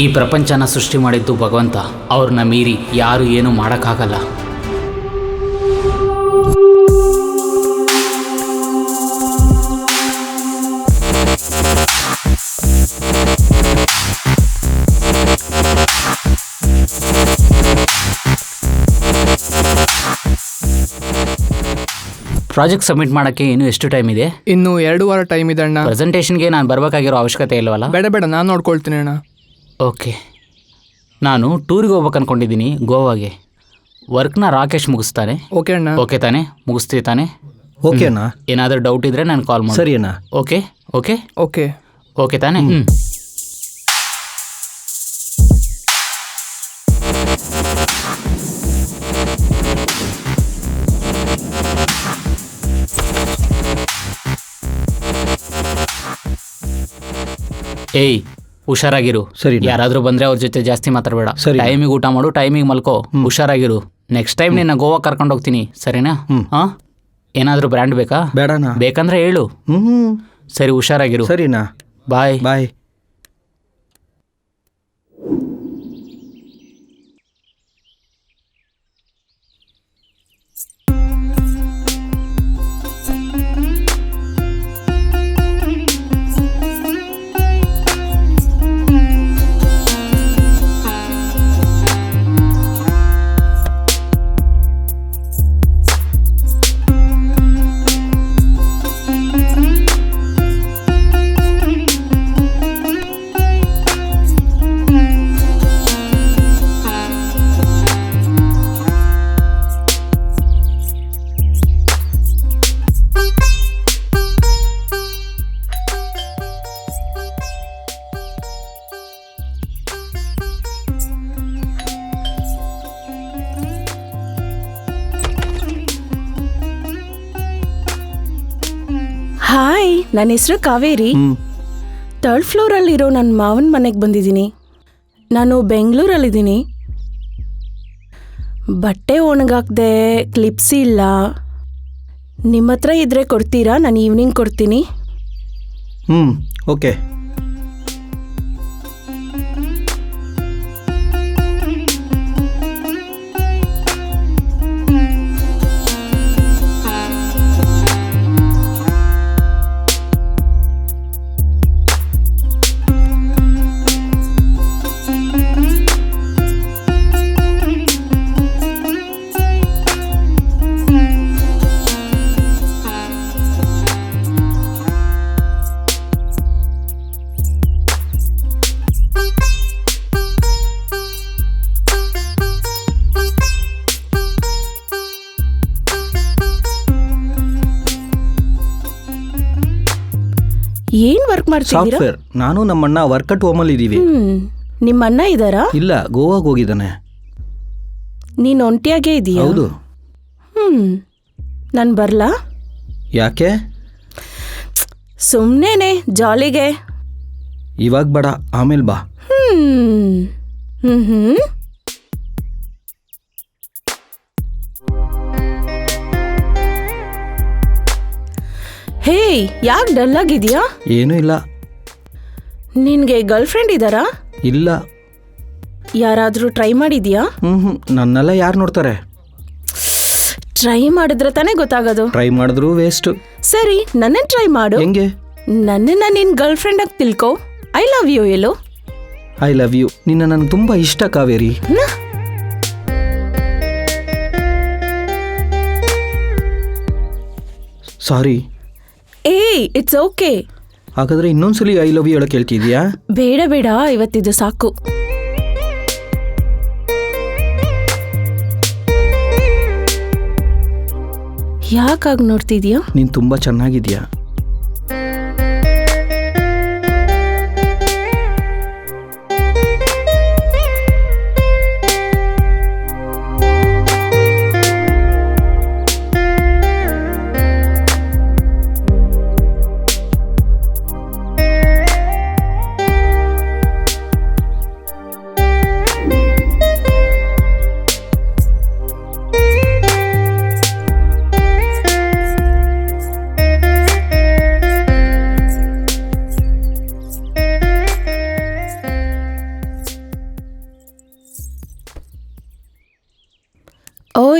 ಈ ಪ್ರಪಂಚನ ಸೃಷ್ಟಿ ಮಾಡಿದ್ದು ಭಗವಂತ. ಅವ್ರನ್ನ ಮೀರಿ ಯಾರು ಏನೂ ಮಾಡೋಕ್ಕಾಗಲ್ಲ. ಪ್ರಾಜೆಕ್ಟ್ ಸಬ್ಮಿಟ್ ಮಾಡೋಕ್ಕೆ ಇನ್ನೂ ಎಷ್ಟು ಟೈಮ್ ಇದೆ? ಇನ್ನು 2 ವಾರ ಟೈಮ್ ಇದೆ ಅಣ್ಣ. ಪ್ರೆಸೆಂಟೇಷನ್ಗೆ ನಾನು ಬರಬೇಕಾಗಿರೋ ಅವಶ್ಯಕತೆ ಇಲ್ಲವಲ್ಲ? ಬೇಡ ಬೇಡ, ನಾನು ನೋಡ್ಕೊಳ್ತೀನಿ ಅಣ್ಣ. ಓಕೆ, ನಾನು ಟೂರಿಗೆ ಹೋಗ್ಬೇಕು ಅಂದ್ಕೊಂಡಿದ್ದೀನಿ, ಗೋವಾಗೆ. ವರ್ಕ್ನ ರಾಕೇಶ್ ಮುಗಿಸ್ತಾನೆ. ಓಕೆ ಅಣ್ಣ. ಓಕೆ ತಾನೆ? ಮುಗಿಸ್ತೀವಿ ತಾನೆ? ಓಕೆ ಅಣ್ಣ. ಏನಾದರೂ ಡೌಟ್ ಇದ್ದರೆ ನಾನು ಕಾಲ್ ಮಾಡಿ. ಸರಿ ಅಣ್ಣ. ಓಕೆ ಓಕೆ ಓಕೆ ಓಕೆ ತಾನೆ? ಏಯ್, ಹುಷಾರಾಗಿರು. ಸರಿ. ಯಾರಾದರೂ ಬಂದರೆ ಅವ್ರ ಜೊತೆ ಜಾಸ್ತಿ ಮಾತಾಡಬೇಡ. ಸರಿ. ಟೈಮಿಗೆ ಊಟ ಮಾಡು, ಟೈಮಿಗೆ ಮಲ್ಕೋ. ಹುಷಾರಾಗಿರು. ನೆಕ್ಸ್ಟ್ ಟೈಮ್ ನಿನ್ನ ಗೋವಾ ಕರ್ಕೊಂಡು ಹೋಗ್ತೀನಿ, ಸರಿನಾ? ಹಾಂ, ಏನಾದರೂ ಬ್ರ್ಯಾಂಡ್ ಬೇಕಾ? ಬೇಡಣ್ಣ. ಬೇಕಂದ್ರೆ ಹೇಳು. ಸರಿ, ಹುಷಾರಾಗಿರು. ಸರಿನಾ. ಬಾಯ್ ಬಾಯ್. ಹಾಯ್, ನನ್ನ ಹೆಸರು ಕಾವೇರಿ. 3rd ಫ್ಲೋರಲ್ಲಿರೋ ನನ್ನ ಮಾವನ ಮನೆಗೆ ಬಂದಿದ್ದೀನಿ. ನಾನು ಬೆಂಗಳೂರಲ್ಲಿದ್ದೀನಿ. ಬಟ್ಟೆ ಒಣಗಾಕ್ದೆ, ಕ್ಲಿಪ್ಸ್ ಇಲ್ಲ. ನಿಮ್ಮ ಹತ್ರ ಇದ್ರೆ ಕೊಡ್ತೀರಾ? ನಾನು ಈವ್ನಿಂಗ್ ಕೊಡ್ತೀನಿ. ಓಕೆ. ಏನ್ ವರ್ಕ್ ಮಾಡ್ತಿದ್ದೀರಾ? ಸಾಫ್ಟ್ವೇರ್. ನಾನು ನಮ್ಮಣ್ಣ ವರ್ಕ್ ಅಟ್ ಹೋಮಲ್ಲಿ ಇದ್ದೀವಿ. ನಿಮ್ಮ ಅಣ್ಣ ಇದ್ದಾರಾ? ಇಲ್ಲ, ಗೋವಾಗೆ ಹೋಗಿದ್ದಾನೆ. ನೀನು ಒಂಟಿಯಾಗೇ ಇದೀಯಾ? ಹೌದು. ನಾನು ಬರ್ಲಾ? ಯಾಕೆ? ಸುಮ್ಮನೆ ಜಾಲಿಗೆ. ಇವಾಗ ಬೇಡ, ಆಮೇಲೆ ಬಾ. ಹೇ, ಯಾಕೆ ಡಲ್ ಆಗಿದೆಯಾ? ಏನೂ ಇಲ್ಲ. ನಿನಗೆ ಗರ್ಲ್ ಫ್ರೆಂಡ್ ಇದ್ದಾರಾ? ಇಲ್ಲ. ಯಾರಾದರೂ ಟ್ರೈ ಮಾಡಿದ್ಯಾ? ನನ್ನೆಲ್ಲ ಯಾರು ನೋಡ್ತಾರೆ? ಟ್ರೈ ಮಾಡಿದ್ರೆ ತಾನೇ ಗೊತ್ತಾಗೋದು. ಟ್ರೈ ಮಾಡಿದ್ರು ವೇಸ್ಟು. ಸರಿ, ನನ್ನನ್ನು ಟ್ರೈ ಮಾಡು. ಹೆಂಗೆ? ನನ್ನನ್ನು ನಿನ್ನ ಗರ್ಲ್ ಫ್ರೆಂಡ್ ಆಗಿ ತಿಳ್ಕೊ. I love you. ಎಲ್ಲೋ ಐ ಲವ್ ಯು. ನಿನ್ನ ನನಗೆ ತುಂಬ ಇಷ್ಟ ಕಾವೇರಿ. ಸಾರಿ. ಏಯ್, ಇಟ್ಸ್ ಓಕೆ. ಹಾಗಾದ್ರೆ ಇನ್ನೊಂದ್ಸಲಿ ಐ ಲವ್ ಯು ಹೇಳಕ್ ಹೇಳ್ತಿದ್ಯಾ? ಬೇಡ ಬೇಡ, ಇವತ್ತಿದು ಸಾಕು. ಯಾಕಾಗ ನೋಡ್ತಿದ್ಯಾ? ನೀನು ತುಂಬ ಚೆನ್ನಾಗಿದ್ಯಾ.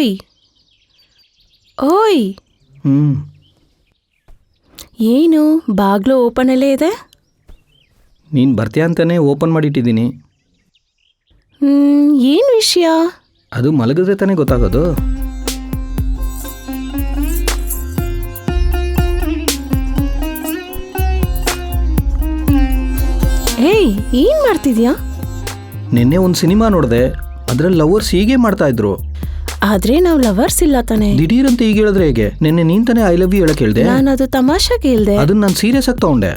ಓಯ್ ಓಯ್ ಹ್ಞೂ ಏನು ಬಾಗ್ಲು ಓಪನಲ್ಲೇ ಇದೆ? ನೀನು ಬರ್ತೀಯ ಅಂತಲೇ ಓಪನ್ ಮಾಡಿಟ್ಟಿದ್ದೀನಿ. ಏನು ವಿಷಯ? ಅದು ಮಲಗಿದ್ರೆ ತಾನೇ ಗೊತ್ತಾಗೋದು. ಏಯ್ ಏನು ಮಾಡ್ತಿದ್ಯಾ? ನಿನ್ನೆ ಒಂದು ಸಿನಿಮಾ ನೋಡಿದೆ, ಅದರಲ್ಲಿ ಲವರ್ಸ್ ಹೀಗೆ ಮಾಡ್ತಾ ಇದ್ರು. ಆದ್ರೆ ನಾವು ಲವರ್ಸ್ ಇಲ್ಲ ತಾನೆ. ದಿಢೀರಂತ ಈಗ ಹೇಳಿದ್ರೆ ಹೇಗೆ? ನಿನ್ನೆ ನೀನ್ ತಾನೇ ಐ ಲವ್ ಯು ಹೇಳಕ್ ಹೇಳ್ದೆ. ನಾನು ಅದು ತಮಾಷೆಗೆ ಹೇಳ್ದೆ. ಅದನ್ನ ನಾನು ಸೀರಿಯಸ್ ಆಗಿ ತಗೊಂಡೆ.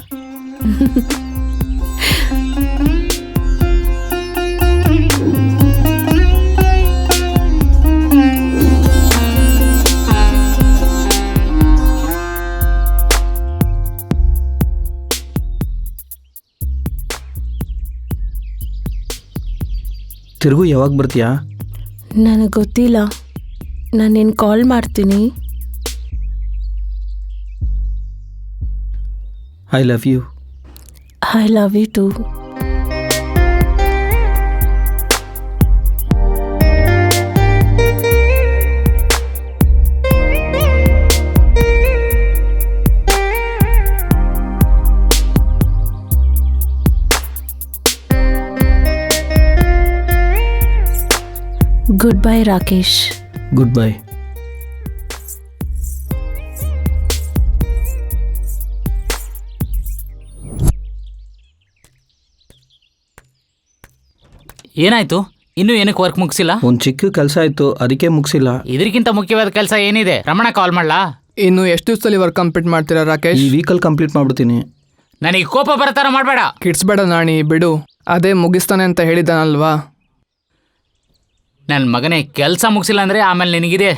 ತಿರುಗು ಯಾವಾಗ ಬರ್ತೀಯಾ? ನನಗೆ ಗೊತ್ತಿಲ್ಲ, ನಾನು ನಿನ್ನ ಕಾಲ್ ಮಾಡ್ತೀನಿ. I love you. I love you too. Goodbye Rakesh. Goodbye. ಏನಾಯ್ತು? ಇನ್ನೂ ಏನಕ್ಕೆ ವರ್ಕ್ ಮುಗಿಸಿಲ್ಲ? ಒಂದು ಚಿಕ್ಕ ಕೆಲಸ ಇತ್ತು, ಅದಕ್ಕೆ ಮುಗಿಸಿಲ್ಲ. ಇದಕ್ಕಿಂತ ಮುಖ್ಯವಾದ ಕೆಲಸ ಏನಿದೆ? ರಮಣ ಕಾಲ್ ಮಾಡ್ಲಾ? ಇನ್ನು ಎಷ್ಟು ದಿವಸದಲ್ಲಿ ವರ್ಕ್ ಕಂಪ್ಲೀಟ್ ಮಾಡ್ತೀರಾ ರಾಕೇಶ್? ಈ ವೀಕಲ್ಲಿ ಕಂಪ್ಲೀಟ್ ಮಾಡ್ಬಿಡ್ತೀನಿ. ನನಗೆ ಕೋಪ ಬರತಾರ ಮಾಡಬೇಡ. ಕಿಡ್ಸ್ಬೇಡ ನಾಣಿ, ಬಿಡು. ಅದೇ ಮುಗಿಸ್ತಾನೆ ಅಂತ ಹೇಳಿದ್ದಾನಲ್ವಾ. ನನ್ನ ಮಗನೇ, ಕೆಲಸ ಮುಗಿಸಿಲ್ಲ ಅಂದರೆ ಆಮೇಲೆ ನಿನಗಿದೆ.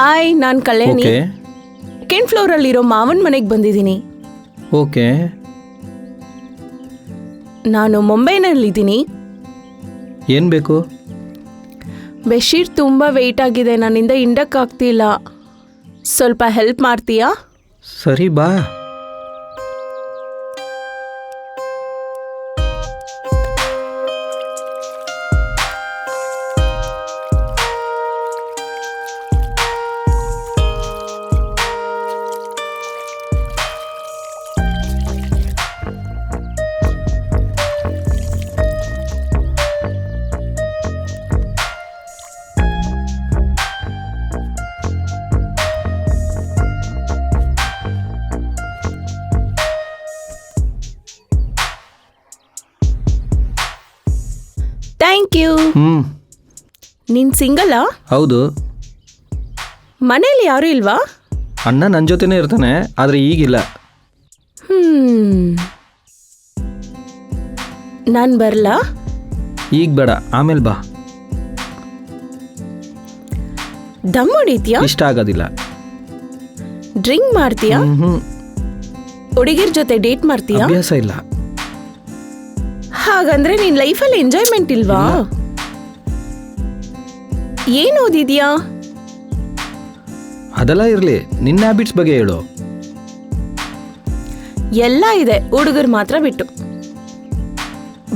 ಆಯ್, ನಾನು ಕಲ್ಯಾಣಿ. ಓಕೆ ಸೆಕೆಂಡ್ ಫ್ಲೋರಲ್ಲಿರೋ ಮಾವನ ಮನೆಗೆ ಬಂದಿದ್ದೀನಿ. ಓಕೆ. ನಾನು ಮುಂಬೈನಲ್ಲಿದ್ದೀನಿ. ಏನು ಬೇಕು? ಬೆಡ್ಶೀಟ್ ತುಂಬ ವೆಯ್ಟ್ ಆಗಿದೆ, ನನ್ನಿಂದ ಹಿಂಡಕ್ಕಾಗ್ತಿಲ್ಲ. ಸ್ವಲ್ಪ ಹೆಲ್ಪ್ ಮಾಡ್ತೀಯಾ? ಸರಿ ಬಾ. Thank you. ನೀನು ಸಿಂಗಲ್ಲಾ? ಹೌದು. ಮನೇಲಿ ಯಾರೂ ಇಲ್ವಾ? ಅಣ್ಣ ನನ್ನ ಜೊತೆನೇ ಇರ್ತಾನೆ, ಆದರೆ ಈಗಿಲ್ಲ. ನಾನು ಬರಲಾ? ಈಗ ಬೇಡ, ಆಮೇಲೆ ಬಾ. ದಮ್ ಹೊಡಿತೀಯಾ? ಇಷ್ಟ ಆಗೋದಿಲ್ಲ. ಡ್ರಿಂಕ್ ಮಾಡ್ತೀಯಾ? ಹುಡುಗಿರ ಜೊತೆ ಡೇಟ್ ಮಾಡ್ತೀಯಾ? ಅಭ್ಯಾಸ ಇಲ್ಲ. ಹಾಗಂದ್ರೆ ನಿನ್ ಲೈಫಲ್ಲಿ ಎಂಜಾಯ್ಮೆಂಟ್ ಇಲ್ವಾ? ಏನ್ ಓದಿದ್ಯಾ? ಅದೆಲ್ಲ ಇರಲಿ, ನಿನ್ನ ಹ್ಯಾಬಿಟ್ಸ್ ಬಗ್ಗೆ ಹೇಳು. ಎಲ್ಲ ಇದೆ, ಹುಡುಗರು ಮಾತ್ರ ಬಿಟ್ಟು.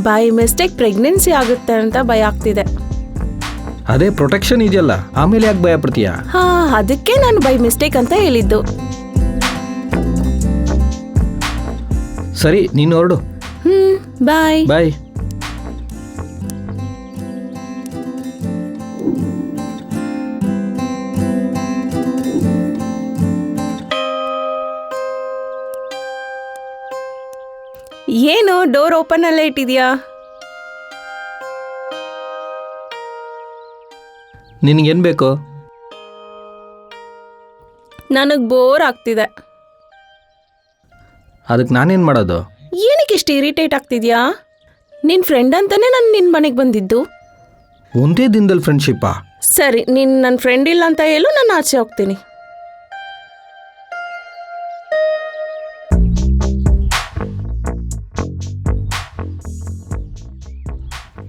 ಬೈ ಮಿಸ್ಟೇಕ್ ಪ್ರೆಗ್ನೆನ್ಸಿ ಆಗುತ್ತೆ ಅಂತ ಭಯ ಆಗ್ತಿದೆ. ಅದೇ ಪ್ರೊಟೆಕ್ಷನ್ ಇದೆಯಲ್ಲ, ಆಮೇಲೆ ಯಾಕೆ ಭಯ ಪಡ್ತೀಯಾ? ಹಾ, ಅದಕ್ಕೆ ನಾನು ಬೈ ಮಿಸ್ಟೇಕ್ ಅಂತ ಹೇಳಿದ್ದು. ಸರಿ, ನೀನು ಹೊರಡು. ಬಾಯ್ ಬಾಯ್. ಏನು ಡೋರ್ ಓಪನ್ ಅಲ್ಲೇ ಇಟ್ಟಿದ್ಯಾ? ನಿನಗೇನು ಬೇಕು? ನನಗೆ ಬೋರ್ ಆಗ್ತಿದೆ. ಅದಕ್ಕೆ ನಾನೇನು ಮಾಡೋದು? ಏನಕ್ಕೆ ಇಷ್ಟು ಇರಿಟೇಟ್ ಆಗ್ತಿದ್ಯಾ? ನಿನ್ನ ಫ್ರೆಂಡ್ ಅಂತಾನೆ ನಾನು ನಿನ್ನ ಮನೆಗೆ ಬಂದಿದ್ದು. ಒಂದೇ ದಿನದಲ್ಲಿ ಫ್ರೆಂಡ್ಶಿಪ್ಪಾ? ಸರಿ, ನೀನು ನನ್ನ ಫ್ರೆಂಡ್ ಇಲ್ಲ ಅಂತ ಹೇಳು, ನಾನು ಆಚೆ ಹೋಗ್ತೀನಿ.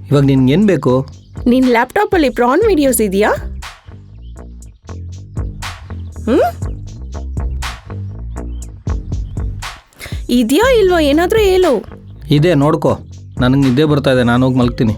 ಇವಾಗ ನಿನ್ಗೇನು ಬೇಕು? ನಿನ್ನ ಲ್ಯಾಪ್ಟಾಪಲ್ಲಿ ಪ್ರಾನ್ ವಿಡಿಯೋಸ್ ಇದೆಯಾ? ಇದೆಯಾ ಇಲ್ವಾ? ಏನಾದರೂ ಹೇಳು. ಇದೆ, ನೋಡ್ಕೊ. ನನಗೆ ನಿದ್ದೆ ಬರ್ತಾ ಇದೆ, ನಾನು ಹೋಗಿ ಮಲ್ಗ್ತೀನಿ.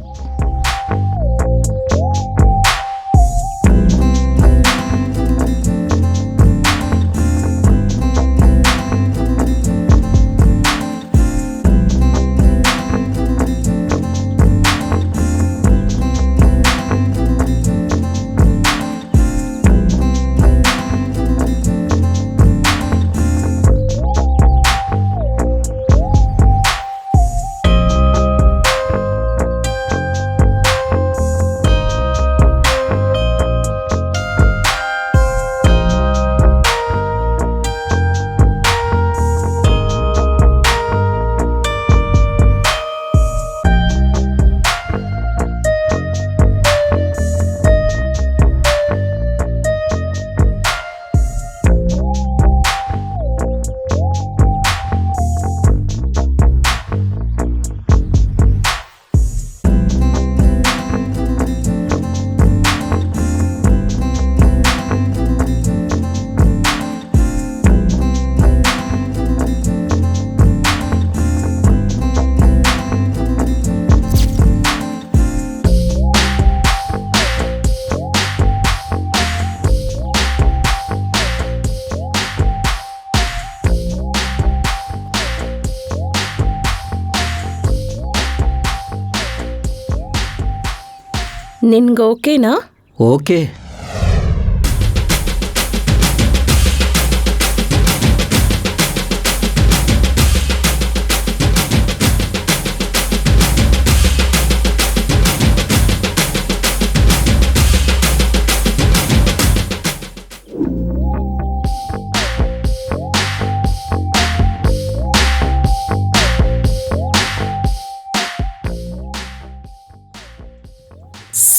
ನಿನ್ಗೆ ಓಕೆನಾ? ಓಕೆ.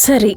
ಸರಿ.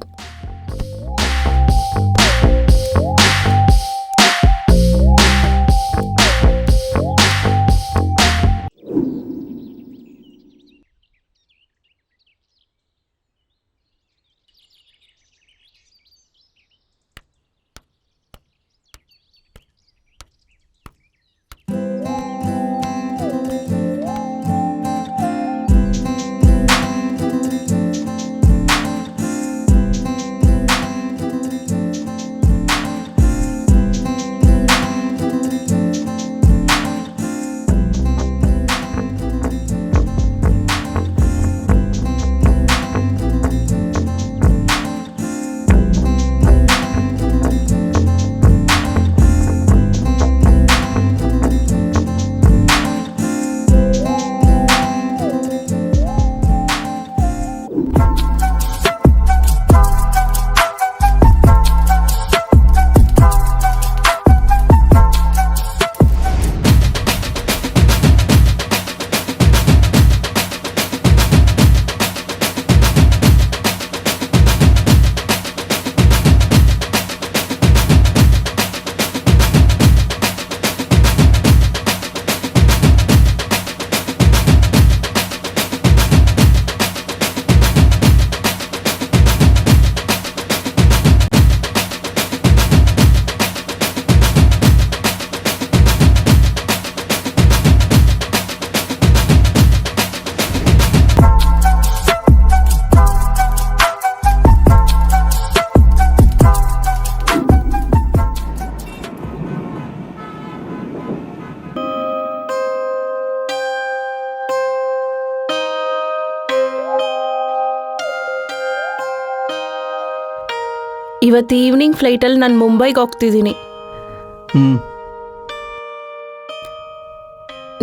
ಇವತ್ತು ಈವ್ನಿಂಗ್ ಫ್ಲೈಟಲ್ಲಿ ನಾನು ಮುಂಬೈಗೆ ಹೋಗ್ತಿದ್ದೀನಿ.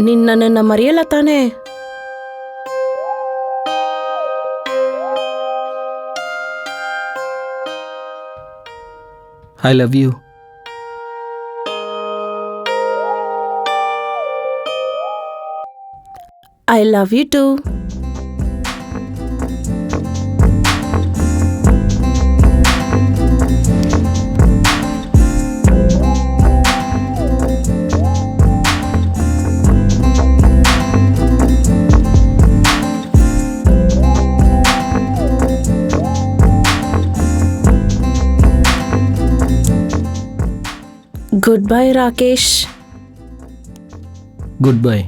ನೀನು ನನ್ನನ್ನು ಮರೆಯಲ್ಲ ತಾನೇ? I love you. I love you too. Goodbye Rakesh. Goodbye.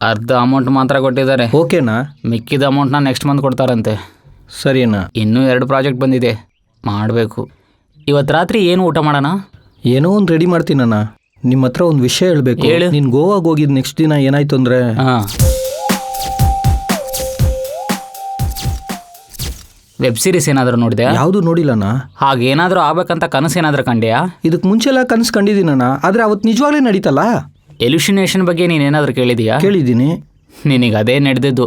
ಅರ್ಧ ಅಮೌಂಟ್ ಮಾತ್ರ ಕೊಟ್ಟಿದ್ದಾರೆ. ಓಕೆನಾ? ಮಿಕ್ಕಿದ ಅಮೌಂಟ್ನ ನೆಕ್ಸ್ಟ್ ಮಂತ್ ಕೊಡ್ತಾರಂತೆ. ಸರಿನಾ? ಇನ್ನೂ 2 ಪ್ರಾಜೆಕ್ಟ್ ಬಂದಿದೆ, ಮಾಡಬೇಕು. ಇವತ್ತು ರಾತ್ರಿ ಏನು ಊಟ ಮಾಡೋಣ? ಏನೋ ಒಂದು ರೆಡಿ ಮಾಡ್ತೀನಣ್ಣ. ನಿಮ್ಮ ಹತ್ರ ಒಂದು ವಿಷಯ ಹೇಳಬೇಕು. ಹೇಳು. ನೀನು ಗೋವಾಗೆ ಹೋಗಿದ್ದು ನೆಕ್ಸ್ಟ್ ದಿನ ಏನಾಯ್ತು ಅಂದರೆ, ಹಾಂ, ವೆಬ್ ಸೀರೀಸ್ ಏನಾದರೂ ನೋಡಿದೆ? ಯಾವುದು ನೋಡಿಲ್ಲಣ್ಣ. ಹಾಗೇನಾದರೂ ಆಗ್ಬೇಕಂತ ಕನಸು ಏನಾದರೂ ಕಂಡ್ಯಾ? ಇದಕ್ಕೆ ಮುಂಚೆಲ್ಲ ಕನಸು ಕಂಡಿದ್ದೀನಣ್ಣ, ಆದರೆ ಅವತ್ತು ನಿಜವಾಗ್ಲೇ ನಡೀತಲ್ಲ. ಎಲ್ಯೂಷನೇಷನ್ ಬಗ್ಗೆ ನೀನೇನಾದರೂ ಕೇಳಿದೀಯಾ? ಕೇಳಿದ್ದೀನಿ. ನಿನಗೆ ಅದೇ ನಡೆದಿದ್ದು.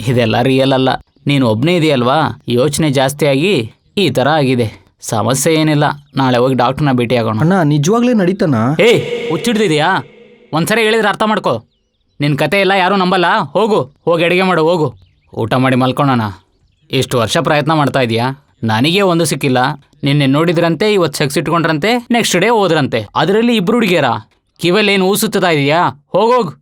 ಇದೆಲ್ಲ ರಿಯಲ್ ಅಲ್ಲ. ನೀನು ಒಬ್ಬನೇ ಇದೆಯಲ್ವಾ, ಯೋಚನೆ ಜಾಸ್ತಿ ಆಗಿ ಈ ಥರ ಆಗಿದೆ. ಸಮಸ್ಯೆ ಏನಿಲ್ಲ, ನಾಳೆ ಹೋಗಿ ಡಾಕ್ಟ್ರನ್ನ ಭೇಟಿ ಆಗೋಣ. ಅಣ್ಣ ನಿಜವಾಗ್ಲೇ ನಡೀತಾನ? ಏಯ್, ಹುಚ್ಚಿಡ್ದಿದ್ಯಾ? ಒಂದ್ಸರಿ ಹೇಳಿದ್ರೆ ಅರ್ಥ ಮಾಡ್ಕೊ. ನಿನ್ನ ಕತೆ ಎಲ್ಲ ಯಾರೂ ನಂಬಲ್ಲ. ಹೋಗು, ಹೋಗಿ ಅಡುಗೆ ಮಾಡು, ಹೋಗು. ಊಟ ಮಾಡಿ ಮಲ್ಕೊಳ್ಳೋಣ. ಇಷ್ಟು ವರ್ಷ ಪ್ರಯತ್ನ ಮಾಡ್ತಾ ಇದೀಯಾ, ನನಗೇ ಒಂದು ಸಿಕ್ಕಿಲ್ಲ. ನಿನ್ನೆ ನೋಡಿದ್ರಂತೆ, ಇವತ್ತು ಸೆಕ್ಸ್ ಇಟ್ಕೊಂಡ್ರಂತೆ, ನೆಕ್ಸ್ಟ್ ಡೇ ಹೋದ್ರಂತೆ. ಅದರಲ್ಲಿ 2 ಹುಡುಗಿಯರ ಕಿವಲ್ಲಿ ಏನು ಊಸುತ್ತಾ ಇದೆಯಾ? ಹೋಗೋಗು.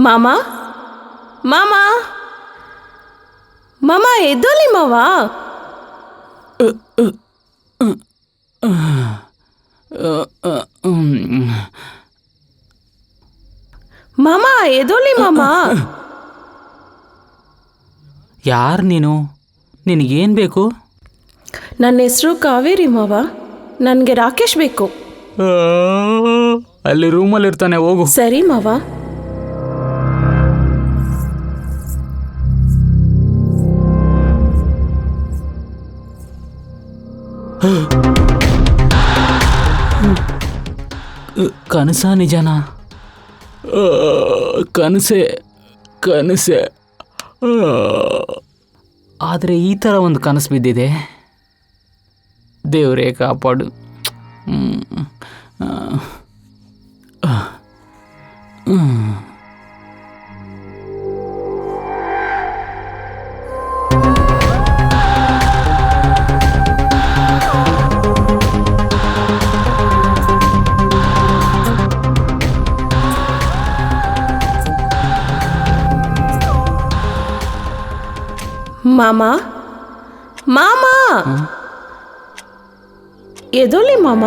ಮಾಮ, ಮಾಮ, ಮಾಮ ಎದ್ದೋಲಿ ಮಾವ. ಮಾಮ ಎದ್ದೋಲಿ ಮಾಮ. ಯಾರು ನೀನು? ನಿನಗೇನು ಬೇಕು? ನನ್ನ ಹೆಸರು ಕಾವೇರಿ ಮಾವ. ನನಗೆ ರಾಕೇಶ್ ಬೇಕು. ಅಲ್ಲಿ ರೂಮಲ್ಲಿ ಇರ್ತಾನೆ, ಹೋಗು. ಸರಿ ಮಾವ. ಕನಸ ನಿಜನಾ? ಕನಸೆ ಕನಸೆ. ಆದರೆ ಈ ಥರ ಒಂದು ಕನಸು ಬಿದ್ದಿದೆ. ದೇವರೇ ಕಾಪಾಡು. ಮಾಮ, ಮಾಮ ಎದೋಲಿ ಮಾಮ.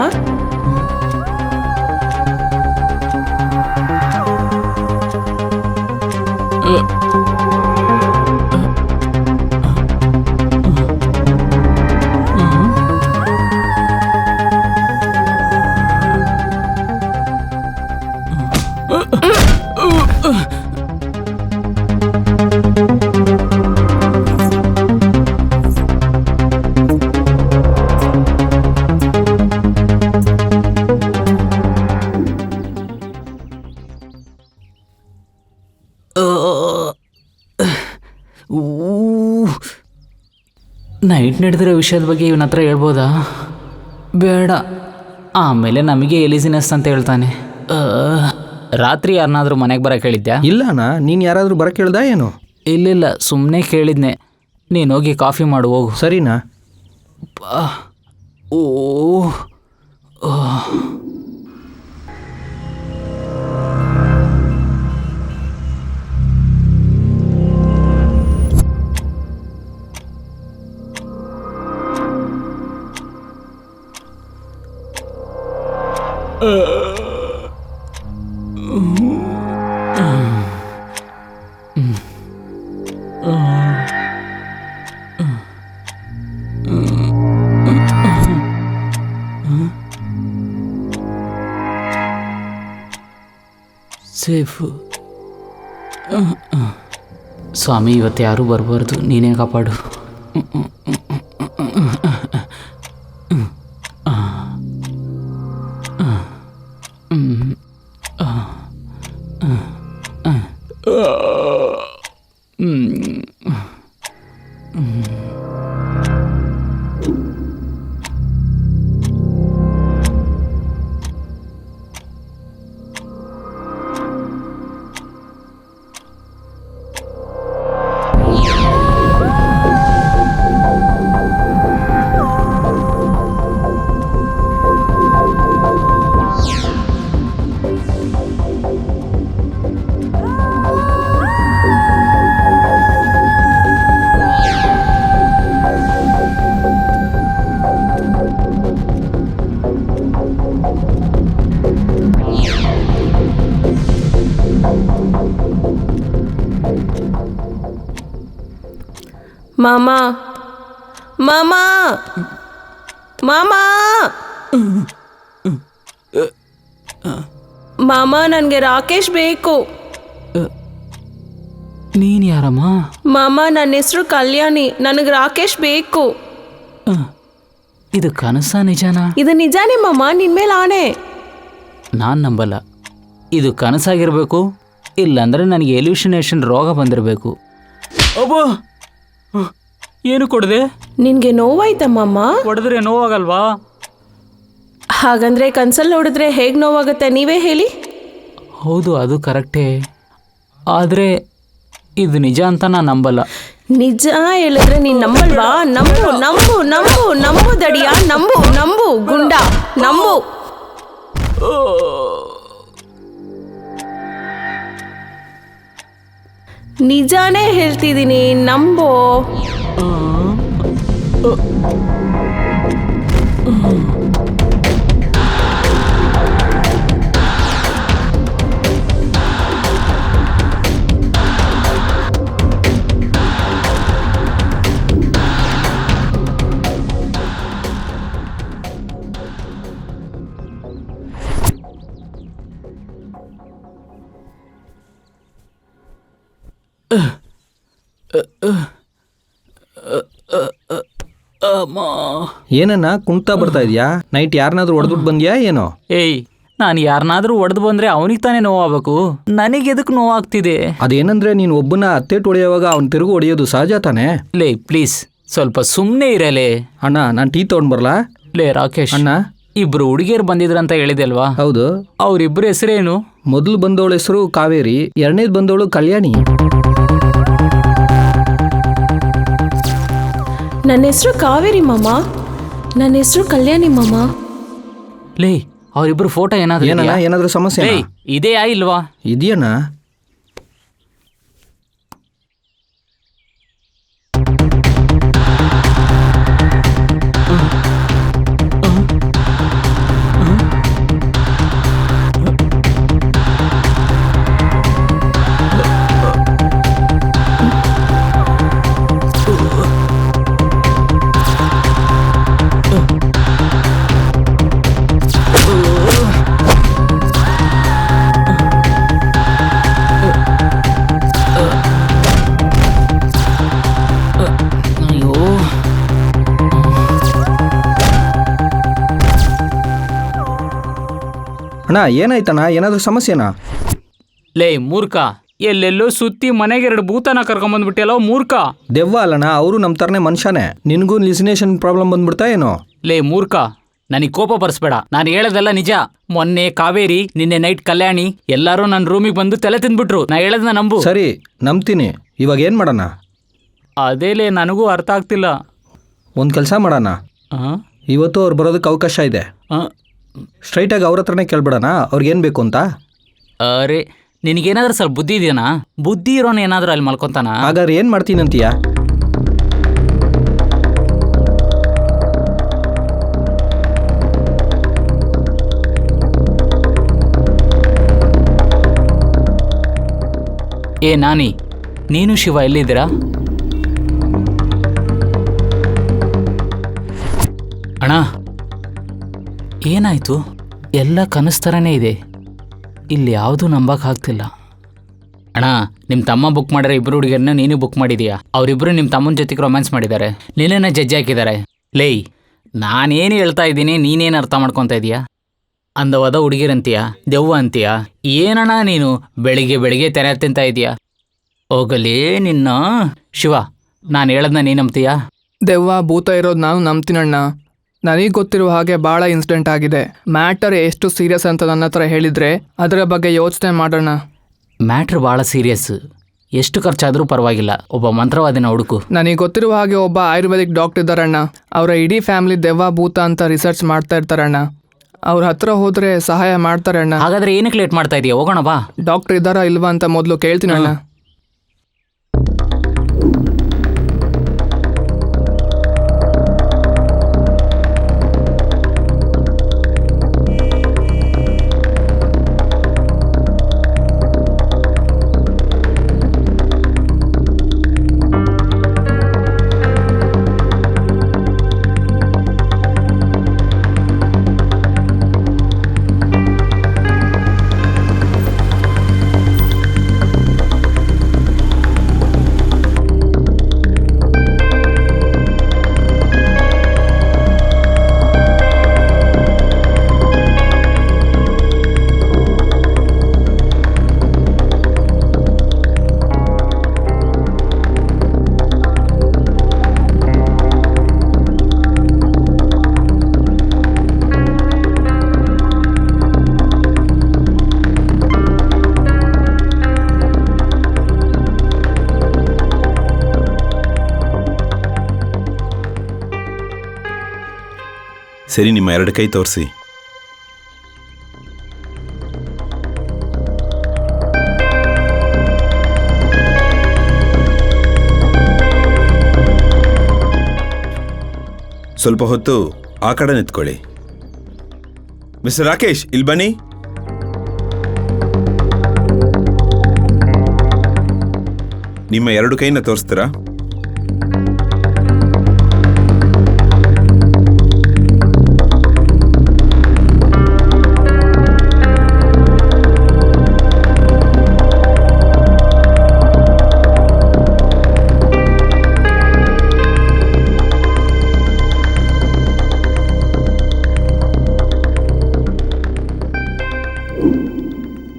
ನೈಟ್ ನಡೆದಿರೋ ವಿಷಯದ ಬಗ್ಗೆ ಇವನ ಹತ್ರ ಹೇಳ್ಬೋದಾ? ಬೇಡ, ಆಮೇಲೆ ನಮಗೆ ಎಲಿಸಿನೆಸ್ ಅಂತ ಹೇಳ್ತಾನೆ. ರಾತ್ರಿ ಯಾರನ್ನಾದ್ರೂ ಮನೆಗೆ ಬರೋಕೆ ಹೇಳಿದ್ಯಾ? ಇಲ್ಲ ಅಣ್ಣ, ನೀನು ಯಾರಾದರೂ ಬರಕ್ಕೆ ಹೇಳ್ದಾ ಏನು? ಇಲ್ಲ, ಸುಮ್ಮನೆ ಕೇಳಿದ್ನೆ. ನೀನು ಹೋಗಿ ಕಾಫಿ ಮಾಡು ಹೋಗು. ಸರಿನಾ? ಓ ಸೇಫು. ಸ್ವಾಮಿ, ಇವತ್ತು ಯಾರೂ ಬರಬಾರ್ದು, ನೀನೇ ಕಾಪಾಡು. ಮಾಮ, ಮಾಮ, ಮಾಮ, ಮಾಮ, ನನಗೆ ರಾಕೇಶ್ ಬೇಕು. ನೀನು ಯಾರಮ್ಮ? ಮಾಮ, ನನ್ನ ಹೆಸರು ಕಲ್ಯಾಣಿ, ನನಗೆ ರಾಕೇಶ್ ಬೇಕು. ಇದು ಕನಸ ನಿಜನಾ? ಇದು ನಿಜಾನೇ ಮಾಮ, ನಿನ್ ಮೇಲೆ ಆಣೆ. ನಾನು ನಂಬಲ್ಲ. ಇದು ಕನಸಾಗಿರ್ಬೇಕು, ಇಲ್ಲಾಂದ್ರೆ ನನಗೆ ಎಲ್ಯೂಷನೇಷನ್ ರೋಗ ಬಂದಿರಬೇಕು. ಅಬ್ಬೋ, ಏನು ಕೊಡದೆ? ನಿನ್ಗೆ ನೋವಾಯ್ತಾ ಮಾಮ? ಹೊಡೆದ್ರೆ ನೋವಾಗಲ್ವಾ? ಹಾಗಂದ್ರೆ ಕನ್ಸಲ್ಲಿ ನೋಡಿದ್ರೆ ಹೇಗೆ ನೋವಾಗುತ್ತೆ ನೀವೇ ಹೇಳಿ? ಹೌದು, ಅದು ಕರೆಕ್ಟೇ. ಆದರೆ ಇದು ನಿಜ ಅಂತ ನಾನು ನಂಬಲ್ಲ. ನಿಜ ಹೇಳಿದ್ರೆ ನೀನ್ ನಂಬಲ್ವಾ? ನಂಬು, ನಂಬು, ನಂಬು, ನಂಬು ದಡಿಯ, ನಂಬು, ನಂಬು ಗುಂಡ, ನಂಬು. ನಿಜಾನೇ ಹೇಳ್ತಿದ್ದೀನಿ, ನಂಬೋ. ಏನನ್ನ ಕುಣ್ತಾ ಬರ್ತಾ ಇದೆಯಾ? ನೈಟ್ ಯಾರನ್ನಾದ್ರೂ ಹೊಡೆದ್ಬಿಟ್ಟು ಬಂದ್ಯಾ ಏನೋ? ಏಯ್, ನಾನು ಯಾರನ್ನಾದ್ರೂ ಹೊಡೆದು ಬಂದರೆ ಅವನಿಗೆ ತಾನೇ ನೋವಾಗಬೇಕು, ನನಗೆ ಎದಕ್ಕೆ ನೋವಾಗ್ತಿದೆ? ಅದೇನಂದ್ರೆ ನೀನು ಒಬ್ಬನ ಅತ್ತೇಟ್ ಹೊಡೆಯುವಾಗ ಅವ್ನು ತಿರುಗು ಹೊಡೆಯೋದು ಸಹಜ ತಾನೇ? ಲೇ ಪ್ಲೀಸ್, ಸ್ವಲ್ಪ ಸುಮ್ಮನೆ ಇರಲೇ. ಅಣ್ಣ, ನಾನು ಟೀ ತೊಗೊಂಡು ಬರಲಾ? ಲೇ ರಾಕೇಶ್ ಅಣ್ಣ, ಇಬ್ರು ಹುಡುಗಿಯರು ಬಂದಿದ್ರಂತ ಹೇಳಿದೆ ಅಲ್ವಾ? ಹೌದು. ಅವ್ರಿಬ್ರು ಹೆಸರೇನು? ಮೊದಲು ಬಂದವಳ ಹೆಸರು ಕಾವೇರಿ, ಎರಡನೇದು ಬಂದವಳು ಕಲ್ಯಾಣಿ. ನನ್ನ ಹೆಸರು ಕಾವೇರಿ ಮಾಮ, ನನ್ನ ಹೆಸರು ಕಲ್ಯಾಣಿ ಮಾಮ. ಲೇ, ಅವರಿಬ್ರು ಫೋಟೋ ಏನಾದ್ರು ಏನಣ್ಣ, ಇದೆಯಾ? ಏನಾದ್ರೂ ಸಮಸ್ಯೆ ಲೇ, ಇದೆಯಾ ಇಲ್ವಾ? ಇದೆಯಣ್ಣ. ಅಣ್ಣ, ಏನಾಯ್ತಣ್ಣ? ಏನಾದರೂ ಸಮಸ್ಯೆನಾ? ಲೇ ಮೂರ್ಖ, ಎಲ್ಲೆಲ್ಲೋ ಸುತ್ತಿ ಮನೆಗೆ 2 ಭೂತನ ಕರ್ಕೊಂಬಂದ್ಬಿಟ್ಟಿಯಲ್ಲೋ ಮೂರ್ಖ. ದೆವ್ವ ಅಲ್ಲಣ್ಣ, ಅವರು ನಮ್ಮ ಥರನೇ ಮನುಷ್ಯನೇ. ನಿನಗೂ ಲಿಸಿನೇಷನ್ ಪ್ರಾಬ್ಲಮ್ ಬಂದ್ಬಿಡ್ತಾ ಏನೋ? ಲೇ ಮೂರ್ಖ, ನನಗೆ ಕೋಪ ಬರ್ಸ್ಬೇಡ. ನಾನು ಹೇಳೋದೆಲ್ಲ ನಿಜ. ಮೊನ್ನೆ ಕಾವೇರಿ, ನಿನ್ನೆ ನೈಟ್ ಕಲ್ಯಾಣಿ ಎಲ್ಲರೂ ನನ್ನ ರೂಮಿಗೆ ಬಂದು ತಲೆ ತಿಂದ್ಬಿಟ್ರು. ನಾ ಹೇಳೋದನ್ನ ನಂಬು. ಸರಿ, ನಂಬ್ತೀನಿ. ಇವಾಗ ಏನು ಮಾಡೋಣ? ಅದೇಲೇ ನನಗೂ ಅರ್ಥ ಆಗ್ತಿಲ್ಲ. ಒಂದು ಕೆಲಸ ಮಾಡೋಣ, ಹಾಂ ಇವತ್ತು ಅವ್ರು ಬರೋದಕ್ಕೆ ಅವಕಾಶ ಇದೆ. ಸ್ಟ್ರೈಟಾಗಿ ಅವ್ರ ಹತ್ರನೇ ಕೇಳ್ಬಿಡೋಣ ಅವ್ರಿಗೇನು ಬೇಕು ಅಂತ. ಅರೆ, ನಿನಗೇನಾದ್ರೂ ಸ್ವಲ್ಪ ಬುದ್ಧಿ ಇದೆಯಾ? ಬುದ್ಧಿ ಇರೋನು ಏನಾದರೂ ಅಲ್ಲಿ ಮಲ್ಕೊತಾನ? ಹಾಗಾದ್ರೆ ಏನು ಮಾಡ್ತೀನಂತೀಯ? ಏ ನಾನಿ, ನೀನು ಶಿವ ಎಲ್ಲಿದ್ದೀರಾ? ಅಣ್ಣ, ಏನಾಯ್ತು? ಎಲ್ಲ ಕನಸು ಥರನೇ ಇದೆ. ಇಲ್ಲಿ ಯಾವುದೂ ನಂಬಕ್ಕಾಗ್ತಿಲ್ಲ. ಅಣ್ಣ, ನಿಮ್ಮ ತಮ್ಮ ಬುಕ್ ಮಾಡಿದ್ರೆ 2 ಹುಡುಗಿಯರನ್ನ ನೀನು ಬುಕ್ ಮಾಡಿದೀಯಾ. ಅವರಿಬ್ಬರು ನಿಮ್ಮ ತಮ್ಮನ ಜೊತೆಗೆ ರೊಮ್ಯಾನ್ಸ್ ಮಾಡಿದ್ದಾರೆ. ನಿನ್ನೆ ಜಡ್ಜ್ ಹಾಕಿದ್ದಾರೆ. ಲೇಯ್, ನಾನೇನು ಹೇಳ್ತಾ ಇದ್ದೀನಿ, ನೀನೇನು ಅರ್ಥ ಮಾಡ್ಕೊತಾ ಇದೀಯಾ? ಅಂದವಾದ ಹುಡುಗಿರಂತೀಯ, ದೆವ್ವ ಅಂತೀಯ. ಏನಣ್ಣ ನೀನು ಬೆಳಿಗ್ಗೆ ಬೆಳಿಗ್ಗೆ ತೆರೆ ತಿಂತ ಇದೀಯಾ? ಹೋಗಲಿ ನಿನ್ನ. ಶಿವ, ನಾನು ಹೇಳೋದನ್ನ ನೀನು ನಂಬ್ತೀಯಾ? ದೆವ್ವ ಭೂತ ಇರೋದು ನಾನು ನಂಬ್ತೀನಣ್ಣ. ನನಗೆ ಗೊತ್ತಿರುವ ಹಾಗೆ ಭಾಳ ಇನ್ಸಿಡೆಂಟ್ ಆಗಿದೆ. ಮ್ಯಾಟರ್ ಎಷ್ಟು ಸೀರಿಯಸ್ ಅಂತ ನನ್ನ ಹತ್ರ ಹೇಳಿದರೆ ಅದರ ಬಗ್ಗೆ ಯೋಚನೆ ಮಾಡೋಣ. ಮ್ಯಾಟ್ರ್ ಭಾಳ ಸೀರಿಯಸ್. ಎಷ್ಟು ಖರ್ಚಾದರೂ ಪರವಾಗಿಲ್ಲ. ಒಬ್ಬ ಮಂತ್ರವಾದಿನ ಹುಡುಕು. ನನಗೆ ಗೊತ್ತಿರುವ ಹಾಗೆ ಒಬ್ಬ ಆಯುರ್ವೇದಿಕ್ ಡಾಕ್ಟರ್ ಇದ್ದಾರಣ್ಣ. ಅವರ ಇಡೀ ಫ್ಯಾಮಿಲಿ ದೆವ್ವ ಭೂತ ಅಂತ ರಿಸರ್ಚ್ ಮಾಡ್ತಾ ಇರ್ತಾರಣ್ಣ. ಅವ್ರ ಹತ್ರ ಹೋದರೆ ಸಹಾಯ ಮಾಡ್ತಾರಣ್ಣ. ಹಾಗಾದ್ರೆ ಏನಕ್ಕೆ ಲೇಟ್ ಮಾಡ್ತಾ ಇದೀಯ? ಹೋಗೋಣ ಬಾ. ಡಾಕ್ಟರ್ ಇದ್ದಾರಾ ಇಲ್ವಾ ಅಂತ ಮೊದಲು ಕೇಳ್ತೀನಣ್ಣ. ಸರಿ, ನಿಮ್ಮ 2 ಕೈ ತೋರಿಸಿ. ಸ್ವಲ್ಪ ಹೊತ್ತು ಆ ಕಡೆ ನಿಂತ್ಕೊಳ್ಳಿ. ಮಿಸ್ಟರ್ ರಾಕೇಶ್, ಇಲ್ಲಿ ಬನ್ನಿ. ನಿಮ್ಮ 2 ಕೈನ ತೋರಿಸ್ತೀರಾ?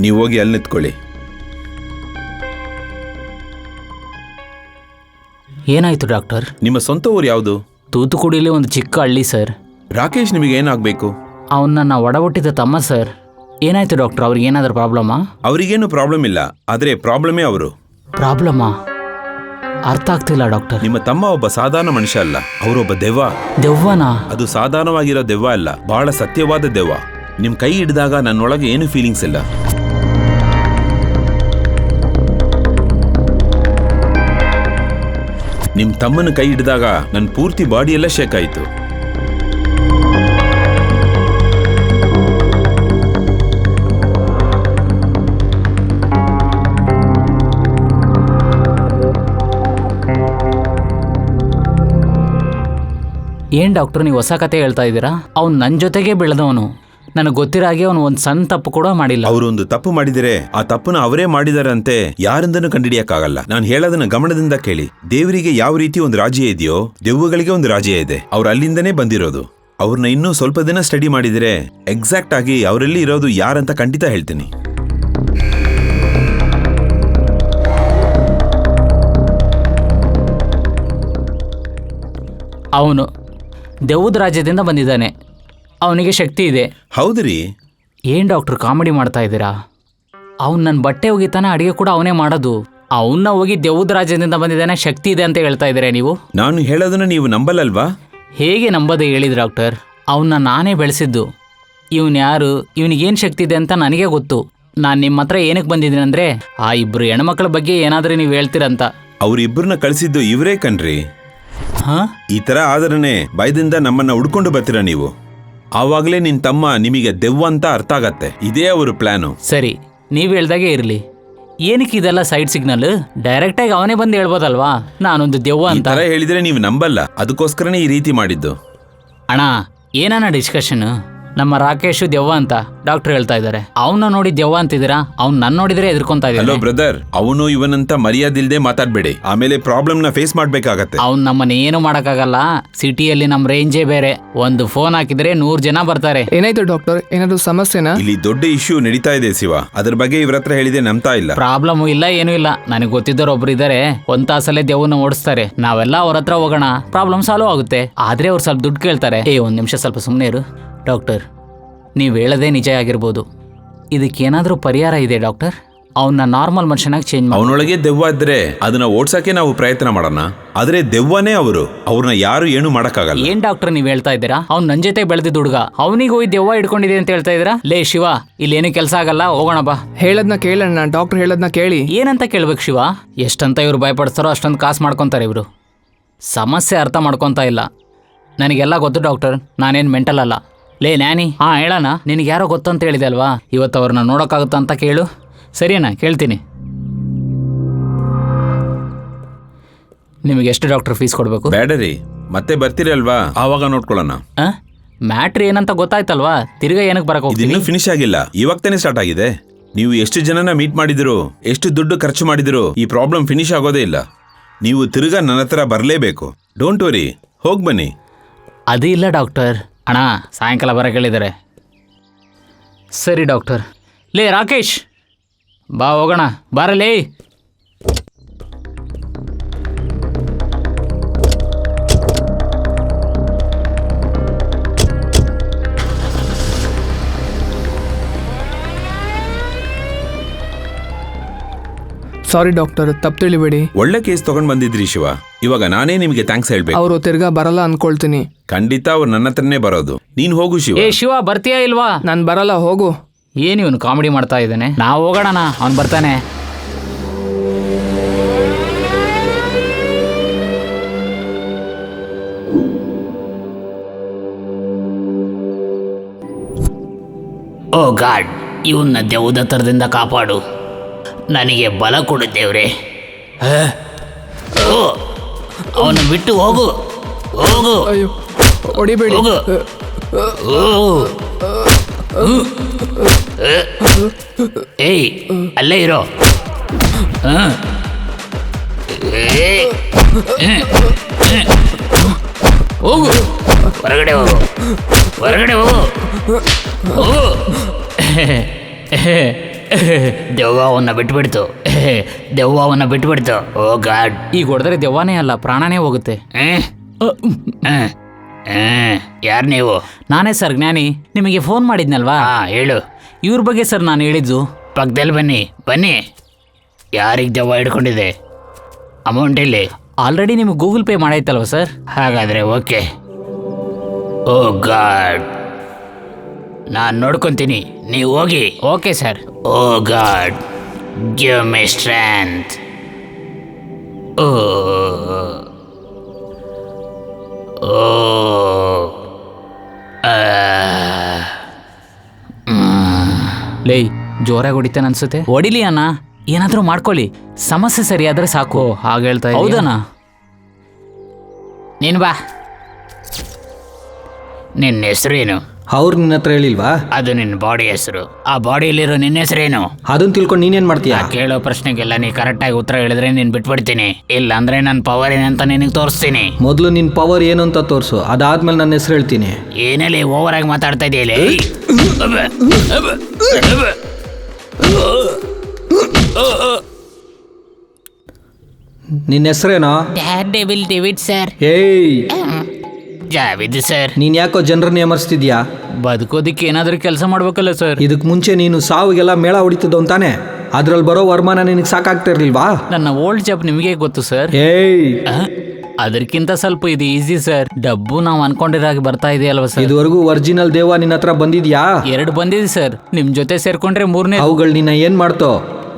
ನೀವು ಹೋಗಿ ಅಲ್ಲಿ ನಿಂತ್ಕೊಳ್ಳಿ. ಏನಾಯ್ತು ಡಾಕ್ಟರ್? ನಿಮ್ಮ ಸ್ವಂತ ಊರು ಯಾವುದು? ತೂತುಕುಡಿಲಿ ಒಂದು ಚಿಕ್ಕ ಹಳ್ಳಿ ಸರ್. ರಾಕೇಶ್ ನಿಮಗೆ ಏನಾಗಬೇಕು? ಅವನು ನನ್ನ ಒಡಹುಟ್ಟಿದ ತಮ್ಮ ಸರ್. ಏನಾಯ್ತು ಡಾಕ್ಟರ್? ಅವ್ರಿಗೆ ಏನಾದರೂ ಪ್ರಾಬ್ಲಮಾ? ಅವರಿಗೇನು ಪ್ರಾಬ್ಲಮ್ ಇಲ್ಲ, ಆದರೆ ಪ್ರಾಬ್ಲಮೇ ಅವರು. ಪ್ರಾಬ್ಲಮಾ? ಅರ್ಥ ಆಗ್ತಿಲ್ಲ ಡಾಕ್ಟರ್. ನಿಮ್ಮ ತಮ್ಮ ಒಬ್ಬ ಸಾಧಾರಣ ಮನುಷ್ಯ ಅಲ್ಲ, ಅವರೊಬ್ಬ ದೆವ್ವ. ದೆವ್ವನಾ? ಅದು ಸಾಧಾರಣವಾಗಿರೋ ದೆವ್ವ ಅಲ್ಲ, ಬಹಳ ಸತ್ಯವಾದ ದೆವ್ವ. ನಿಮ್ಮ ಕೈ ಹಿಡಿದಾಗ ನನ್ನೊಳಗೆ ಏನು ಫೀಲಿಂಗ್ಸ್ ಇಲ್ಲ. ನಿಮ್ಮ ತಮ್ಮನ ಕೈ ಹಿಡಿದಾಗ ನನ್ನ ಪೂರ್ತಿ ಬಾಡಿಯೆಲ್ಲ ಶೇಕ್ ಆಯಿತು. ಏನು ಡಾಕ್ಟರ್, ನೀವು ಹೊಸ ಕತೆ ಹೇಳ್ತಾ ಇದ್ದೀರಾ? ಅವ್ನು ನನ್ನ ಜೊತೆಗೆ ಬೆಳೆದವನು. ನನಗೆ ಗೊತ್ತಿರೋ ಹಾಗೆ ಅವನು ಒಂದು ಸಣ್ಣ ತಪ್ಪು ಕೂಡ ಮಾಡಿಲ್ಲ. ಅವರು ಒಂದು ತಪ್ಪು ಮಾಡಿದರೆ ಆ ತಪ್ಪನ್ನ ಅವರೇ ಮಾಡಿದಾರಂತೆ ಯಾರಿಂದನೂ ಕಂಡುಹಿಡಿಯಕ್ಕಾಗಲ್ಲ. ನಾನು ಹೇಳೋದನ್ನ ಗಮನದಿಂದ ಕೇಳಿ. ದೇವರಿಗೆ ಯಾವ ರೀತಿ ಒಂದು ರಾಜ್ಯ ಇದೆಯೋ, ದೆವ್ವಗಳಿಗೆ ಒಂದು ರಾಜ್ಯ ಇದೆ. ಅವ್ರು ಅಲ್ಲಿಂದನೇ ಬಂದಿರೋದು. ಅವ್ರನ್ನ ಇನ್ನೂ ಸ್ವಲ್ಪ ದಿನ ಸ್ಟಡಿ ಮಾಡಿದರೆ ಎಕ್ಸಾಕ್ಟ್ ಆಗಿ ಅವರಲ್ಲಿ ಇರೋದು ಯಾರಂತ ಖಂಡಿತ ಹೇಳ್ತೀನಿ. ಅವನು ದೆವ್ವದ ರಾಜ್ಯದಿಂದ ಬಂದಿದ್ದಾನೆ. ಅವನಿಗೆ ಶಕ್ತಿ ಇದೆ. ಹೌದ್ರಿ? ಏನು ಡಾಕ್ಟ್ರು ಕಾಮಿಡಿ ಮಾಡ್ತಾ ಇದ್ದೀರಾ? ಅವ್ನು ನನ್ನ ಬಟ್ಟೆ ಒಗಿತಾನೆ, ಅಡುಗೆ ಕೂಡ ಅವನೇ ಮಾಡೋದು. ಅವನ್ನ ಹೋಗಿ ದೆವ್ವದ ರಾಜ್ಯದಿಂದ ಬಂದಿದ್ದಾನೆ, ಶಕ್ತಿ ಇದೆ ಅಂತ ಹೇಳ್ತಾ ಇದ್ದೀರಾ ನೀವು? ನಾನು ಹೇಳೋದನ್ನ ನೀವು ನಂಬಲ್ಲಲ್ವಾ? ಹೇಗೆ ನಂಬೋದು ಹೇಳಿ ಡಾಕ್ಟರ್? ಅವನ್ನ ನಾನೇ ಬೆಳೆಸಿದ್ದು. ಇವನು ಯಾರು, ಇವನಿಗೇನು ಶಕ್ತಿ ಇದೆ ಅಂತ ನನಗೆ ಗೊತ್ತು. ನಾನು ನಿಮ್ಮ ಹತ್ರ ಏನಕ್ಕೆ ಬಂದಿದ್ದೀನಿ ಅಂದರೆ, ಆ ಇಬ್ಬರು ಹೆಣ್ಮಕ್ಳ ಬಗ್ಗೆ ಏನಾದರೂ ನೀವು ಹೇಳ್ತೀರಂತ. ಅವ್ರಿಬ್ಬರನ್ನ ಕಳಿಸಿದ್ದು ಇವರೇ ಕಣ್ರಿ. ಹಾಂ, ಈ ತರ ಆದರನೆ ಭಯದಿಂದ ನಮ್ಮನ್ನ ಹುಡ್ಕೊಂಡು ಬರ್ತೀರಾ ನೀವು. ಆವಾಗಲೇ ನಿನ್ ತಮ್ಮ ನಿಮಗೆ ದೆವ್ವ ಅಂತ ಅರ್ಥ ಆಗತ್ತೆ. ಇದೇ ಅವರು ಪ್ಲಾನು. ಸರಿ, ನೀವು ಹೇಳ್ದಾಗೆ ಇರಲಿ. ಏನಕ್ಕೆ ಇದೆಲ್ಲ ಸೈಡ್ ಸಿಗ್ನಲ್? ಡೈರೆಕ್ಟಾಗಿ ಅವನೇ ಬಂದು ಹೇಳ್ಬೋದಲ್ವಾ ನಾನೊಂದು ದೆವ್ವ ಈ ಅಂತ? ತರ ಹೇಳಿದ್ರೆ ನೀವು ನಂಬಲ್ಲ. ಅದಕ್ಕೋಸ್ಕರನೇ ಈ ರೀತಿ ಮಾಡಿದ್ದು. ಅಣ್ಣ, ಏನಣ್ಣ ಡಿಸ್ಕಷನ್? ನಮ್ಮ ರಾಕೇಶು ದೆವ್ವ ಅಂತ ಡಾಕ್ಟರ್ ಹೇಳ್ತಾ ಇದ್ದಾರೆ. ಅವನ್ನ ನೋಡಿ ದೆವ್ವ ಅಂತಿದ್ದೀರಾ, ಅವ್ನು ನನ್ನ ನೋಡಿದ್ರೆ ಎದ್ಕೊಂತಾ ಹಲೋ ಇದ್ದಾರೆ. ಬ್ರದರ್, ಅವನು ಇವನಂತ ಮರ್ಯಾದಿಲ್ದೆ ಮಾತಾಡ್ಬೇಡಿ. ಆಮೇಲೆ ಪ್ರಾಬ್ಲಮ್ ನ ಫೇಸ್ ಮಾಡ್ಬೇಕಾಗತ್ತೆ. ಅವ್ನು ನಮ್ಮನ್ನ ಏನು ಮಾಡೋಕ್ಕಾಗಲ್ಲ. ಸಿಟಿಯಲ್ಲಿ ನಮ್ಮ ರೇಂಜೇ ಬೇರೆ. ಒಂದು ಫೋನ್ ಹಾಕಿದ್ರೆ 100 ಜನ ಬರ್ತಾರೆ. ಏನಾಯ್ತು ಡಾಕ್ಟರ್? ಏನಾದರೂ ಸಮಸ್ಯೆನಾ? ಇಲ್ಲಿ ದೊಡ್ಡ ಇಶ್ಯೂ ನಡೀತಾ ಇದೆ ಶಿವ. ಅದ್ರ ಬಗ್ಗೆ ಇವ್ರ ಹತ್ರ ಹೇಳಿದೆ ನಂಬ್ತಾ ಇಲ್ಲ. ಪ್ರಾಬ್ಲಮ್ ಇಲ್ಲ, ಏನೂ ಇಲ್ಲ. ನನಗೆ ಗೊತ್ತಿದ್ದವ್ರು ಒಬ್ರು ಇದ್ದಾರೆ, ಒಂದ್ ತಾಸಲ್ಲೇ ದೆವ್ವನ್ನ ಓಡಿಸ್ತಾರೆ. ನಾವೆಲ್ಲ ಅವ್ರ ಹತ್ರ ಹೋಗೋಣ, ಪ್ರಾಬ್ಲಮ್ ಸಾಲ್ವ್ ಆಗುತ್ತೆ. ಆದ್ರೆ ಅವ್ರು ಸ್ವಲ್ಪ ದುಡ್ಡು ಕೇಳ್ತಾರೆ. ಒಂದ್ ನಿಮಿಷ ಸ್ವಲ್ಪ ಸುಮ್ಮನೆ ಇರು. ಡಾಕ್ಟರ್, ನೀವು ಹೇಳೋದೇ ನಿಜ ಆಗಿರ್ಬೋದು. ಇದಕ್ಕೇನಾದರೂ ಪರಿಹಾರ ಇದೆ ಡಾಕ್ಟರ್? ಅವನ್ನ ನಾರ್ಮಲ್ ಮನುಷ್ಯನಾಗಿ ಚೇಂಜ್ ಮಾಡಿ. ಅವನೊಳಗೆ ದೆವ್ವ ಇದ್ರೆ ಅದನ್ನ ಓಡ್ಸಕ್ಕೆ ನಾವು ಪ್ರಯತ್ನ ಮಾಡೋಣ. ಆದ್ರೆ ದೆವ್ವನೇ ಅವರು. ಅವ್ರನ್ನ ಯಾರು ಏನು ಮಾಡಕ್ಕಾಗಲ್ಲ. ಏನ್ ಡಾಕ್ಟರ್ ನೀವು ಹೇಳ್ತಾ ಇದ್ದೀರಾ? ಅವ್ನು ನನ್ನ ಜೊತೆ ಬೆಳೆದಿದ್ದ ಹುಡುಗ, ಅವನಿಗೆ ಹೋಗಿ ದೆವ್ವ ಹಿಡ್ಕೊಂಡಿದೆ ಅಂತ ಹೇಳ್ತಾ ಇದ್ದೀರಾ? ಲೇ ಶಿವ, ಇಲ್ಲೇನು ಕೆಲಸ ಆಗಲ್ಲ, ಹೋಗೋಣ ಬಾ. ಹೇಳದ್ನ ಕೇಳಣ್ಣ, ಡಾಕ್ಟರ್ ಹೇಳದ್ನ ಕೇಳಿ. ಏನಂತ ಕೇಳ್ಬೇಕು ಶಿವ? ಎಷ್ಟಂತ ಇವ್ರು ಭಯಪಡಿಸ್ತಾರೋ ಅಷ್ಟೊಂದು ಕಾಸು ಮಾಡ್ಕೊತಾರೆ ಇವರು. ಸಮಸ್ಯೆ ಅರ್ಥ ಮಾಡ್ಕೊತಾ ಇಲ್ಲ. ನನಗೆಲ್ಲ ಗೊತ್ತು ಡಾಕ್ಟರ್, ನಾನೇನು ಮೆಂಟಲ್ ಅಲ್ಲ. ಲೇ ನ್ಯಾನಿ, ಹಾಂ ಹೇಳೋಣ. ನಿನಗೆ ಯಾರೋ ಗೊತ್ತಂತ ಹೇಳಿದೆ ಅಲ್ವಾ, ಇವತ್ತು ಅವ್ರನ್ನ ನೋಡೋಕ್ಕಾಗುತ್ತಾ ಅಂತ ಕೇಳು. ಸರಿನಾ? ಕೇಳ್ತೀನಿ. ನಿಮಗೆ ಎಷ್ಟು ಡಾಕ್ಟರ್ ಫೀಸ್ ಕೊಡಬೇಕು? ಬೇಡರಿ, ಮತ್ತೆ ಬರ್ತೀರಲ್ವಾ, ಆವಾಗ ನೋಡ್ಕೊಳ್ಳೋಣ. ಮ್ಯಾಟ್ರ್ ಏನಂತ ಗೊತ್ತಾಯ್ತಲ್ವಾ, ತಿರ್ಗಾ ಏನಕ್ಕೆ ಬರಕ್ಕೆ ಹೋಗ್ತೀನಿ? ಇದಿನ್ನೂ ಫಿನಿಶ್ ಆಗಿಲ್ಲ, ಇವಾಗ ತಾನೇ ಸ್ಟಾರ್ಟ್ ಆಗಿದೆ. ನೀವು ಎಷ್ಟು ಜನನ ಮೀಟ್ ಮಾಡಿದಿರೋ, ಎಷ್ಟು ದುಡ್ಡು ಖರ್ಚು ಮಾಡಿದಿರೋ, ಈ ಪ್ರಾಬ್ಲಮ್ ಫಿನಿಶ್ ಆಗೋದೇ ಇಲ್ಲ. ನೀವು ತಿರ್ಗಾ ನನ್ನ ಹತ್ರ ಬರಲೇಬೇಕು. ಡೋಂಟ್ ವರಿ, ಹೋಗಿ ಬನ್ನಿ. ಅದು ಇಲ್ಲ ಡಾಕ್ಟರ್. ಅಣ್ಣ, ಸಾಯಂಕಾಲ ಬರೋಕೆ ಹೇಳಿದ್ದಾರೆ. ಸರಿ ಡಾಕ್ಟರ್. ಲೇ ರಾಕೇಶ್, ಬಾ ಹೋಗೋಣ, ಬಾರಲೇ. ಸಾರಿ ಡಾಕ್ಟರ್, ತಪ್ಪು ತಿಳಿಬೇಡಿ. ಒಳ್ಳೆ ಕೇಸ್ ತಗೊಂಡ್ ಬಂದಿದ್ರಿ ಶಿವ. ಇವಾಗ ನಾನೇ ನಿಮಗೆ ಥ್ಯಾಂಕ್ಸ್ ಹೇಳ್ಬೇಕು. ಅವರು ತಿರ್ಗಾ ಬರಲ್ಲ ಅನ್ಕೊಳ್ತೀನಿ. ಖಂಡಿತ ಅವ್ರು ನನ್ನ ಹತ್ರನೇ ಬರೋದು. ನೀನ್ ಹೋಗು ಶಿವ. ಶಿವ, ಬರ್ತೀಯಾ ಇಲ್ವಾ? ನಾನು ಬರಲ್ಲ, ಹೋಗು. ಏನು ಇವನು ಕಾಮಿಡಿ ಮಾಡ್ತಾ ಇದ್ದಾನೆ? ನಾವು ಹೋಗೋಣ, ಅವ್ನು ಬರ್ತಾನೆ. ಓ ಗಾಡ್, ಇವನ್ನ ದೆವ್ವದ ಥರದಿಂದ ಕಾಪಾಡು. ನನಗೆ ಬಲ ಕೊಡು ದೇವ್ರೆ. ಅವನು ಬಿಟ್ಟು ಹೋಗು, ಹೋಗು, ಅಯ್ಯೋ, ಹೊಡಿಬೇಡಿ. ಹೋಗು. ಏಯ್, ಅಲ್ಲೇ ಇರೋ. ಹೋಗು, ಹೊರಗಡೆ ಹೋಗು, ಹೊರಗಡೆ ಹೋಗು, ಹೋಗು. ದೆವ್ವವನ್ನ ಬಿಟ್ಬಿಡ್ತು, ದೆವ್ವವನ್ನ ಬಿಟ್ಬಿಡ್ತು. ಓ ಗಾಡ್, ಈಗ ಹೊಡೆದ್ರೆ ದೆವ್ವನೇ ಅಲ್ಲ, ಪ್ರಾಣನೇ ಹೋಗುತ್ತೆ. ಯಾರು ನೀವು? ನಾನೇ ಸರ್, ಜ್ಞಾನಿ. ನಿಮಗೆ ಫೋನ್ ಮಾಡಿದ್ನಲ್ವಾ? ಹೇಳು. ಇವ್ರ ಬಗ್ಗೆ ಸರ್ ನಾನು ಹೇಳಿದ್ದು. ಪಕ್ಕದಲ್ಲಿ ಬನ್ನಿ, ಬನ್ನಿ. ಯಾರಿಗೆ ದೆವ್ವ ಹಿಡ್ಕೊಂಡಿದೆ? ಅಮೌಂಟ್ ಇಲ್ಲಿ. ಆಲ್ರೆಡಿ ನಿಮಗೆ ಗೂಗಲ್ ಪೇ ಮಾಡೈತಲ್ವ ಸರ್? ಹಾಗಾದರೆ ಓಕೆ. ಓ ಗಾಡ್, ನಾನು ನೋಡ್ಕೊತೀನಿ, ನೀವು ಹೋಗಿ. Okay sir. Oh God, give me strength. Oh oh ಲೇ, ಜೋರಾಗಿ ಹೊಡಿತಾನೆ ಅನ್ಸುತ್ತೆ. ಹೊಡಿಲಿ ಅಣ್ಣ, ಏನಾದರೂ ಮಾಡ್ಕೊಳ್ಳಿ. ಸಮಸ್ಯೆ ಸರಿಯಾದರೆ ಸಾಕು. ಹಾಗೆ ಹೇಳ್ತಾ ಇದ್ದೀಯ? ಹೌದಣ್ಣ. ನೀನು ಬಾ. ನಿನ್ನ ಹೆಸರೇನು? ಅವ್ರು ನಿನ್ನ ಹತ್ರ ಹೇಳಿಲ್ವಾ? ಅದು ನಿನ್ನ ಬಾಡಿ ಹೆಸರು. ಆ ಬಾಡಿಯಲ್ಲಿರೋ ನಿನ್ನ ಹೆಸರೇನು? ಅದನ್ನ ತಿಳ್ಕೊಂಡು ನೀನೇನ್ ಮಾಡ್ತೀಯಾ? ಕೇಳೋ ಪ್ರಶ್ನೆಗೆಲ್ಲ ನೀ ಕರೆಕ್ಟಾಗಿ ಉತ್ತರ ಹೇಳಿದ್ರೆ ನೀನು ಬಿಟ್ಬಿಡ್ತೀನಿ. ಇಲ್ಲ ಅಂದ್ರೆ ನನ್ನ ಪವರ್ ಏನಂತ ನಿನಗೆ ತೋರಿಸ್ತೀನಿ. ಮೊದಲು ನಿನ್ನ ಪವರ್ ಏನು ಅಂತ ತೋರಿಸು, ಅದಾದ್ಮೇಲೆ ನನ್ನ ಹೆಸರು ಹೇಳ್ತೀನಿ. ಏನಲ್ಲಿ ಓವರ್ ಆಗಿ ಮಾತಾಡ್ತಾ ಇದೆಯಲ್ಲ? ನಿನ್ನ ಹೆಸರೇನೋ? ಡ್ಯಾರ್ ಡೆವಿಲ್ ಡೇವಿಡ್ ಸರ್. ಏಯ್, ಜಾವಿದ್ ಸರ್, ನೀನ್ ಯಾಕೋ ಜನರನ್ನ ಎಮರ್ಸ್ತಿದ್ಯಾ? ಬದುಕೋದಿಕ್ಕೆ ಏನಾದರೂ ಕೆಲಸ ಮಾಡ್ಬೇಕಲ್ಲ ಸರ್. ಇದಕ್ ಮುಂಚೆ ನೀನು ಸಾವಿಗೆಲ್ಲ ಮೇಳ ಹೊಡಿತಿದ್ದವ್ ತಾನೆ? ಅದ್ರಲ್ಲಿ ಬರೋ ವರಮಾನ ನಿನಗೆ ಸಾಕಾಗ್ತಿರ್ಲಿಲ್ವಾ? ನನ್ನ ಓಲ್ಡ್ ಜಾಬ್ ನಿಮಗೆ ಗೊತ್ತು ಸರ್. ಏಯ್, ಅದಕ್ಕಿಂತ ಸ್ವಲ್ಪ ಇದು ಈಸಿ ಸರ್. ಡಬ್ಬು ನಾವು ಅನ್ಕೊಂಡಿರಾಗಿ ಬರ್ತಾ ಇದೆಯಲ್ವಾ ಸರ್? ಇದುವರೆಗೂ ಒರಿಜಿನಲ್ ದೇವ ನಿನ್ನ ಹತ್ರ ಬಂದಿದ್ಯಾ? 2 ಬಂದಿದೆ ಸರ್. ನಿಮ್ ಜೊತೆ ಸೇರ್ಕೊಂಡ್ರೆ 3ನೇ. ಅವುಗಳು ನಿನ್ನ ಏನ್ ಮಾಡ್ತೋ?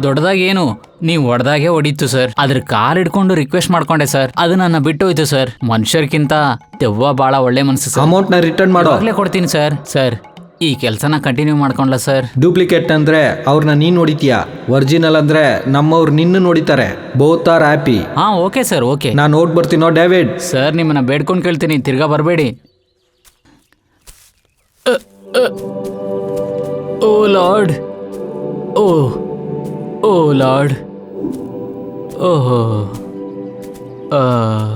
ದೊಡ್ಡದಾಗಿ ಏನು, ನೀವು ಹೊಡೆದಾಗೆ ಹೊಡಿತು ಸರ್. ಅದ್ರ ಕಾಲ್ ಹಿಡ್ಕೊಂಡು ರಿಕ್ವೆಸ್ಟ್ ಮಾಡ್ಕೊಂಡೆ ಸರ್. ಅದು ನನ್ನ ಬಿಟ್ಟು ಹೋಯ್ತು ಸರ್. ಮನುಷ್ಯರ್ಕಿಂತ ದೆವ್ವ ಬಹಳ ಒಳ್ಳೆ ಮನಸ್ಸು ಸರ್. ಅಮೌಂಟ್ ನ ರಿಟರ್ನ್ ಮಾಡೋ. ಆಗ್ಲೇ ಕೊಡ್ತೀನಿ ಸರ್. ಸರ್, ಈ ಕೆಲಸನ ಕಂಟಿನ್ಯೂ ಮಾಡ್ಕೊಂಡ್ಲ ಸರ್? ಡೂಪ್ಲಿಕೇಟ್ ಅಂದ್ರೆ ಅವ್ರನ್ನ ನೀನ್ ನೋಡಿತೀಯ, ಒರಿಜಿನಲ್ ಅಂದ್ರೆ ನಮ್ಮವ್ರು ನಿನ್ನ ನೋಡಿತಾರೆ. Both are happy. ಹಾ, ಓಕೆ ಸರ್, ಓಕೆ. ನಾನು ನೋಡ್ ಬರ್ತೀನೋ ಡೇವಿಡ್? ಸರ್, ನಿಮ್ಮನ್ನ ಬೇಡ್ಕೊಂಡು ಕೇಳ್ತೀನಿ, ತಿರ್ಗಾ ಬರಬೇಡಿ. ಓ ಲಾರ್ಡ್, ಓ ಲಾರ್ಡ್, ಓಹೋ.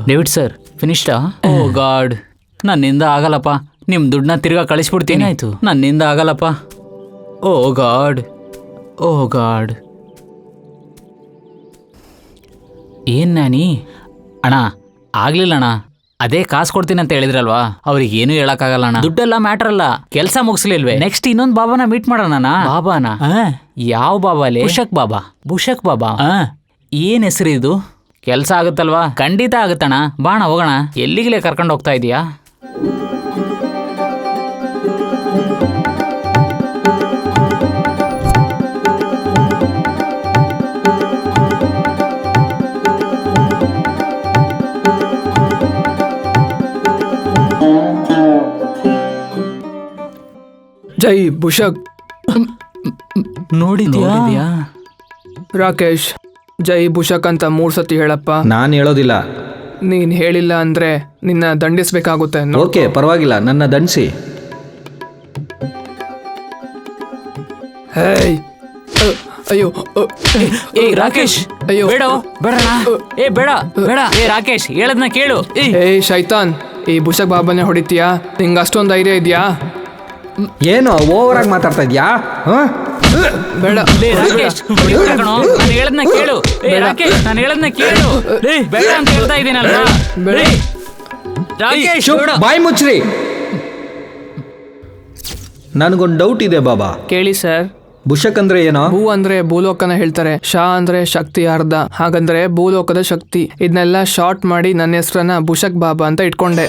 ಡೇವಿಡ್ ಸರ್, ಫಿನಿಶ್ಡಾ? ಓ ಗಾಡ್, ನನ್ನಿಂದ ಆಗಲ್ಲಪ್ಪ. ನಿಮ್ಮ ದುಡ್ಡನ್ನ ತಿರ್ಗಾ ಕಳಿಸ್ಬಿಡ್ತೀನಿ. ಆಯ್ತು, ನನ್ನಿಂದ ಆಗಲ್ಲಪ್ಪ. ಓ ಗಾಡ್, ಓ ಗಾಡ್. ಏನ್ ನಾನಿ? ಅಣ್ಣ, ಆಗ್ಲಿಲ್ಲ ಅಣ್ಣ. ಅದೇ ಕಾಸು ಕೊಡ್ತೀನಿ ಅಂತ ಹೇಳಿದ್ರಲ್ವಾ, ಅವ್ರಿಗೆ ಏನು ಹೇಳಕ್ಕಾಗಲ್ಲ ಅಣ್ಣ. ದುಡ್ಡೆಲ್ಲ ಮ್ಯಾಟರ್ ಅಲ್ಲ, ಕೆಲಸ ಮುಗಿಸ್ಲಿಲ್ವೇ? ನೆಕ್ಸ್ಟ್ ಇನ್ನೊಂದು ಬಾಬಾನ ಮೀಟ್ ಮಾಡೋಣ. ಬಾಬಾನ? ಯಾವ ಬಾಬಾಲಿ? ಬುಷಕ್ ಬಾಬಾ. ಏನ್ ಹೆಸರು ಇದು? ಕೆಲಸ ಆಗುತ್ತಲ್ವಾ? ಖಂಡಿತ ಆಗುತ್ತಣ್ಣ. ಬಾಣ ಹೋಗೋಣ. ಎಲ್ಲಿಗಲೇ ಕರ್ಕೊಂಡು ಹೋಗ್ತಾ ಇದೀಯಾ? ಜೈ ಬುಷಕ್. ನೋಡಿದ್ಯಾ? ರಾಕೇಶ್, ಜೈ ಬುಷಕ್ ಅಂತ 3 ಸತಿ ಹೇಳಪ್ಪ. ನಾನು ಹೇಳೋದಿಲ್ಲ. ನೀನ್ ಹೇಳಿಲ್ಲ ಅಂದ್ರೆ ನಿನ್ನ ದಂಡಿಸ್ಬೇಕಾಗುತ್ತೆ. ಓಕೆ, ಪರವಾಗಿಲ್ಲ, ನನ್ನ ದಂಡಿಸಿ. ಹೇಯ್, ಅಯ್ಯೋ, ಏ ರಾಕೇಶ್, ಅಯ್ಯೋ, ಬೇಡ ಬೇಡಣ್ಣ. ಏ ಬೇಡ ಬೇಡ. ಏ ರಾಕೇಶ್, ಹೇಳದ್ನ ಕೇಳು. ಏಯ್ ಶೈತಾನ್, ಈ ಬುಷಕ್ ಬಾಬಾನೇ ಹೊಡಿತೀಯಾ? ನಿಂಗೆ ಅಷ್ಟೊಂದು ಧೈರ್ಯ ಇದೆಯಾ? ಏನು ಓವರ್ ಆಗಿ ಮಾತಾಡ್ತಾ ಇದ್ಯಾ? ಬೇಡ. ಲೇ ರಾಕೇಶ್, ಹೊಡಿಬೇಡ ಕಣೋ. ನಾನು ಹೇಳದ್ನ ಕೇಳು. ಏ ರಾಕೇಶ್, ನಾನು ಹೇಳದ್ನ ಕೇಳು. ಲೇ ಬೇಡ ಅಂತ ಹೇಳ್ತಾ ಇದ್ದೀನಲ್ವಾ? ಬೇಡ. ರಾಕೇಶ್, ಬೇಡ. ಬಾಯ್ ಮುಚ್ಚ್ರಿ. ನನಗೊಂದು ಡೌಟ್ ಇದೆ ಬಾಬಾ. ಕೇಳಿ ಸರ್. ಬುಷಕ್ ಅಂದ್ರೆ ಏನೋ? ಭೂ ಅಂದ್ರೆ ಭೂಲೋಕನ ಹೇಳ್ತಾರೆ, ಶಾ ಅಂದ್ರೆ ಶಕ್ತಿ ಅರ್ಧ, ಹಾಗಂದ್ರೆ ಭೂಲೋಕದ ಶಕ್ತಿ. ಇದನ್ನೆಲ್ಲ ಶಾರ್ಟ್ ಮಾಡಿ ನನ್ನ ಹೆಸರನ್ನ ಬುಷಕ್ ಬಾಬಾ ಅಂತ ಇಟ್ಕೊಂಡೆ.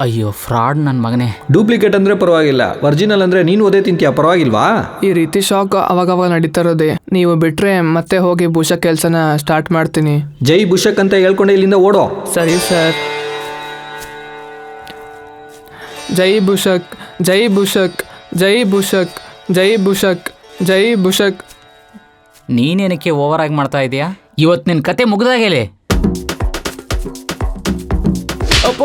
ಅಯ್ಯೋ ಫ್ರಾಡ್ ನನ್ನ ಮಗನೇ. ಡೂಪ್ಲಿಕೇಟ್ ಅಂದ್ರೆ ಪರವಾಗಿಲ್ಲ, ಒರಿಜಿನಲ್ ಅಂದ್ರೆ ನೀನು ಓದೇ ತಿಂತೀಯ, ಪರವಾಗಿಲ್ವಾ? ಈ ರೀತಿ ಶಾಕ್ ಅವಾಗವಾಗ ನಡೀತಾ ಇರೋದೆ. ನೀವು ಬಿಟ್ರೆ ಮತ್ತೆ ಹೋಗಿ ಬುಷಕ್ ಕೆಲ್ಸನ ಸ್ಟಾರ್ಟ್ ಮಾಡ್ತೀನಿ. ಜೈ ಬುಷಕ್ ಅಂತ ಹೇಳ್ಕೊಂಡೆ ಇಲ್ಲಿಂದ ಓಡೋ. ಸರಿ ಸರ್. ಜೈ ಬುಷಕ್, ಜೈ ಬುಷಕ್, ಜೈ ಬುಷಕ್, ಜೈ ಬುಷಕ್, ಜೈ ಬುಷಕ್. ನೀನೇನಕ್ಕೆ ಓವರ್ ಆಗಿ ಮಾಡ್ತಾ ಇದೀಯಾ? ಇವತ್ತು ನಿನ್ನ ಕತೆ ಮುಗ್ದಾಗೇಲೆ. ಅಪ್ಪ,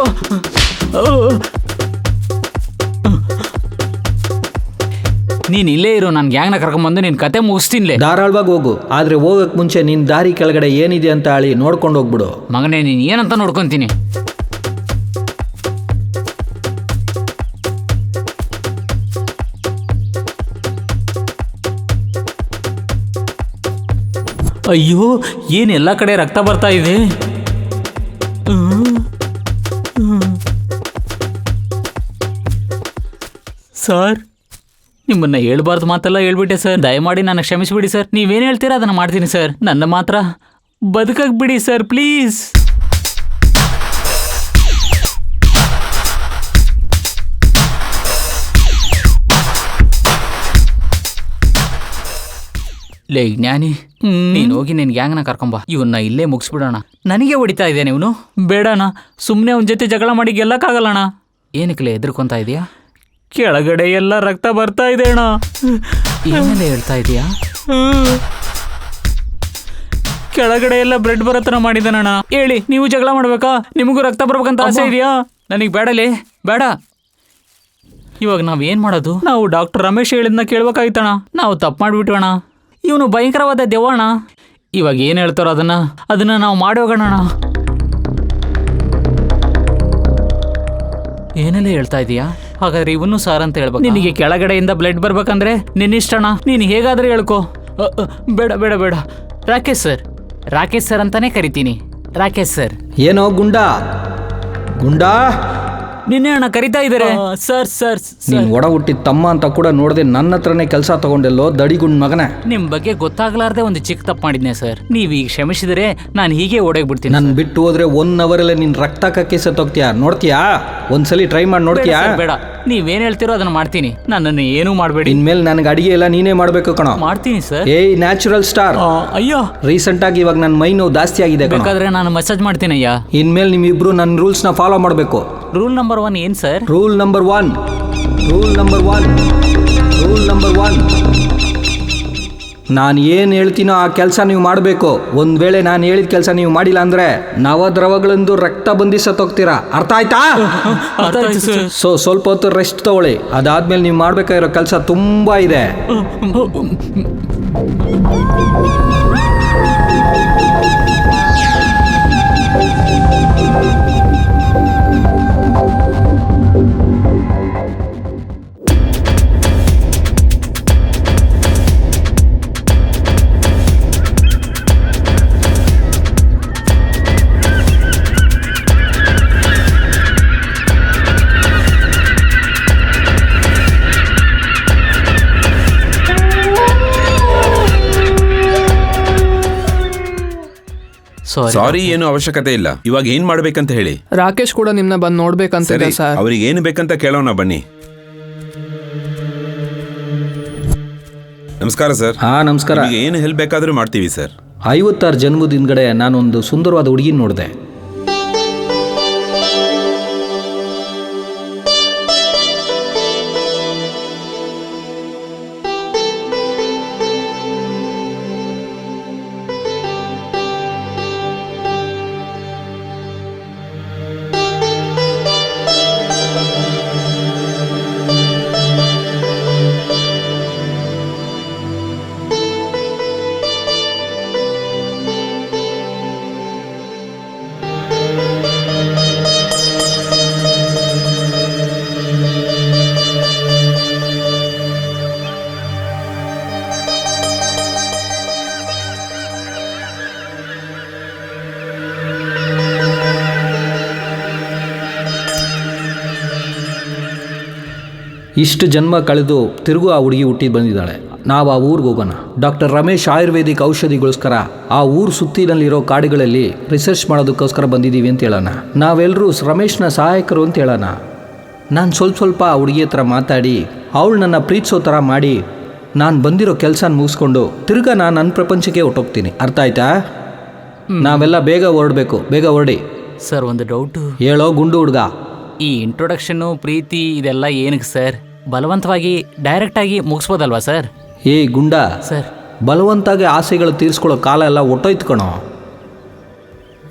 ನೀನ್ ಇಲ್ಲೇ ಇರು. ನಾನು ಗ್ಯಾಂಗ್ನ ಕರ್ಕೊಂಡ್ಬಂದು ನಿನ್ ಕತೆ ಮುಗಿಸ್ತೀನಿಲೇ. ಧಾರಾಳವಾಗಿ ಹೋಗು, ಆದ್ರೆ ಹೋಗಕ್ ಮುಂಚೆ ನಿನ್ ದಾರಿ ಕೆಳಗಡೆ ಏನಿದೆ ಅಂತ ಹೇಳಿ ನೋಡ್ಕೊಂಡು ಹೋಗ್ಬಿಡು. ಮಗನೇ, ನೀನ್ ಏನಂತ ನೋಡ್ಕೊಂತೀನಿ. ಅಯ್ಯೋ, ಏನ್ ಎಲ್ಲ ಕಡೆ ರಕ್ತ ಬರ್ತಾ ಇದೆ. ಸರ್, ನಿಮ್ಮನ್ನ ಹೇಳ್ಬಾರ್ದು ಮಾತೆಲ್ಲ ಹೇಳ್ಬಿಟ್ಟೆ ಸರ್. ದಯಮಾಡಿ ನನ್ನ ಕ್ಷಮಿಸ್ಬಿಡಿ ಸರ್. ನೀವೇನು ಹೇಳ್ತೀರಾ ಅದನ್ನ ಮಾಡ್ತೀನಿ ಸರ್. ನನ್ನ ಮಾತ್ರ ಬದುಕಕ್ ಬಿಡಿ ಸರ್, ಪ್ಲೀಸ್. ಲೇ ಜ್ಞಾನಿ, ನೀನು ಹೋಗಿ ನಿನ್ ಗ್ಯಾಂಗ್ನ ಕರ್ಕೊಂಬ. ಇವನ್ನ ಇಲ್ಲೇ ಮುಗಿಸ್ಬಿಡೋಣ. ನನಗೆ ಹೊಡಿತಾ ಇದ್ದೇನೆ ಇವನು. ಬೇಡಣ್ಣ, ಸುಮ್ಮನೆ ಅವನ ಜೊತೆ ಜಗಳ ಮಾಡಿ ಗೆಲ್ಲಕ್ಕಾಗಲ್ಲಣ್ಣ. ಏನಕ್ಕೆ ಎದುರ್ಕೊಂತ ಇದೆಯಾ? ಕೆಳಗಡೆ ಎಲ್ಲ ರಕ್ತ ಬರ್ತಾ ಇದೆ ಅಣ್ಣ. ಏನೆಲ್ಲ ಹೇಳ್ತಾ ಇದೀಯಾ? ಕೆಳಗಡೆ ಎಲ್ಲ ಬ್ಲಡ್ ಬರೋ ಥರ ಮಾಡಿದಾನಣ್ಣ. ಹೇಳಿ, ನೀವು ಜಗಳ ಮಾಡ್ಬೇಕಾ? ನಿಮಗೂ ರಕ್ತ ಬರ್ಬೇಕಂತ ಆಸೆ ಇದೆಯಾ? ನನಗೆ ಬೇಡಲೇ, ಬೇಡ. ಇವಾಗ ನಾವೇನು ಮಾಡೋದು? ನಾವು ಡಾಕ್ಟರ್ ರಮೇಶ್ ಹೇಳಿದ್ನ ಕೇಳ್ಬೇಕಾಯ್ತಣ್ಣ. ನಾವು ತಪ್ಪು ಮಾಡಿಬಿಟ್ವಣ್ಣ. ಇವನು ಭಯಂಕರವಾದ ದೆವ್ವಣ್ಣ. ಇವಾಗ ಏನು ಹೇಳ್ತಾರೋ ಅದನ್ನ ನಾವು ಮಾಡಿ ಹೋಗೋಣ. ಏನೆಲ್ಲ ಹೇಳ್ತಾ ಇದೀಯಾ? ಹಾಗಾದ್ರೆ ಇವನು ಸಾರ್ ಅಂತ ಹೇಳ್ಬೇಕು. ನಿನಗೆ ಕೆಳಗಡೆಯಿಂದ ಬ್ಲಡ್ ಬರ್ಬೇಕಂದ್ರೆ ನಿನ್ನಿಷ್ಟಣ್ಣ. ನೀನು ಹೇಗಾದ್ರೂ ಹೇಳ್ಕೊ. ಬೇಡ ಬೇಡ ಬೇಡ. ರಾಕೇಶ್ ಸರ್, ರಾಕೇಶ್ ಸರ್ ಅಂತಾನೆ ಕರಿತೀನಿ. ರಾಕೇಶ್ ಸರ್. ಏನೋ ಗುಂಡಾ, ಗುಂಡಾ ನಿನ್ನೆ ಅಣ್ಣ ಕರಿತಾ ಇದ್ದಾರೆ ಸರ್ ಸರ್ ನೀನ್ ಒಡ ಹುಟ್ಟಿದ ತಮ್ಮ ಅಂತ ಕೂಡ ನೋಡದೆ ನನ್ನ ಹತ್ರನೇ ಕೆಲಸ ತಗೊಂಡೆಲ್ಲೋ ದಡಿಗುಂಡ್ ಮಗನೇ. ನಿಮ್ ಬಗ್ಗೆ ಗೊತ್ತಾಗ್ಲಾರ್ದೆ ಒಂದು ಚಿಕ್ಕ ತಪ್ಪು ಮಾಡಿದ್ನೆ ಸರ್. ನೀವೀಗ ಕ್ಷಮಿಸಿದ್ರೆ ನಾನು ಹೀಗೆ ಓಡೋಗ್ಬಿಡ್ತೀನಿ. ನನ್ ಬಿಟ್ಟು ಹೋದ್ರೆ 1 ಅವರಲ್ಲೇ ನಿನ್ ರಕ್ತ ಕಕ್ಕಿ ಸತ್ತೋಗ್ತೀಯಾ, ನೋಡ್ತೀಯಾ? ಒಂದ್ಸಲಿ ಟ್ರೈ ಮಾಡಿ ನೋಡ್ತೀಯಾ? ಬೇಡ, ನೀವೇನ್ ಹೇಳ್ತೀರೋ ಅದನ್ನ ಮಾಡ್ತೀನಿ. ನನ್ನನ್ನು ಏನೂ ಮಾಡಬೇಡಿ. ಇನ್ಮೇಲೆ ನನಗೆ ಅಡಿಗೆ ಎಲ್ಲ ನೀನೇ ಮಾಡ್ಬೇಕು ಕಣೋ. ಮಾಡ್ತೀನಿ ಸರ್. ಏಯ್ ನ್ಯಾಚುರಲ್ ಸ್ಟಾರ್, ಅಯ್ಯೋ ರೀಸೆಂಟ್ ಆಗಿ ಇವಾಗ ನನ್ನ ಮೈ ನೋವು ಜಾಸ್ತಿ ಆಗಿದೆ ಕಣೋ. ಬೇಕಾದ್ರೆ ನಾನು ಮೆಸೇಜ್ ಮಾಡ್ತೀನಿ ಅಯ್ಯ. ಇನ್ಮೇಲೆ ನಿಮ್ಮಿಬ್ರು ನನ್ನ ರೂಲ್ಸ್ ನ ಫಾಲೋ ಮಾಡಬೇಕು. ರೂಲ್ ನಂಬರ್ 1 ಏನ್ ಸರ್? ರೂಲ್ ನಂಬರ್ 1 ನಾನು ಏನು ಹೇಳ್ತೀನೋ ಆ ಕೆಲಸ ನೀವು ಮಾಡಬೇಕು. ಒಂದ್ ವೇಳೆ ನಾನು ಹೇಳಿದ ಕೆಲಸ ನೀವು ಮಾಡಿಲ್ಲ ಅಂದ್ರೆ ನವದ್ರವಗಳೆಂದು ರಕ್ತ ಬಂದಿ ಸತ್ತೋಗ್ತೀರಾ. ಅರ್ಥ ಆಯ್ತಾ? ಸೊ ಸ್ವಲ್ಪ ಹೊತ್ತು ರೆಸ್ಟ್ ತಗೊಳ್ಳಿ. ಅದಾದ್ಮೇಲೆ ನೀವು ಮಾಡ್ಬೇಕಾಗಿರೋ ಕೆಲಸ ತುಂಬಾ ಇದೆ. ಸಾರಿ, ಏನು ಅವಶ್ಯಕತೆ ಇಲ್ಲ. ಇವಾಗ ಏನ್ ಮಾಡ್ಬೇಕಂತ ಹೇಳಿ. ರಾಕೇಶ್ ಕೂಡ ನಿಮ್ನ ಬಂದು ನೋಡ್ಬೇಕಂತಿದೆ ಸರ್. ಅವ್ರಿಗೆ ಏನು ಬೇಕಂತ ಕೇಳೋಣ ಬನ್ನಿ. ನಮಸ್ಕಾರ ಸರ್. ಹಾ ನಮಸ್ಕಾರ. ನಿಮಗೆ ಏನು ಹೆಲ್ಪ್ ಬೇಕಾದ್ರೂ ಮಾಡ್ತೀವಿ ಸರ್. 56 ಜನ್ಮದ ಹಿಂದ್ಗಡೆ ನಾನೊಂದು ಸುಂದರವಾದ ಹುಡುಗಿನ ನೋಡಿದೆ. ಇಷ್ಟು ಜನ್ಮ ಕಳೆದು ತಿರುಗು ಆ ಹುಡುಗಿ ಹುಟ್ಟಿ ಬಂದಿದ್ದಾಳೆ. ನಾವು ಆ ಊರಿಗೆ ಹೋಗೋಣ. ಡಾಕ್ಟರ್ ರಮೇಶ್ ಆಯುರ್ವೇದಿಕ್ ಔಷಧಿಗೋಸ್ಕರ ಆ ಊರು ಸುತ್ತಿನಲ್ಲಿರೋ ಕಾಡುಗಳಲ್ಲಿ ರಿಸರ್ಚ್ ಮಾಡೋದಕ್ಕೋಸ್ಕರ ಬಂದಿದ್ದೀವಿ ಅಂತ ಹೇಳೋಣ. ನಾವೆಲ್ಲರೂ ರಮೇಶ್ನ ಸಹಾಯಕರು ಅಂತ ಹೇಳೋಣ. ನಾನು ಸ್ವಲ್ಪ ಆ ಹುಡುಗಿ ಹತ್ರ ಮಾತಾಡಿ ಅವಳು ನನ್ನ ಪ್ರೀತಿಸೋ ಥರ ಮಾಡಿ ನಾನು ಬಂದಿರೋ ಕೆಲಸನ ಮುಗಿಸ್ಕೊಂಡು ತಿರ್ಗಾ ನಾನು ನನ್ನ ಪ್ರಪಂಚಕ್ಕೆ ಹೊಟ್ಟೋಗ್ತೀನಿ. ಅರ್ಥ ಆಯ್ತಾ? ನಾವೆಲ್ಲ ಬೇಗ ಹೊರಡಬೇಕು. ಬೇಗ ಹೊರಡಿ ಸರ್. ಒಂದು ಡೌಟು. ಹೇಳೋ ಗುಂಡು ಹುಡುಗ. ಈ ಇಂಟ್ರೊಡಕ್ಷನ್ನು ಪ್ರೀತಿ ಇದೆಲ್ಲ ಏನಕ್ಕೆ ಸರ್? ಬಲವಂತವಾಗಿ ಡೈರೆಕ್ಟಾಗಿ ಮುಗಿಸ್ಬೋದಲ್ವಾ ಸರ್? ಏಯ್ ಗುಂಡ ಸರ್, ಬಲವಂತಾಗಿ ಆಸೆಗಳು ತೀರಿಸ್ಕೊಳ್ಳೋ ಕಾಲ ಎಲ್ಲ ಒಟ್ಟೋಯ್ತು ಕಣೋ.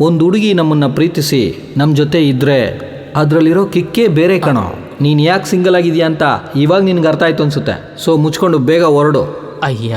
ಒಂದು ಹುಡುಗಿ ನಮ್ಮನ್ನು ಪ್ರೀತಿಸಿ ನಮ್ಮ ಜೊತೆ ಇದ್ದರೆ ಅದರಲ್ಲಿರೋ ಕಿಕ್ಕೇ ಬೇರೆ ಕಣೋ. ನೀನು ಯಾಕೆ ಸಿಂಗಲ್ ಆಗಿದೆಯಾ ಅಂತ ಇವಾಗ ನಿನ್ಗೆ ಅರ್ಥ ಆಯ್ತು ಅನ್ಸುತ್ತೆ. ಸೊ ಮುಚ್ಕೊಂಡು ಬೇಗ ಹೊರಡು. ಅಯ್ಯ,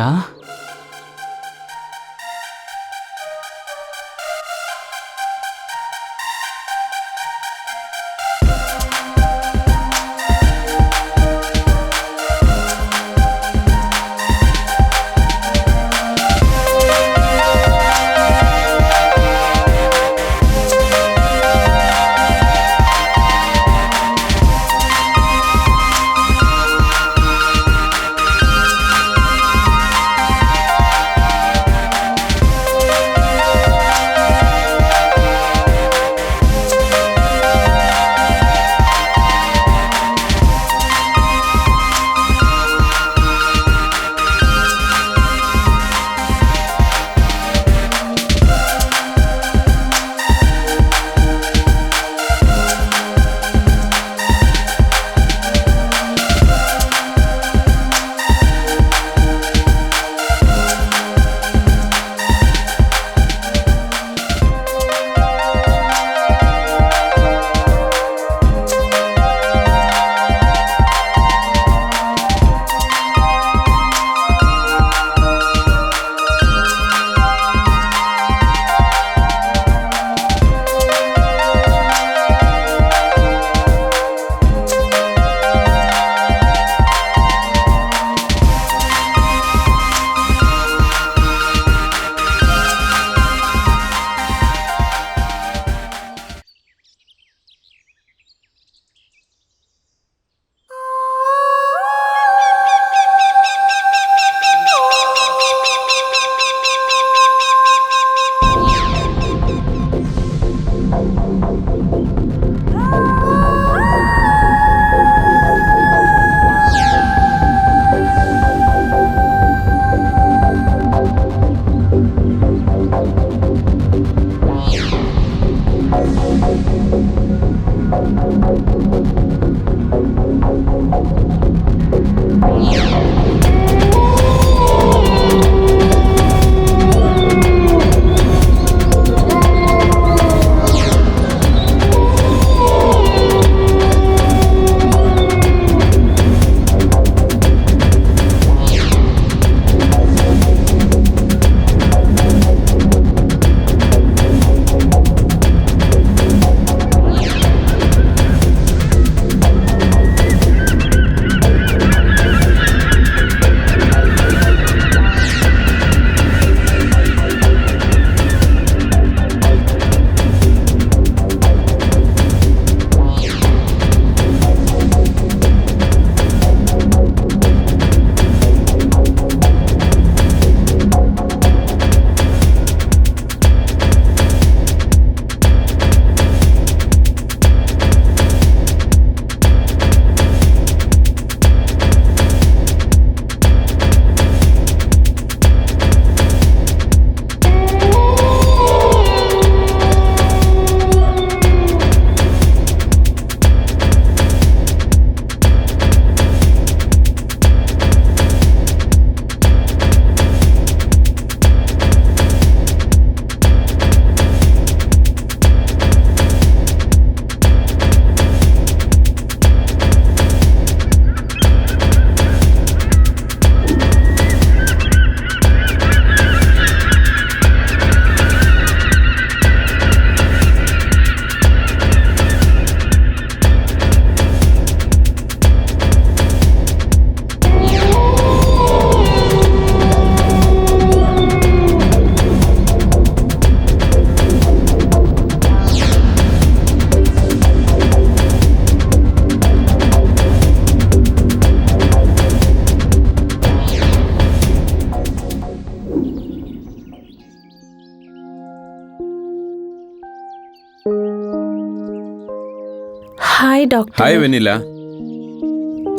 ಡಾಕ್ಟರ್. Hi vanilla,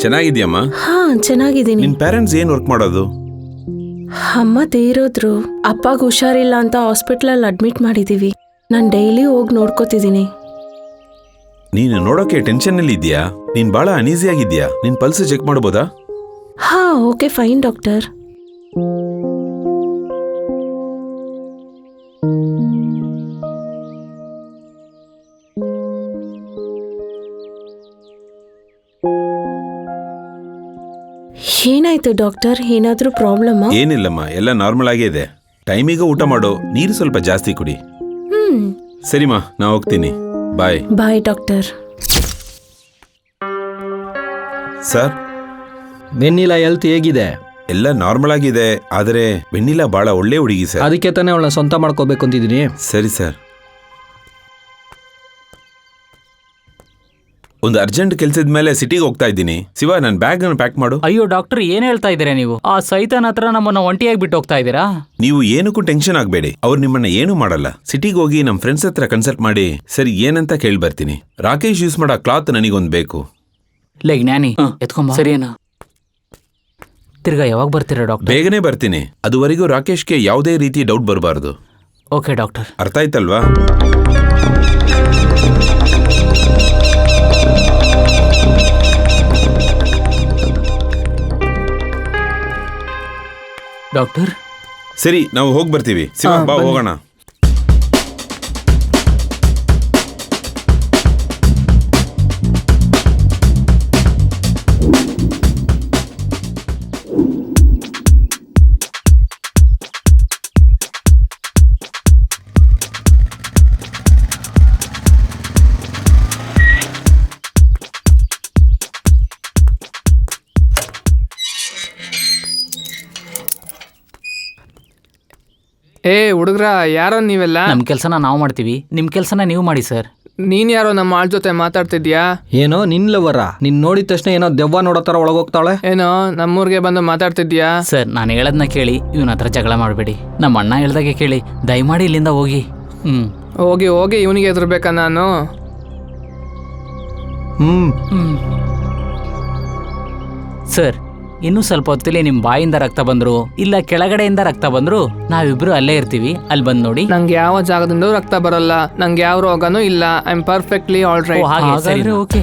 ಚೆನ್ನಾಗಿದ್ಯಮ್ಮ? ಹಾ ಚೆನ್ನಾಗಿದ್ದೀನಿ. ನಿನ್ ಪೇರೆಂಟ್ಸ್ ಏನ್ ವರ್ಕ್ ಮಾಡೋದು? ಅಮ್ಮ ತೀರೋದ್ರು, ಅಪ್ಪಗ ಹುಷಾರಿಲ್ಲ ಅಂತ ಹಾಸ್ಪಿಟ್ಲಲ್ಲಿ ಅಡ್ಮಿಟ್ ಮಾಡಿದೀವಿ. ನಾನು ಡೈಲಿ ಹೋಗಿ ನೋಡ್ಕೋತಿದ್ದೀನಿ. ನೀನು ನೋಡೋಕೆ ಟೆನ್ಷನ್ ಅಲ್ಲಿ ಇದೆಯಾ? ನೀನ್ ಬಹಳ ಅನೀಸಿ ಆಗಿದ್ಯಾ. ನಿನ್ ಪಲ್ಸ್ ಚೆಕ್ ಮಾಡಬಹುದಾ? ಹಾ ಓಕೆ ಫೈನ್ ಡಾಕ್ಟರ್. ಏನಾಯ್ತು ಡಾಕ್ಟರ್? ಏನಾದ್ರೂ ಪ್ರಾಬ್ಲಮ್? ಏನಿಲ್ಲಮ್ಮ, ಎಲ್ಲ ನಾರ್ಮಲ್ ಆಗೇ ಇದೆ. ಟೈಮಿಗೆ ಊಟ ಮಾಡು, ನೀರು ಸ್ವಲ್ಪ ಜಾಸ್ತಿ ಕುಡಿ. ಸರಿಮಾ, ನಾ ಹೋಗ್ತೀನಿ. ಬಾಯ್. ಬಾಯ್ ಡಾಕ್ಟರ್. ಸರ್, ವೆನ್ನಿಲಾ ಹೆಲ್ತ್ ಹೇಗಿದೆ? ಎಲ್ಲ ನಾರ್ಮಲ್ ಆಗಿದೆ, ಆದರೆ ವೆನ್ನಿಲಾ ಬಹಳ ಒಳ್ಳೆ ಹುಡುಗಿ ಸರ್. ಅದಕ್ಕೆ ತಾನೇ ಅವಳನ್ನ ಸ್ವಂತ ಮಾಡ್ಕೋಬೇಕು ಅಂತಿದ್ದೀನಿ. ಸರಿ ಸರ್. ಒಂದು ಅರ್ಜೆಂಟ್ ಕೆಲ್ಸದ ಮೇಲೆ ಸಿಟಿಗೆ ಹೋಗ್ತಾ ಇದ್ದೀನಿ. ಶಿವ, ನನ್ನ ಬ್ಯಾಗ್ ಅನ್ನು ಪ್ಯಾಕ್ ಮಾಡು. ಅಯ್ಯೋ ಡಾಕ್ಟರ್, ಏನ್ ಹೇಳ್ತಾ ಇದ್ದೀರಾ ನೀವು? ಆ ಸೈತಾನ್ ಹತ್ರ ನಮ್ಮನ್ನ ಒಂಟಿಯಾಗಿ ಬಿಟ್ಟು ಹೋಗ್ತಾ ಇದ್ದೀರಾ? ನೀವು ಏನಕ್ಕೂ ಟೆನ್ಷನ್ ಆಗಬೇಡಿ, ಅವ್ರು ನಿಮ್ಮನ್ನ ಏನೂ ಮಾಡಲ್ಲ. ಸಿಟಿಗೆ ಹೋಗಿ ನಮ್ಮ ಫ್ರೆಂಡ್ಸ್ ಹತ್ರ ಕನ್ಸಲ್ಟ್ ಮಾಡಿ ಸರಿ ಏನಂತ ಕೇಳಿ ಬರ್ತೀನಿ. ರಾಕೇಶ್ ಯೂಸ್ ಮಾಡೋ ಕ್ಲಾತ್ ನನಗೊಂದು ಬೇಕು. ಲೇ ಜ್ಞಾನಿ, ಎತ್ಕೊಂಬ. ಸರಿನಾ? ತಿರ್ಗಾ ಯಾವಾಗ ಬರ್ತೀರಾ ಡಾಕ್ಟರ್? ಬೇಗನೆ ಬರ್ತೀನಿ. ಅದುವರೆಗೂ ರಾಕೇಶ್ಗೆ ಯಾವುದೇ ರೀತಿ ಡೌಟ್ ಬರಬಾರ್ದು. Okay doctor. ಅರ್ಥ ಆಯ್ತಲ್ವಾ? ಡಾಕ್ಟರ್ ಸರಿ, ನಾವು ಹೋಗಿ ಬರ್ತೀವಿ. ಶಿವ, ಬಾ ಹೋಗೋಣ. ಏ ಹುಡುಗ್ರ, ಯಾರೋ ನೀವೆಲ್ಲ? ನಮ್ ಕೆಲ್ಸನ ನಾವು ಮಾಡ್ತೀವಿ, ನಿಮ್ ಕೆಲ್ಸನ ನೀವು ಮಾಡಿ ಸರ್. ನೀನ್ ಯಾರೋ ನಮ್ಮ ಆಳ್ ಜೊತೆ ಮಾತಾಡ್ತಿದ್ಯಾ? ಏನೋ ನಿನ್ ಲವರ? ನಿನ್ ನೋಡಿದ ತಕ್ಷಣ ಏನೋ ದೆವ್ವ ನೋಡೋ ಥರ ಒಳಗೋಗ್ತಾಳೆ. ಏನೋ ನಮ್ಮೂರ್ಗೆ ಬಂದು ಮಾತಾಡ್ತಿದ್ಯಾ? ಸರ್, ನಾನು ಹೇಳದ್ನ ಕೇಳಿ, ಇವನ ಹತ್ರ ಜಗಳ ಮಾಡಬೇಡಿ. ನಮ್ಮ ಅಣ್ಣ ಹೇಳ್ದಾಗೆ ಕೇಳಿ, ದಯಮಾಡಿ ಇಲ್ಲಿಂದ ಹೋಗಿ. ಹೋಗಿ ಹೋಗಿ ಇವನಿಗೆ ಎದುರ್ಬೇಕಾ ನಾನು? ಸರ್, ಇನ್ನೂ ಸ್ವಲ್ಪ ಹೊತ್ತಲ್ಲಿ ನಿಮ್ ಬಾಯಿಂದ ರಕ್ತ ಬಂದ್ರು ಇಲ್ಲ ಕೆಳಗಡೆಯಿಂದ ರಕ್ತ ಬಂದ್ರು ನಾವಿಬ್ರು ಅಲ್ಲೇ ಇರ್ತೀವಿ. ಅಲ್ಲಿ ಬಂದ್ ನೋಡಿ. ನಂಗೆ ಯಾವ ಜಾಗದಿಂದ ರಕ್ತ ಬರಲ್ಲ, ನಂಗೆ ಯಾವ ರೋಗನೂ ಇಲ್ಲ. I am perfectly all right. ಹಾಗೆ ಸರಿ, ಓಕೆ.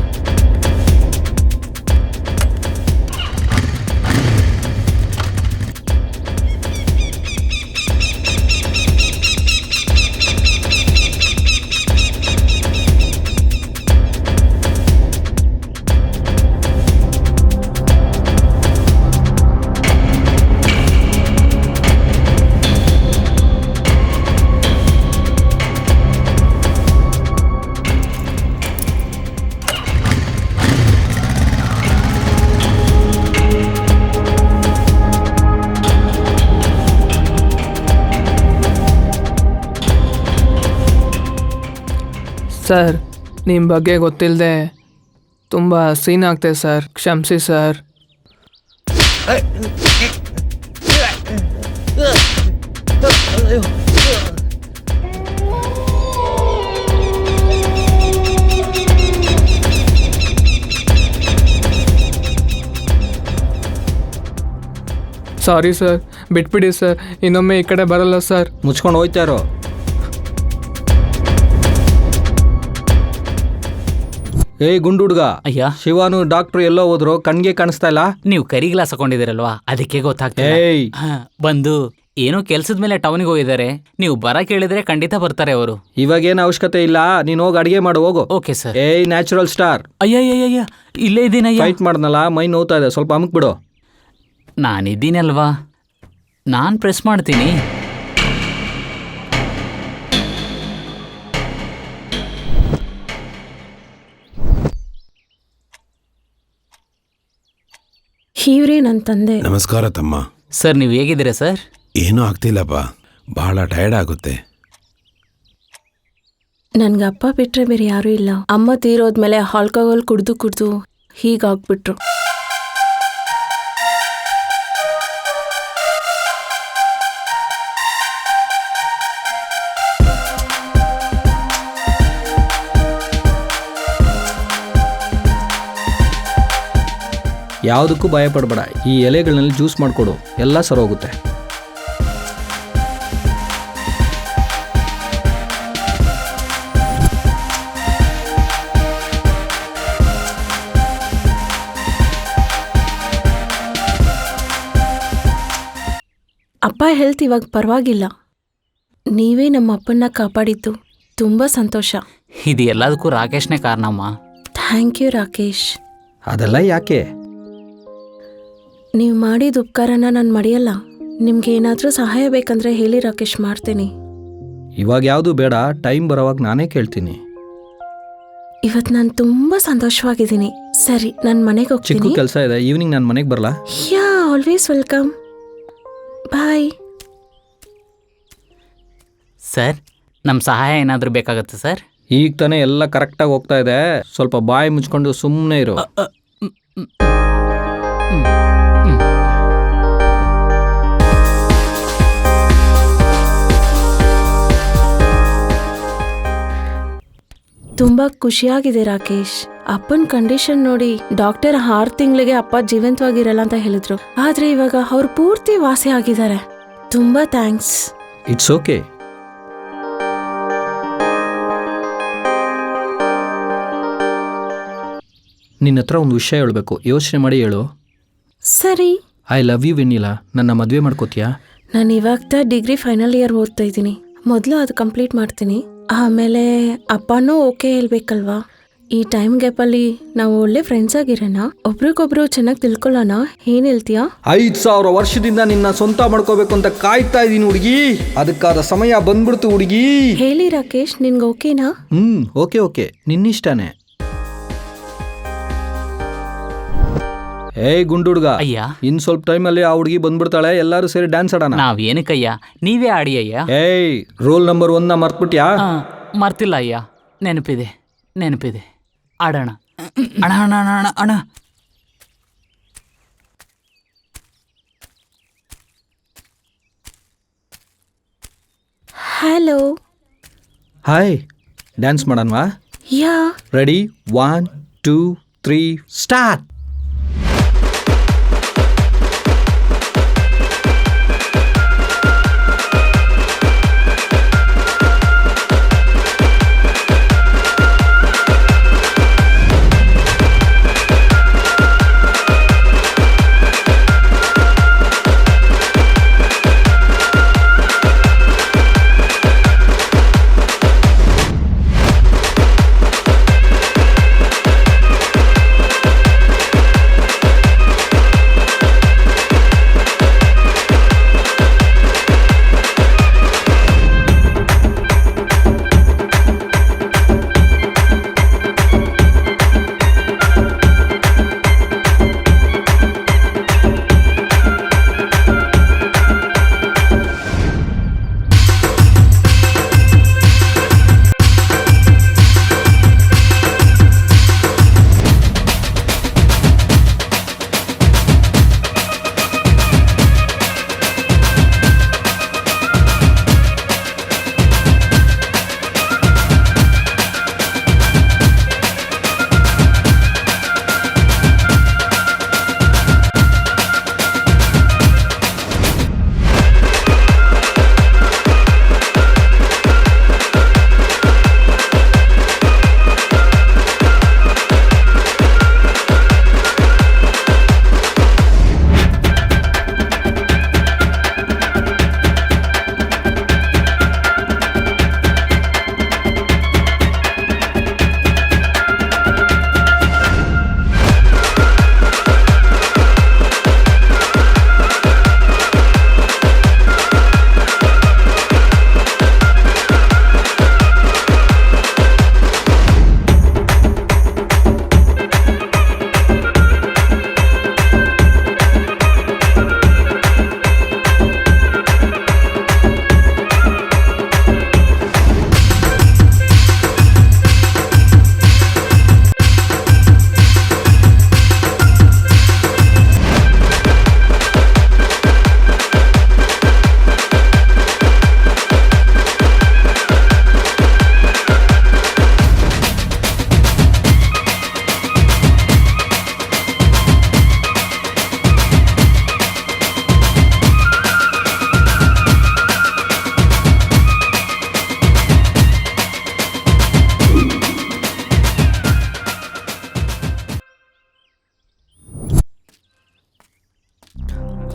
ಸರ್, ನಿಮ್ಮ ಬಗ್ಗೆ ಗೊತ್ತಿಲ್ಲದೆ ತುಂಬ ಸೀನ್ ಆಗ್ತದೆ ಸರ್, ಕ್ಷಮಿಸಿ ಸರ್. ಸಾರಿ ಸರ್, ಬಿಟ್ಬಿಡಿ ಸರ್, ಇನ್ನೊಮ್ಮೆ ಈ ಕಡೆ ಬರಲ್ಲ ಸರ್. ಮುಚ್ಕೊಂಡು ಹೋಯ್ತಾ ಇರೋ. ಏಯ್ ಗುಂಡು ಹುಡ್ಗ, ಅಯ್ಯ, ಶಿವಾನು ಡಾಕ್ಟ್ರು ಎಲ್ಲೋ ಹೋದ್ರು, ಕಣ್ಗೆ ಕಾಣಿಸ್ತಾ ಇಲ್ಲ. ನೀವು ಕರಿ ಗ್ಲಾಸ್ ಹಾಕೊಂಡಿದ್ದೀರಲ್ವಾ, ಅದಕ್ಕೆ ಗೊತ್ತಾಗ್ತದೆ. ಏಯ್ ಬಂದು ಏನೋ ಕೆಲ್ಸದ ಮೇಲೆ ಟೌನಿಗೆ ಹೋಗಿದ್ದಾರೆ. ನೀವು ಬರ ಕೇಳಿದ್ರೆ ಖಂಡಿತ ಬರ್ತಾರೆ ಅವರು. ಇವಾಗೇನು ಅವಶ್ಯಕತೆ ಇಲ್ಲ, ನೀನು ಹೋಗಿ ಅಡಿಗೆ ಮಾಡು ಹೋಗು. Okay sir. ಏಯ್ ನ್ಯಾಚುರಲ್ ಸ್ಟಾರ್, ಅಯ್ಯಯ್ಯಯ್ಯ, ಇಲ್ಲೇ ಇದ್ದೀನಯ್ಯ. ಫೈಟ್ ಮಾಡ್ನಲ್ಲ, ಮೈ ನೋವ್ತಾ ಇದೆ, ಸ್ವಲ್ಪ ಅಮಕ್ ಬಿಡು. ನಾನಿದ್ದೀನಲ್ವಾ, ನಾನು ಪ್ರೆಸ್ ಮಾಡ್ತೀನಿ. ಇವ್ರೇ ನನ್ನ ತಂದೆ. ನಮಸ್ಕಾರ ತಮ್ಮ. ಸರ್, ನೀವು ಹೇಗಿದ್ದೀರಾ ಸರ್? ಏನೂ ಆಗ್ತಿಲ್ಲಪ್ಪ, ಬಹಳ ಟಯರ್ಡ್ ಆಗುತ್ತೆ. ನನ್ಗೆ ಅಪ್ಪ ಬಿಟ್ರೆ ಬೇರೆ ಯಾರೂ ಇಲ್ಲ. ಅಮ್ಮ ತೀರೋದ್ಮೇಲೆ ಆಲ್ಕೋಹಾಲ್ ಕುಡ್ದು ಕುಡ್ದು ಹೀಗಾಗ್ಬಿಟ್ರು. ಯಾವುದಕ್ಕೂ ಭಯ ಪಡಬೇಡ. ಈ ಎಲೆಗಳಲ್ಲಿ ಜ್ಯೂಸ್ ಮಾಡಿಕೊಡು, ಎಲ್ಲ ಸರೋಗುತ್ತೆ. ಅಪ್ಪ ಹೆಲ್ತ್ ಇವಾಗ ಪರವಾಗಿಲ್ಲ. ನೀವೇ ನಮ್ಮ ಅಪ್ಪನ್ನ ಕಾಪಾಡಿದ್ದು ತುಂಬ ಸಂತೋಷ. ಇದು ಎಲ್ಲದಕ್ಕೂ ರಾಕೇಶ್ನೇ ಕಾರಣಮ್ಮ. Thank you Rakesh. ಅದೆಲ್ಲ ಯಾಕೆ? ನೀವು ಮಾಡಿದ ಉಪಕಾರನ ನಾನು ಮರೆಯಲ್ಲ. ನಿಮ್ಗೆ ಏನಾದರೂ ಸಹಾಯ ಬೇಕಂದ್ರೆ ಹೇಳಿ ರಾಕೇಶ್, ಮಾಡ್ತೀನಿ. ಇವಾಗ ಯಾವುದು ಬೇಡ, ಟೈಮ್ ಬರೋವಾಗ ನಾನೇ ಕೇಳ್ತೀನಿ. ಇವತ್ತು ನಾನು ತುಂಬ ಸಂತೋಷವಾಗಿದ್ದೀನಿ. ಸರಿ, ನಾನು ಮನೆಗೆ ಚಿಕ್ಕ ಹೋಗ್ತೀನಿ. ಕೆಲಸ ಇದೆ, ಈವ್ನಿಂಗ್ ನಾನು ಮನೆಗೆ ಬರಲಾ? ಯಾ, ಆಲ್ವೇಸ್ ವೆಲ್ಕಮ್. ಬಾಯ್. ಸರ್, ನಮ್ಮ ಸಹಾಯ ಏನಾದರೂ ಬೇಕಾಗತ್ತೆ ಸರ್? ಈಗ ತಾನೇ ಎಲ್ಲ ಕರೆಕ್ಟಾಗಿ ಹೋಗ್ತಾ ಇದೆ, ಸ್ವಲ್ಪ ಬಾಯಿ ಮುಚ್ಕೊಂಡು ಸುಮ್ಮನೆ ಇರು. ತುಂಬ ಖುಷಿಯಾಗಿದೆ ರಾಕೇಶ್. ಅಪ್ಪನ ಕಂಡೀಷನ್ ನೋಡಿ ಡಾಕ್ಟರ್ 6 ತಿಂಗಳಿಗೆ ಅಪ್ಪ ಜೀವಂತವಾಗಿರಲ್ಲ ಅಂತ ಹೇಳಿದ್ರು. ಆದ್ರೆ ಇವಾಗ ಅವ್ರು ಪೂರ್ತಿ ವಾಸಿ ಆಗಿದ್ದಾರೆ. ತುಂಬಾ ಥ್ಯಾಂಕ್ಸ್. It's okay. ನಿನ್ನ ಹತ್ರ ಒಂದು ವಿಷಯ ಹೇಳಬೇಕು, ಯೋಚನೆ ಮಾಡಿ ಹೇಳು. ಸರಿ. I love you Vennila. ನನ್ನ ಮದುವೆ ಮಾಡ್ಕೋತೀಯಾ? ನಾನು ಇವಾಗ ಡಿಗ್ರಿ ಫೈನಲ್ ಇಯರ್ ಓದ್ತಾ ಇದ್ದೀನಿ. ಮೊದಲು ಅದು ಕಂಪ್ಲೀಟ್ ಮಾಡ್ತೀನಿ, ಆಮೇಲೆ ಅಪ್ಪನೂ ಓಕೆ ಹೇಳ್ಬೇಕಲ್ವಾ. ಈ ಟೈಮ್ ಗ್ಯಾಪಲ್ಲಿ ನಾವು ಒಳ್ಳೆ ಫ್ರೆಂಡ್ಸ್ ಆಗಿರೋಣ, ಒಬ್ರಿಗೊಬ್ರು ಚೆನ್ನಾಗಿ ತಿಳ್ಕೊಳ್ಳೋಣ. ಏನ್ ಹೇಳ್ತೀಯಾ? 5,000 ವರ್ಷದಿಂದ ನಿನ್ನ ಸ್ವಂತ ಮಾಡ್ಕೋಬೇಕು ಅಂತ ಕಾಯ್ತಾ ಇದ್ದೀನಿ ಹುಡುಗಿ. ಅದಕ್ಕಾದ ಸಮಯ ಬಂದ್ಬಿಡ್ತು ಹುಡುಗಿ. ಹೇಳಿ ರಾಕೇಶ್, ನಿನ್ಗೆ ಓಕೆನಾ? ಓಕೆ ಓಕೆ, ನಿನ್ನಿಷ್ಟನೇ. ಏಯ್ ಗುಂಡು ಹುಡುಗ, ಅಯ್ಯ, ಇನ್ ಸ್ವಲ್ಪ ಟೈಮಲ್ಲಿ ಆ ಹುಡುಗಿ ಬಂದ್ಬಿಡ್ತಾಳೆ, ಎಲ್ಲರೂ ಸೇರಿ ಡ್ಯಾನ್ಸ್ ಆಡೋಣ. ನಾವೇನಕ್ಕಯ್ಯ, ನೀವೇ ಆಡಿ ಅಯ್ಯ. ಏಯ್, ರೋಲ್ ನಂಬರ್ 1 ಮರ್ತ್ಬಿಟ್ಯಾ? ಮರ್ತಿಲ್ಲ ಅಯ್ಯ, ನೆನಪಿದೆ ನೆನಪಿದೆ. ಆಡೋಣ. ಅಣ ಅಣ ಅಣ ಅಣ ಅಣ. ಹಲೋ. ಹಾಯ್, ಡ್ಯಾನ್ಸ್ ಮಾಡೋಣವಾ? ಯಾ. ರೆಡಿ? 1 2 3 ಸ್ಟಾರ್ಟ್.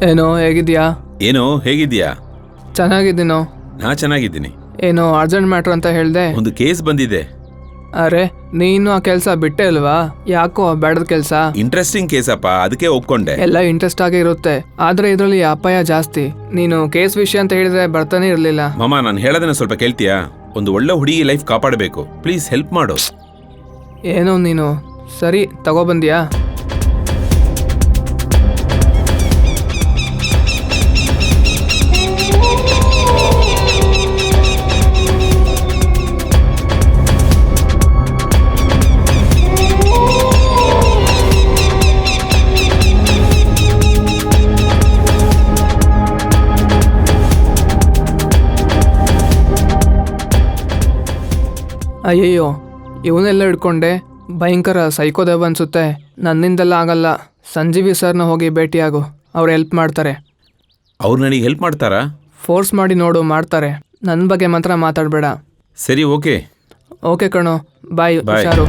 ಏನೋ ಹೇಗಿದ್ಯಾ? ಏನೋ ಹೇಗಿದ್ಯಾ? ಚೆನ್ನಾಗಿದ್ದೀನೋ. ನಾ ಚೆನ್ನಾಗಿದ್ದೀನಿ. ಏನೋ ಅರ್ಜೆಂಟ್ ಮ್ಯಾಟ್ರ್ ಅಂತ ಹೇಳ್ದೆ. ಒಂದು ಕೇಸ್ ಬಂದಿದೆ. ಅರೆ ನೀನು ಆ ಕೆಲಸ ಬಿಟ್ಟೆ ಅಲ್ವಾ? ಯಾಕೋ ಬೇಡದ ಕೆಲಸ? ಇಂಟ್ರೆಸ್ಟಿಂಗ್ ಕೇಸಪ್ಪ, ಅದಕ್ಕೆ ಒಪ್ಕೊಂಡೆ. ಎಲ್ಲ ಇಂಟ್ರೆಸ್ಟ್ ಆಗೇ ಇರುತ್ತೆ, ಆದ್ರೆ ಇದರಲ್ಲಿ ಅಪಾಯ ಜಾಸ್ತಿ. ನೀನು ಕೇಸ್ ವಿಷಯ ಅಂತ ಹೇಳಿದ್ರೆ ಬರ್ತಾನೆ ಇರಲಿಲ್ಲ. ಮಾಮ, ನಾನು ಹೇಳೋದನ್ನ ಸ್ವಲ್ಪ ಕೇಳ್ತೀಯಾ? ಒಂದು ಒಳ್ಳೆ ಹುಡುಗಿ ಲೈಫ್ ಕಾಪಾಡಬೇಕು, ಪ್ಲೀಸ್ ಹೆಲ್ಪ್ ಮಾಡು. ಏನೋ ನೀನು ಸರಿ ತಗೊಬಂದ್ಯಾ? ಅಯ್ಯಯ್ಯೋ, ಇವನ್ನೆಲ್ಲ ಹಿಡ್ಕೊಂಡೆ. ಭಯಂಕರ ಸೈಕೋದೇವ ಅನ್ಸುತ್ತೆ. ನನ್ನಿಂದೆಲ್ಲ ಆಗಲ್ಲ. ಸಂಜೀವಿ ಸರ್ನ ಹೋಗಿ ಭೇಟಿಯಾಗು, ಅವ್ರು ಹೆಲ್ಪ್ ಮಾಡ್ತಾರೆ. ಅವ್ರು ನನಗೆ ಹೆಲ್ಪ್ ಮಾಡ್ತಾರಾ? ಫೋರ್ಸ್ ಮಾಡಿ ನೋಡು, ಮಾಡ್ತಾರೆ. ನನ್ನ ಬಗ್ಗೆ ಮಾತ್ರ ಮಾತಾಡಬೇಡ. ಸರಿ, ಓಕೆ. ಓಕೆ ಕಣೋ, ಬಾಯ್. Bye. ಹುಷಾರು.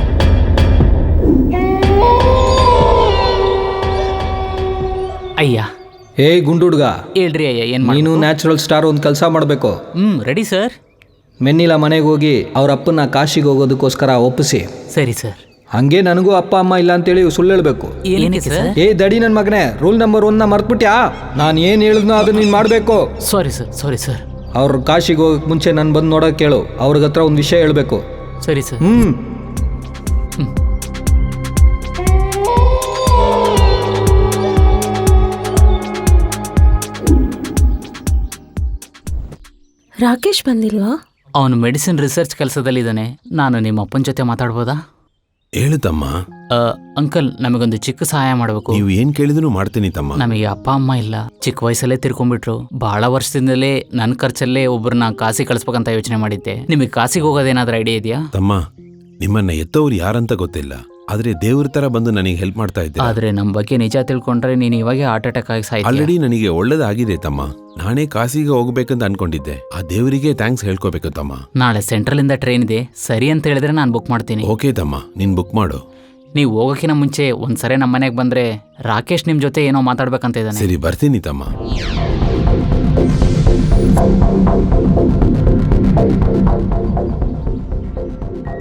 ಅಯ್ಯ, ಏ ಗುಂಡುಡ್ಗ, ಹೇಳ್ರಿ ಅಯ್ಯ, ಏನು ನೀನು ನ್ಯಾಚುರಲ್ ಸ್ಟಾರ್ ಒಂದು ಕೆಲಸ ಮಾಡಬೇಕು. Ready sir. ಮೆನ್ನಿಲ ಮನೆಗೆ ಹೋಗಿ ಅವ್ರ ಅಪ್ಪನ ಕಾಶಿಗೆ ಹೋಗೋದಕ್ಕೋಸ್ಕರ ಒಪ್ಪಿಸಿ. ಸರಿ ಸರ್. ಹಂಗೆ ನನಗೂ ಅಪ್ಪ ಅಮ್ಮ ಇಲ್ಲ ಅಂತೇಳಿ ಸುಳ್ಳು ಹೇಳಬೇಕು. ಏನಕ್ಕೆ ಸರ್? ಏ ದಡಿ ನನ್ನ ಮಗನೇ, ರೂಲ್ ನಂಬರ್ 1ನ ಮರ್ತ್ಬಿಟ್ಯಾ? ನಾನು ಏನು ಹೇಳಿದ್ನೋ ಅದು ನೀನು ಮಾಡಬೇಕು. Sorry sir, sorry sir. ಅವ್ರ ಕಾಶಿಗೆ ಹೋಗಕ್ಕೆ ಮುಂಚೆ ನಾನು ಬಂದು ನೋಡೋಕೆ ಕೇಳು. ಅವ್ರಿಗೆ ಹತ್ರ ಒಂದು ವಿಷಯ ಹೇಳಬೇಕು. ಸರಿ ಸರ್. ರಾಕೇಶ್ ಬಂದಿಲ್ವಾ? ಅವನು ಮೆಡಿಸಿನ್ ರಿಸರ್ಚ್ ಕೆಲಸದಲ್ಲಿದ್ದಾನೆ. ನಾನು ನಿಮ್ಮ ಅಪ್ಪನ ಜೊತೆ ಮಾತಾಡ್ಬೋದಾ? ಹೇಳು ತಮ್ಮ. ಅಂಕಲ್, ನಮಗೊಂದು ಚಿಕ್ಕ ಸಹಾಯ ಮಾಡಬೇಕು. ನೀವು ಏನ್ ಕೇಳಿದ್ರು ಮಾಡ್ತೀನಿ ತಮ್ಮ. ನಮಗೆ ಅಪ್ಪ ಅಮ್ಮ ಇಲ್ಲ, ಚಿಕ್ಕ ವಯಸ್ಸಲ್ಲೇ ತಿರ್ಕೊಂಡ್ಬಿಟ್ರು. ಬಹಳ ವರ್ಷದಿಂದಲೇ ನನ್ನ ಖರ್ಚಲ್ಲೇ ಒಬ್ಬರನ್ನ ಕಾಸಿ ಕಳಿಸ್ಬೇಕಂತ ಯೋಚನೆ ಮಾಡಿದ್ದೆ. ನಿಮಗೆ ಕಾಸಿಗೆ ಹೋಗೋದೇನಾದ್ರೂ ಐಡಿಯಾ ಇದೆಯಾ? ತಮ್ಮ, ನಿಮ್ಮನ್ನ ಎತ್ತವ್ರು ಯಾರಂತ ಗೊತ್ತಿಲ್ಲ, ಆದ್ರೆ ದೇವ್ರ ತರ ಬಂದು ನನಗೆ ಹೆಲ್ಪ್ ಮಾಡ್ತಾ ಇದ್ದೆ. ಆದ್ರೆ ನಮ್ಮ ಬಗ್ಗೆ ನಿಜ ತಿಳ್ಕೊಂಡ್ರೆ ನೀನು ಇವಾಗ ಹಾರ್ಟ್ ಅಟ್ಯಾಕ್ ಆಗಿ ಸಾಯ್ತೀಯ. ಆಲ್ರೆಡಿ ನನಗೆ ಒಳ್ಳೇದಾಗಿದೆ ತಮ್ಮ. ನಾನೇ ಕಾಸಿಗೆ ಹೋಗ್ಬೇಕಂತ ಅನ್ಕೊಂಡಿದ್ದೆ. ಆ ದೇವರಿಗೆ ಥ್ಯಾಂಕ್ಸ್ ಹೇಳ್ಕೋಬೇಕು ತಮ್ಮ. ನಾಳೆ ಸೆಂಟ್ರಲ್ ಇಂದ ಟ್ರೈನ್ ಇದೆ, ಸರಿ ಅಂತ ಹೇಳಿದ್ರೆ ನಾನು ಬುಕ್ ಮಾಡ್ತೀನಿ. ಓಕೆ ತಮ್ಮ, ನೀನ್ ಬುಕ್ ಮಾಡು. ನೀವು ಹೋಗೋಕ್ಕಿಂತ ಮುಂಚೆ ಒಂದ್ಸರಿ ನಮ್ಮ ಮನೆಗೆ ಬಂದ್ರೆ ರಾಕೇಶ್ ನಿಮ್ ಜೊತೆ ಏನೋ ಮಾತಾಡ್ಬೇಕಂತ ಇದ್ದಾನೆ. ಸರಿ, ಬರ್ತೀನಿ ತಮ್ಮ.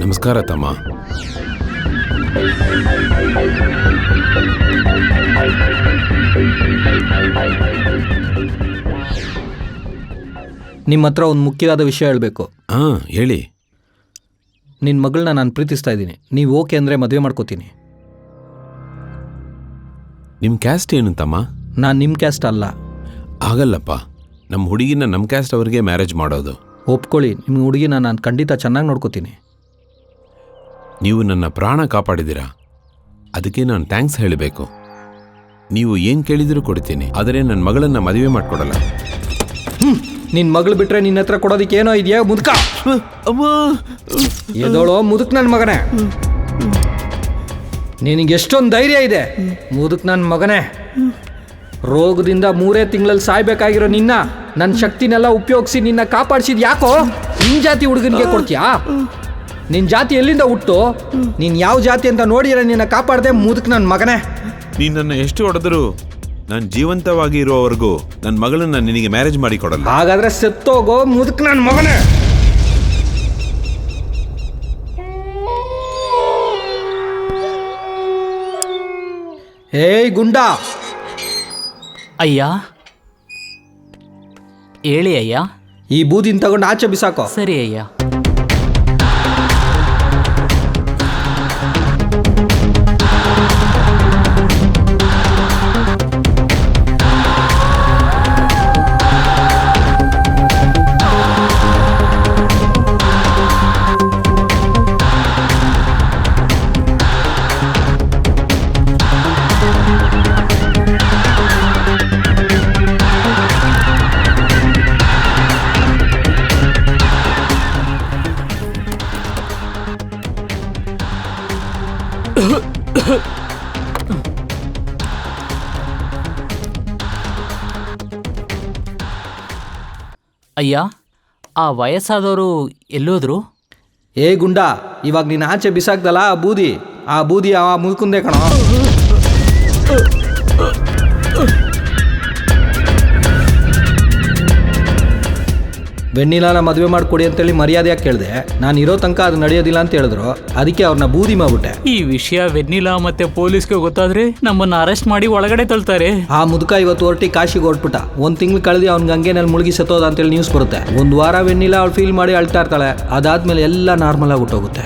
ನಮಸ್ಕಾರ ತಮ್ಮ. ನಿಮ್ಮ ಹತ್ರ ಒಂದು ಮುಖ್ಯವಾದ ವಿಷಯ ಹೇಳಬೇಕು. ಹಾ, ಹೇಳಿ. ನಿನ್ನ ಮಗಳನ್ನ ನಾನು ಪ್ರೀತಿಸ್ತಾ ಇದ್ದೀನಿ. ನೀವು ಓಕೆ ಅಂದರೆ ಮದುವೆ ಮಾಡ್ಕೋತೀನಿ. ನಿಮ್ ಕ್ಯಾಸ್ಟ್ ಏನು ತಮ್ಮ? ನಾನು ನಿಮ್ಮ ಕ್ಯಾಸ್ಟ್ ಅಲ್ಲ. ಆಗಲ್ಲಪ್ಪ, ನಮ್ಮ ಹುಡುಗಿನ ನಮ್ಮ ಕ್ಯಾಸ್ಟ್ ಅವ್ರಿಗೆ ಮ್ಯಾರೇಜ್ ಮಾಡೋದು. ಒಪ್ಕೊಳ್ಳಿ, ನಿಮ್ಮ ಹುಡುಗಿನ ನಾನು ಖಂಡಿತ ಚೆನ್ನಾಗಿ ನೋಡ್ಕೋತೀನಿ. ನೀವು ನನ್ನ ಪ್ರಾಣ ಕಾಪಾಡಿದ್ದೀರಾ, ಅದಕ್ಕೆ ನಾನು ಥ್ಯಾಂಕ್ಸ್ ಹೇಳಬೇಕು. ನೀವು ಏನು ಕೇಳಿದರೂ ಕೊಡ್ತೀನಿ, ಆದರೆ ನನ್ನ ಮಗಳನ್ನ ಮದುವೆ ಮಾಡಿಕೊಡಲ್ಲ. ನಿನ್ನ ಮಗಳು ಬಿಟ್ರೆ ನಿನ್ನ ಹತ್ರ ಕೊಡೋದಕ್ಕೆ ಏನೋ ಇದೆಯಾ ಮುದುಕ? ಎದೋಳೋ ಮುದುಕ್ ನನ್ನ ಮಗನೇ, ನಿನಗೆ ಎಷ್ಟೊಂದು ಧೈರ್ಯ ಇದೆ ಮುದುಕ್ ನನ್ನ ಮಗನೇ. ರೋಗದಿಂದ 3 ತಿಂಗಳಲ್ಲಿ ಸಾಯ್ಬೇಕಾಗಿರೋ ನಿನ್ನ ನನ್ನ ಶಕ್ತಿನೆಲ್ಲ ಉಪಯೋಗಿಸಿ ನಿನ್ನ ಕಾಪಾಡಿಸಿದ್ ಯಾಕೋ? ನಿನ್ನ ಜಾತಿ ಹುಡುಗನಿಗೆ ಕೊಡ್ತೀಯಾ? ನಿನ್ನ ಜಾತಿ ಎಲ್ಲಿಂದ ಹುಟ್ಟು? ನೀನು ಯಾವ ಜಾತಿ ಅಂತ ನೋಡಿದ್ರೆ ನಿನ್ನ ಕಾಪಾಡದೆ ಮುದುಕ್ ನನ್ನ ಮಗನೇ. ನೀನು ನನ್ನ ಎಷ್ಟು ಹೊಡೆದ್ರು ನಾನು ಜೀವಂತವಾಗಿ ಇರುವವರೆಗೂ ನನ್ನ ಮಗಳನ್ನ ನಿನಗೆ ಮ್ಯಾರೇಜ್ ಮಾಡಿ ಕೊಡಲ್ಲ. ಹಾಗಾದ್ರೆ ಸತ್ತೋಗೋ ಮುದುಕ್ ನನ್ನ ಮಗನೇ. ಏಯ್ ಗುಂಡಾ, ಅಯ್ಯ, ಹೇಳಿ ಅಯ್ಯ. ಈ ಬೂದಿನ ತಗೊಂಡು ಆಚೆ ಬಿಸಾಕೋ. ಸರಿ ಅಯ್ಯ. ಅಯ್ಯ, ಆ ವಯಸ್ಸಾದವರು ಎಲ್ಲೋದ್ರು? ಏ ಗುಂಡಾ, ಇವಾಗ ನೀನು ಆಚೆ ಬಿಸಾಕ್ದಲ್ಲ ಆ ಬೂದಿ ಆ ಮುದುಕುಂದೆ ಕಣೋ. ವೆಣ್ಣಿಲಾನ ಮದುವೆ ಮಾಡಿಕೊಡಿ ಅಂತೇಳಿ ಮರ್ಯಾದೆಯಾಗಿ ಕೇಳಿದೆ. ನಾನು ಇರೋ ತನಕ ಅದು ನಡೆಯೋದಿಲ್ಲ ಅಂತ ಹೇಳಿದ್ರು. ಅದಕ್ಕೆ ಅವ್ರನ್ನ ಬೂದಿ ಮಾಡ್ಬಿಟ್ಟೆ. ಈ ವಿಷಯ ವೆನ್ನಿಲಾ ಮತ್ತೆ ಪೊಲೀಸ್ಗೆ ಗೊತ್ತಾದ್ರೆ ನಮ್ಮನ್ನ ಅರೆಸ್ಟ್ ಮಾಡಿ ಒಳಗಡೆ ತಳ್ತಾರೆ. ಆ ಮುದುಕ ಇವತ್ತು ಹೊರಟಿ ಕಾಶಿಗೆ ಹೊರಟ್ಬಿಟ್ಟ. 1 ತಿಂಗಳು ಕಳೆದು ಅವ್ನ ಗಂಗೆನಲ್ಲಿ ಮುಳುಗಿ ಸತ್ತೋದ ಅಂತೇಳಿ ನ್ಯೂಸ್ ಬರುತ್ತೆ. 1 ವಾರ ವೆಣ್ಣಿಲಾ ಅವಳು ಫೀಲ್ ಮಾಡಿ ಅಳ್ತಾ ಇರ್ತಾಳೆ. ಅದಾದ್ಮೇಲೆ ಎಲ್ಲ ನಾರ್ಮಲ್ ಆಗಿ ಹುಟ್ಟೋಗುತ್ತೆ.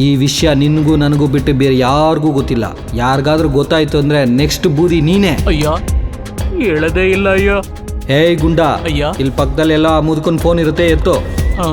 ಈ ವಿಷಯ ನಿನಗೂ ನನಗೂ ಬಿಟ್ಟು ಬೇರೆ ಯಾರಿಗೂ ಗೊತ್ತಿಲ್ಲ. ಯಾರಿಗಾದ್ರೂ ಗೊತ್ತಾಯ್ತು ಅಂದ್ರೆ ನೆಕ್ಸ್ಟ್ ಬೂದಿ ನೀನೇ. ಅಯ್ಯ ಹೇಳದೇ ಇಲ್ಲ. ಅಯ್ಯ ಏಯ್ ಗುಂಡ, ಅಯ್ಯ. ಇಲ್ಲಿ ಪಕ್ಕದಲ್ಲಿ ಎಲ್ಲ ಮುದುಕನ್ ಫೋನ್ ಇರುತ್ತೆ, ಎತ್ತು. ಆ,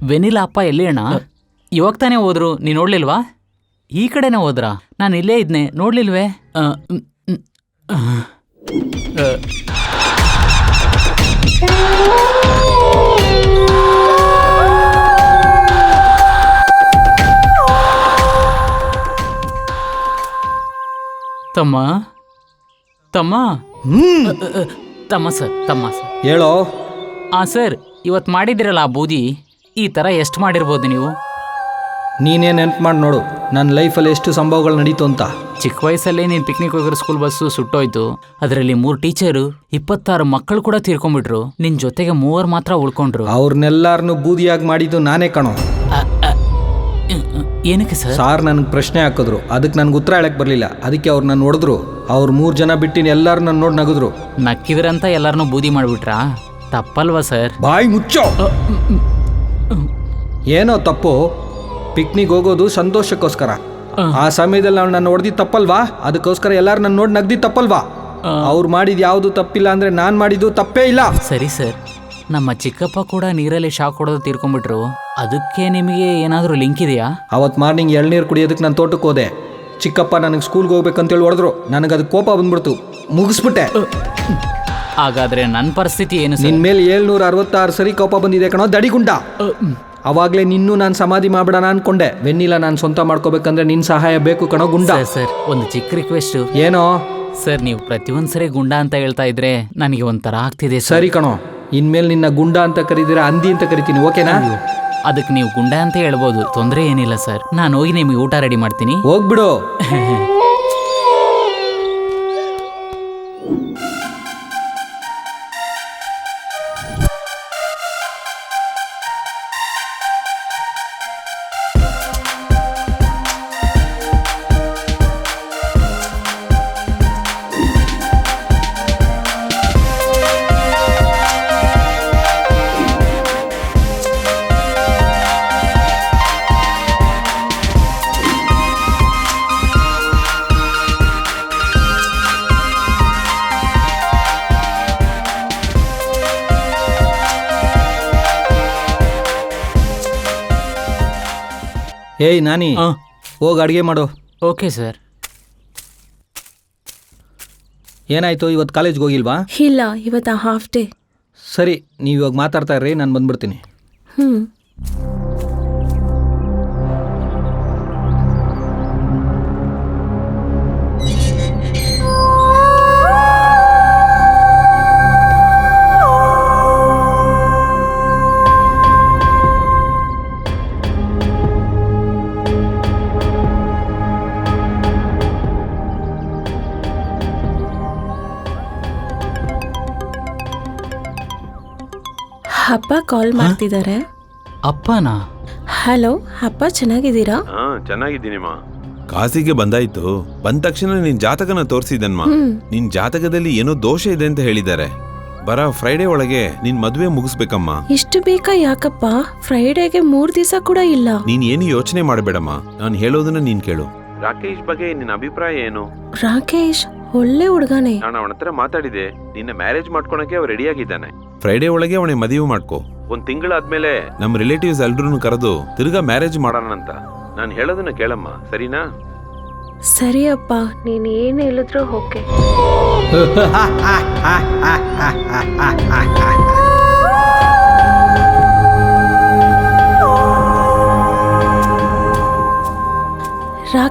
ವೆನಿಲಾ ಅಪ್ಪ ಎಲ್ಲಿ ಅಣ್ಣ? ಇವಾಗ ತಾನೇ ಹೋದ್ರು, ನೀ ನೋಡ್ಲಿಲ್ವಾ? ಈ ಕಡೆನೇ ಹೋದ್ರಾ? ನಾನು ಇಲ್ಲೇ ಇದ್ನೆ, ನೋಡ್ಲಿಲ್ವೇ? ತಮ್ಮ ತಮ್ಮ ತಮ್ಮ ಸರ್, ತಮ್ಮ ಸರ್. ಹೇಳೋ. ಸರ್, ಇವತ್ತು ಮಾಡಿದಿರಲ್ಲ ಆ ಬೂದಿ, ಈ ಥರ ಎಷ್ಟು ಮಾಡಿರ್ಬೋದು ನೀವು? ನೀನೇ ನೆನ್ಪು ಮಾಡಿ ನೋಡು ನನ್ನ ಲೈಫಲ್ಲಿ ಎಷ್ಟು ಸಂಭವಗಳು ನಡೀತು ಅಂತ. ಚಿಕ್ಕ ವಯಸ್ಸಲ್ಲೇ ನೀನು ಪಿಕ್ನಿಕ್ ಹೋಗಿರೋ ಸ್ಕೂಲ್ ಬಸ್ಸು ಸುಟ್ಟೋಯ್ತು. ಅದರಲ್ಲಿ 3 ಟೀಚರು, 26 ಮಕ್ಕಳು ಕೂಡ ತೀರ್ಕೊಂಡ್ಬಿಟ್ರು. ನಿನ್ನ ಜೊತೆಗೆ 3 ಮಾತ್ರ ಉಳ್ಕೊಂಡ್ರು. ಅವ್ರನ್ನೆಲ್ಲಾರನ್ನು ಬೂದಿಯಾಗಿ ಮಾಡಿದ್ದು ನಾನೇ ಕಣೋ. ಏನಕ್ಕೆ ಸರ್? ಸಾರ್ ನನಗೆ ಪ್ರಶ್ನೆ ಹಾಕಿದ್ರು, ಅದಕ್ಕೆ ನನಗೆ ಉತ್ತರ ಹೇಳಕ್ಕೆ ಬರಲಿಲ್ಲ. ಅದಕ್ಕೆ ಅವ್ರು ನನ್ನ ಹೊಡೆದ್ರು. ಅವ್ರು 3 ಜನ ಬಿಟ್ಟಿನ ಎಲ್ಲರೂ ನನ್ನ ನೋಡಿ ನಗಿದ್ರು. ನಕ್ಕಿದ್ರಂತ ಎಲ್ಲರನ್ನೂ ಬೂದಿ ಮಾಡಿಬಿಟ್ರಾ? ತಪ್ಪಲ್ವಾ ಸರ್? ಬಾಯಿ ಮುಚ್ಚೋ. ಏನೋ ತಪ್ಪು? ಪಿಕ್ನಿಕ್ ಹೋಗೋದು ಸಂತೋಷಕ್ಕೋಸ್ಕರ. ಆ ಸಮಯದಲ್ಲಿ ಅವ್ನು ನನ್ನ ಹೊಡೆದಿ ತಪ್ಪಲ್ವಾ? ಅದಕ್ಕೋಸ್ಕರ ಎಲ್ಲರೂ ನನ್ನ ನೋಡಿ ನಗ್ದಿ ತಪ್ಪಲ್ವಾ? ಅವ್ರು ಮಾಡಿದ ಯಾವುದು ತಪ್ಪಿಲ್ಲ ಅಂದರೆ ನಾನು ಮಾಡಿದ್ದು ತಪ್ಪೇ ಇಲ್ಲ. ಸರಿ ಸರ್, ನಮ್ಮ ಚಿಕ್ಕಪ್ಪ ಕೂಡ ನೀರಲ್ಲಿ ಶಾಕ್ ಹೊಡೆದು ತೀರ್ಕೊಂಡ್ಬಿಟ್ರು. ಅದಕ್ಕೆ ನಿಮಗೆ ಏನಾದರೂ ಲಿಂಕ್ ಇದೆಯಾ? ಅವತ್ತು ಮಾರ್ನಿಂಗ್ ಎಳ್ನೀರು ಕುಡಿಯೋದಕ್ಕೆ ನಾನು ತೋಟಕ್ಕೆ ಹೋದೆ. ಚಿಕ್ಕಪ್ಪ ನನಗೆ ಸ್ಕೂಲ್ಗೆ ಹೋಗ್ಬೇಕಂತೇಳಿ ಹೊಡೆದ್ರು. ನನಗೆ ಅದು ಕೋಪ ಬಂದ್ಬಿಡ್ತು, ಮುಗಿಸ್ಬಿಟ್ಟೆ. ಹಾಗಾದ್ರೆ ನನ್ನ ಪರಿಸ್ಥಿತಿ ಏನು ಸರ್? ನಿನ್ನ ಮೇಲೆ 766 ಸರಿ ಕೋಪ ಬಂದಿದೆ ಕಣೋ ದಡಿಗುಂಡ. ಅವಾಗಲೇ ನಿನ್ನೂ ನಾನು ಸಮಾಧಿ ಮಾಡ್ಬಿಡೋಣ ಅನ್ಕೊಂಡೆ. ವೆನ್ನಿಲಾ ನಾನು ಸ್ವಂತ ಮಾಡ್ಕೋಬೇಕಂದ್ರೆ ನಿನ್ನ ಸಹಾಯ ಬೇಕು ಕಣೋ ಗುಂಡ. ಸರ್, ಒಂದು ಚಿಕ್ಕ ರಿಕ್ವೆಸ್ಟು. ಏನೋ? ಸರ್, ನೀವು ಪ್ರತಿಯೊಂದ್ಸರಿ ಗುಂಡ ಅಂತ ಹೇಳ್ತಾ ಇದ್ರೆ ನನಗೆ ಒಂಥರ ಆಗ್ತಿದೆ ಸರ್. ಸರಿ ಕಣೋ, ಇನ್ಮೇಲೆ ನಿನ್ನ ಗುಂಡ ಅಂತ ಕರೀದಿರ ಅಂದಿ ಅಂತ ಕರಿತೀನಿ, ಓಕೆನಾ? ಅದಕ್ಕೆ ನೀವು ಗುಂಡ ಅಂತ ಹೇಳ್ಬೋದು, ತೊಂದರೆ ಏನಿಲ್ಲ ಸರ್. ನಾನು ಹೋಗಿ ನಿಮಗೆ ಊಟ ರೆಡಿ ಮಾಡ್ತೀನಿ. ಹೋಗ್ಬಿಡು. ಏಯ್ ನಾನಿ, ಹೋಗಿ ಅಡುಗೆ ಮಾಡು. Okay sir. ಏನಾಯ್ತು, ಇವತ್ತು ಕಾಲೇಜ್ಗೆ ಹೋಗಿಲ್ವಾ? ಇಲ್ಲ, ಇವತ್ತು ಹಾಫ್ ಡೇ. ಸರಿ, ನೀವು ಇವಾಗ ಮಾತಾಡ್ತಾ ಇರ್ರಿ, ನಾನು ಬಂದ್ಬಿಡ್ತೀನಿ. ಅಪ್ಪ ಕಾಲ್ ಮಾಡ್ತಿದ್ದಾರೆ. ಅಪ್ಪನಾ? ಹಲೋ ಅಪ್ಪ, ಚೆನ್ನಾಗಿದ್ದೀರಾ? ಚೆನ್ನಾಗಿದ್ದೀನಿಮ್ಮ. ಕಾಸಿಗೆ ಬಂದಾಯ್ತು. ಬಂದ ತಕ್ಷಣ ನಿನ್ ಜಾತಕನ ತೋರಿಸಿದನ್ಮ. ನಿನ್ ಜಾತಕದಲ್ಲಿ ಏನೋ ದೋಷ ಇದೆ ಅಂತ ಹೇಳಿದ್ದಾರೆ. ಬರ ಫ್ರೈಡೇ ಒಳಗೆ ನಿನ್ ಮದುವೆ ಮುಗಿಸ್ಬೇಕಮ್ಮ. ಇಷ್ಟು ಬೇಕಾ? ಯಾಕಪ್ಪ? ಫ್ರೈಡೇಗೆ 3 ದಿವಸ ಕೂಡ ಇಲ್ಲ. ನೀನ್ ಏನು ಯೋಚನೆ ಮಾಡಬೇಡಮ್ಮ, ನಾನು ಹೇಳೋದನ್ನ ನೀನ್ ಕೇಳು. ರಾಕೇಶ್ ಬಗ್ಗೆ ನಿನ್ನ ಅಭಿಪ್ರಾಯ ಏನು? ರಾಕೇಶ್ ಒಳ್ಳೆ ಹುಡುಗನೇ. ನಾನು ಅವನ ಹತ್ರ ಮಾತಾಡಿದೆ. ನಿನ್ನ ಮ್ಯಾರೇಜ್ ಮಾಡ್ಕೊಳಕ್ಕೆ ಅವ ರೆಡಿ ಆಗಿದ್ದಾನೆ. ಫ್ರೈಡೇ ಒಳಗೆ ಅವನಿಗೆ ಮದುವೆ ಮಾಡ್ಕೋ. 1 ತಿಂಗಳಾದ್ಮೇಲೆ ನಮ್ಮ ರಿಲೇಟಿವ್ಸ್ ಎಲ್ರೂ ಕರೆದು ತಿರ್ಗಾ ಮ್ಯಾರೇಜ್ ಮಾಡೋಣ ಅಂತ. ನಾನು ಹೇಳೋದನ್ನ ಕೇಳಮ್ಮ, ಸರಿನಾ? ಸರಿ ಅಪ್ಪ, ನೀನು ಏನು ಹೇಳಿದ್ರು ಓಕೆ.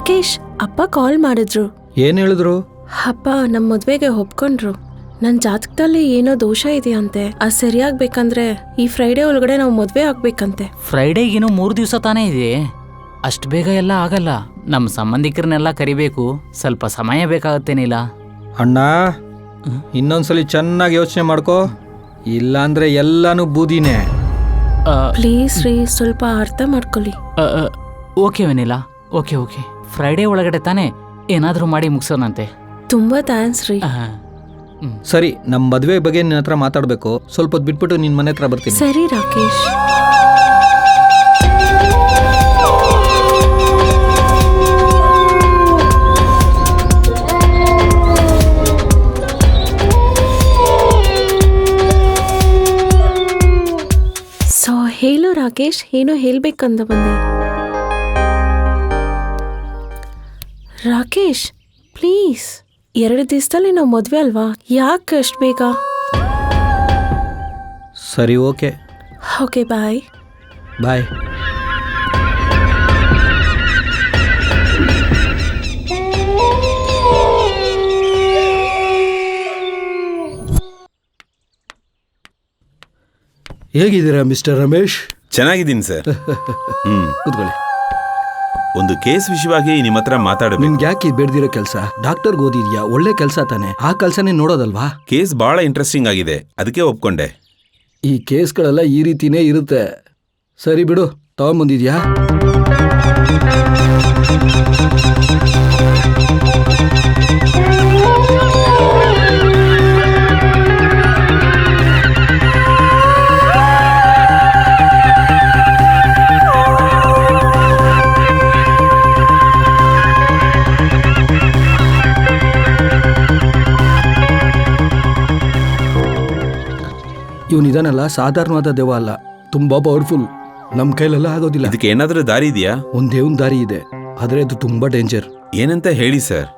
ರಾಕೇಶ್, ಅಪ್ಪ ಕಾಲ್ ಮಾಡಿದ್ರು. ಏನು ಹೇಳಿದ್ರು? ಅಪ್ಪ ನಮ್ಮ ಮದ್ವೆಗೆ ಒಪ್ಕೊಂಡ್ರು. ನನ್ನ ಜಾತಕದಲ್ಲಿ ಏನೋ ದೋಷ ಇದೆಯಂತೆ. ಅದು ಸರಿಯಾಗ್ಬೇಕಂದ್ರೆ ಈ ಫ್ರೈಡೇ ಒಳಗಡೆ ನಾವು ಮದ್ವೆ ಆಗ್ಬೇಕಂತೆ. ಫ್ರೈಡೇಗಿನ್ನೂ 3 ದಿವಸ ತಾನೇ ಇದೆ. ಅಷ್ಟು ಬೇಗ ಎಲ್ಲ ಆಗಲ್ಲ. ನಮ್ಮ ಸಂಬಂಧಿಕರನ್ನೆಲ್ಲ ಕರಿಬೇಕು, ಸ್ವಲ್ಪ ಸಮಯ ಬೇಕಾಗತ್ತೇನಿಲ್ಲ. ಅಣ್ಣ, ಇನ್ನೊಂದ್ಸಲಿ ಚೆನ್ನಾಗಿ ಯೋಚನೆ ಮಾಡ್ಕೋ, ಇಲ್ಲಾಂದ್ರೆ ಎಲ್ಲಾನು ಬೂದಿನೇ. ಪ್ಲೀಸ್ ರೀ, ಸ್ವಲ್ಪ ಅರ್ಥ ಮಾಡ್ಕೊಳ್ಳಿ. Okay vanilla, okay. ಫ್ರೈಡೇ ಒಳಗಡೆ ತಾನೇ ಏನಾದರೂ ಮಾಡಿ ಮುಗಿಸೋಣಂತೆ. ತುಂಬಾ ಥ್ಯಾಂಕ್ಸ್ ರೀ. ಸರಿ, ನಮ್ಮ ಮದುವೆ ಬಗ್ಗೆ ನಿನ್ನ ಹತ್ರ ಮಾತಾಡಬೇಕು. ಸ್ವಲ್ಪ ಹೊತ್ತು ಬಿಟ್ಬಿಟ್ಟು ನಿನ್ನ ಮನೆ ಹತ್ರ ಬರ್ತೀನಿ. ಸರಿ ರಾಕೇಶ್. ಸೊ ಹೇಳು ರಾಕೇಶ್, ಏನೋ ಹೇಳ್ಬೇಕಂದ ಬಂದೆ. ರಾಕೇಶ್ ಪ್ಲೀಸ್, 2 ದಿವಸದಲ್ಲಿ ನಾವು ಮದ್ವೆ ಅಲ್ವಾ, ಯಾಕೆ ಅಷ್ಟು ಬೇಗ? ಸರಿ, ಓಕೆ. ಓಕೆ, ಬಾಯ್. ಬಾಯ್. ಹೇಗಿದ್ದೀರಾ ಮಿಸ್ಟರ್ ರಮೇಶ್? ಚೆನ್ನಾಗಿದ್ದೀನಿ ಸರ್. ಕೂತ್ಕೊಳ್ಳಿ. ಒಂದು ಕೇಸ್ ವಿಷಯವಾಗಿ ನಿಮ್ಮ ಹತ್ರ ಮಾತಾಡಬೇಕು. ನಿಮ್ಗೆ ಯಾಕೆ ಬೇಡ್ದಿರೋ ಕೆಲಸ? ಡಾಕ್ಟರ್ಗೆ ಓದಿದ್ಯಾ, ಒಳ್ಳೆ ಕೆಲಸ ತಾನೆ, ಆ ಕೆಲಸನೇ ನೋಡೋದಲ್ವಾ? ಕೇಸ್ ಬಹಳ ಇಂಟ್ರೆಸ್ಟಿಂಗ್ ಆಗಿದೆ, ಅದಕ್ಕೆ ಒಪ್ಕೊಂಡೆ. ಈ ಕೇಸ್ಗಳೆಲ್ಲ ಈ ರೀತಿನೇ ಇರುತ್ತೆ. ಸರಿ ಬಿಡು, ತಗೊಂಬಂದಿದ್ಯಾ? ಇವನಿದಾನಲ್ಲ, ಸಾಧಾರಣವಾದ ದೆವ್ವ ಅಲ್ಲ, ತುಂಬಾ ಪವರ್ಫುಲ್. ನಮ್ ಕೈಲೆಲ್ಲ ಆಗೋದಿಲ್ಲ. ಇದಕ್ಕೆ ಏನಾದ್ರೂ ದಾರಿ ಇದೆಯಾ? ಒಂದೇ ಒಂದು ದಾರಿ ಇದೆ, ಆದ್ರೆ ಅದು ತುಂಬಾ ಡೇಂಜರ್. ಏನಂತ ಹೇಳಿ sir.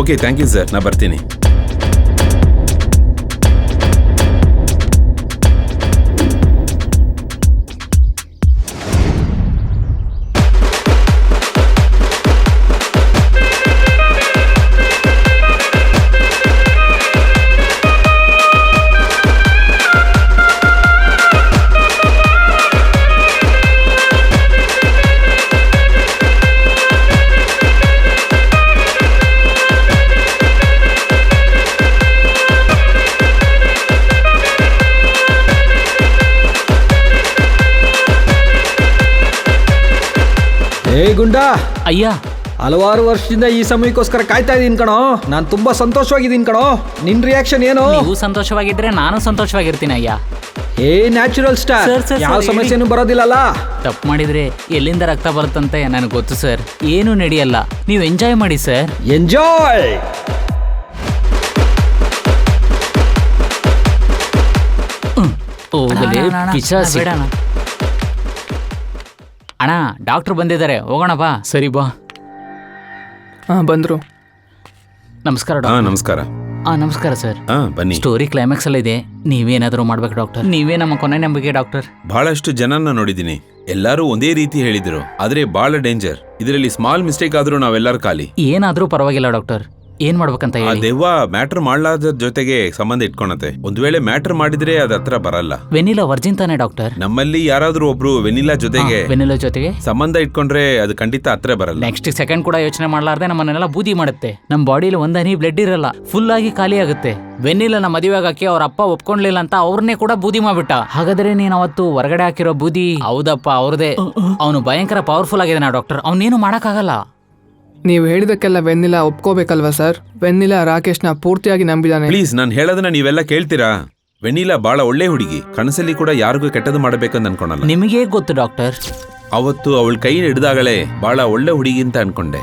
Okay, thank you sir, ನಾ ಬರ್ತೀನಿ. ಗುಂಡಾ, ಅಯ್ಯ, ಹಲವಾರು ವರ್ಷದಿಂದ ಈ ಸಮಯಕ್ಕೋಸ್ಕರ ಕಾಯ್ತಾ ಇದೀನಿ ಕಣೋ. ನಾನು ತುಂಬಾ ಸಂತೋಷವಾಗಿದ್ದೀನಿ ಕಣೋ. ನಿನ್ ರಿಯಾಕ್ಷನ್ ಏನು? ನೀವು ಸಂತೋಷವಾಗಿದ್ರೆ ನಾನು ಸಂತೋಷವಾಗಿರ್ತೀನಿ ಅಯ್ಯ. ನ್ಯಾಚುರಲ್ ಸ್ಟಾರ್, ಸರ್, ಯಾವ ಸಮಸ್ಯೆನೂ ಬರೋದಿಲ್ಲಲ್ಲ. ತಪ್ಪು ಮಾಡಿದ್ರೆ ಎಲ್ಲಿಂದ ರಕ್ತ ಬರುತ್ತಂತೆ ನನಗೆ ಗೊತ್ತು ಸರ್. ಏನು ನಡೆಯಲ್ಲ, ನೀವು ಎಂಜಾಯ್ ಮಾಡಿ ಸರ್. ಎಂಜಾಯ್. ಪಿಶಾಚಿ. ಅಣ್ಣ, ಡಾಕ್ಟರ್ ಬಂದಿದ್ದಾರೆ, ಹೋಗೋಣ ಬಾ. ಸರಿ ಬಾ. ಬಂದ್ರು. ನಮಸ್ಕಾರ ಹಾ, ಡಾಕ್ಟರ್. ನಮಸ್ಕಾರ. ನಮಸ್ಕಾರ ಸರ್. ಹಾ, ಬನ್ನಿ. ಸ್ಟೋರಿ ಕ್ಲೈಮ್ಯಾಕ್ಸ್ ಅಲ್ಲಿ ಇದೆ, ನೀವೇನಾದ್ರೂ ಮಾಡ್ಬೇಕು ಡಾಕ್ಟರ್. ನೀವೇ ನಮ್ಮ ಕೊನೆ ನಂಬಿಕೆ ಡಾಕ್ಟರ್. ಬಹಳಷ್ಟು ಜನನ್ನ ನೋಡಿದ್ದೀನಿ, ಎಲ್ಲರೂ ಒಂದೇ ರೀತಿ ಹೇಳಿದ್ರು, ಆದ್ರೆ ಬಹಳ ಡೇಂಜರ್. ಇದರಲ್ಲಿ ಸ್ಮಾಲ್ ಮಿಸ್ಟೇಕ್ ಆದ್ರೂ ನಾವೆಲ್ಲರೂ ಖಾಲಿ. ಏನಾದ್ರೂ ಪರವಾಗಿಲ್ಲ ಡಾಕ್ಟರ್, ಏನ್ ಮಾಡ್ಬೇಕಂತ ಆ ಹೇಳಿ. ದೆವ್ವ ಮ್ಯಾಟರ್ ಮಾಡ್ಲಾದ ಜೊತೆಗೆ ಸಂಬಂಧ ಇಟ್ಕೊಳತ್ತೆ. ಒಂದ್ ವೇಳೆ ಮ್ಯಾಟರ್ ಮಾಡಿದ್ರೆ ಅದ ಹತ್ರ ಬರಲ್ಲ. ವೆನಿಲಾ ವರ್ಜಿನ್ ತಾನೆ ಡಾಕ್ಟರ್? ನಮ್ಮಲ್ಲಿ ಯಾರಾದ್ರೂ ಒಬ್ರು ವೆನಿಲಾ ಜೊತೆಗೆ ವೆನಿಲಾ ಜೊತೆಗೆ ಸಂಬಂಧ ಇಟ್ಕೊಂಡ್ರೆ ಅದು ಖಂಡಿತ ಹತ್ರ ಬರಲ್ಲ. ನೆಕ್ಸ್ಟ್ ಸೆಕೆಂಡ್ ಕೂಡ ಯೋಚನೆ ಮಾಡ್ಲಾರ್ದೆ ನಮ್ಮನ್ನೆಲ್ಲ ಬೂದಿ ಮಾಡುತ್ತೆ. ನಮ್ಮ ಬಾಡಿಲಿ ಒಂದ್ ಹನಿ ಬ್ಲಡ್ ಇರಲ್ಲ, ಫುಲ್ ಆಗಿ ಖಾಲಿ ಆಗುತ್ತೆ. ವೆನಿಲಾ ಮದುವೆ ಆಗಕ್ಕೆ ಅವ್ರ ಅಪ್ಪ ಒಪ್ಕೊಂಡ್ಲಿಲ್ಲ ಅಂತ ಅವ್ರನ್ನೇ ಕೂಡ ಬೂದಿ ಮಾಡ್ಬಿಟ್ಟ. ಹಾಗಾದ್ರೆ ನೀನ್ ಅವತ್ತು ಹೊರಗಡೆ ಹಾಕಿರೋ ಬೂದಿ ಹೌದಪ್ಪ ಅವ್ರದೇ. ಅವನು ಭಯಂಕರ ಪವರ್ಫುಲ್ ಆಗಿದೆ ಡಾಕ್ಟರ್, ಅವನೇನು ಮಾಡಕ್ಕಾಗಲ್ಲ. ನೀವು ಹೇಳಿದಕ್ಕೆಲ್ಲ ವೆನ್ನಿಲಾ ಒಪ್ಕೋಬೇಕಲ್ವಾ ಸರ್? ವೆನ್ನಿಲಾ ರಾಕೇಶ್ನ ಪೂರ್ತಿಯಾಗಿ ನಂಬಿದಾನೆ. ಪ್ಲೀಸ್, ನಾನು ಹೇಳೋದನ್ನ ನೀವೆಲ್ಲ ಕೇಳ್ತೀರಾ? ವೆನಿಲಾ ಬಹಳ ಒಳ್ಳೆ ಹುಡುಗಿ, ಕನಸಲ್ಲಿ ಕೂಡ ಯಾರಿಗೂ ಕೆಟ್ಟದ್ದು ಮಾಡಬೇಕಂತ ಅನ್ಕೊಳಲ್ಲ. ನಿಮಗೆ ಗೊತ್ತು ಡಾಕ್ಟರ್. ಅವತ್ತು ಅವಳ ಕೈ ಹಿಡಿದಾಗಲೇ ಬಹಳ ಒಳ್ಳೆ ಹುಡುಗಿ ಅಂತ ಅನ್ಕೊಂಡೆ.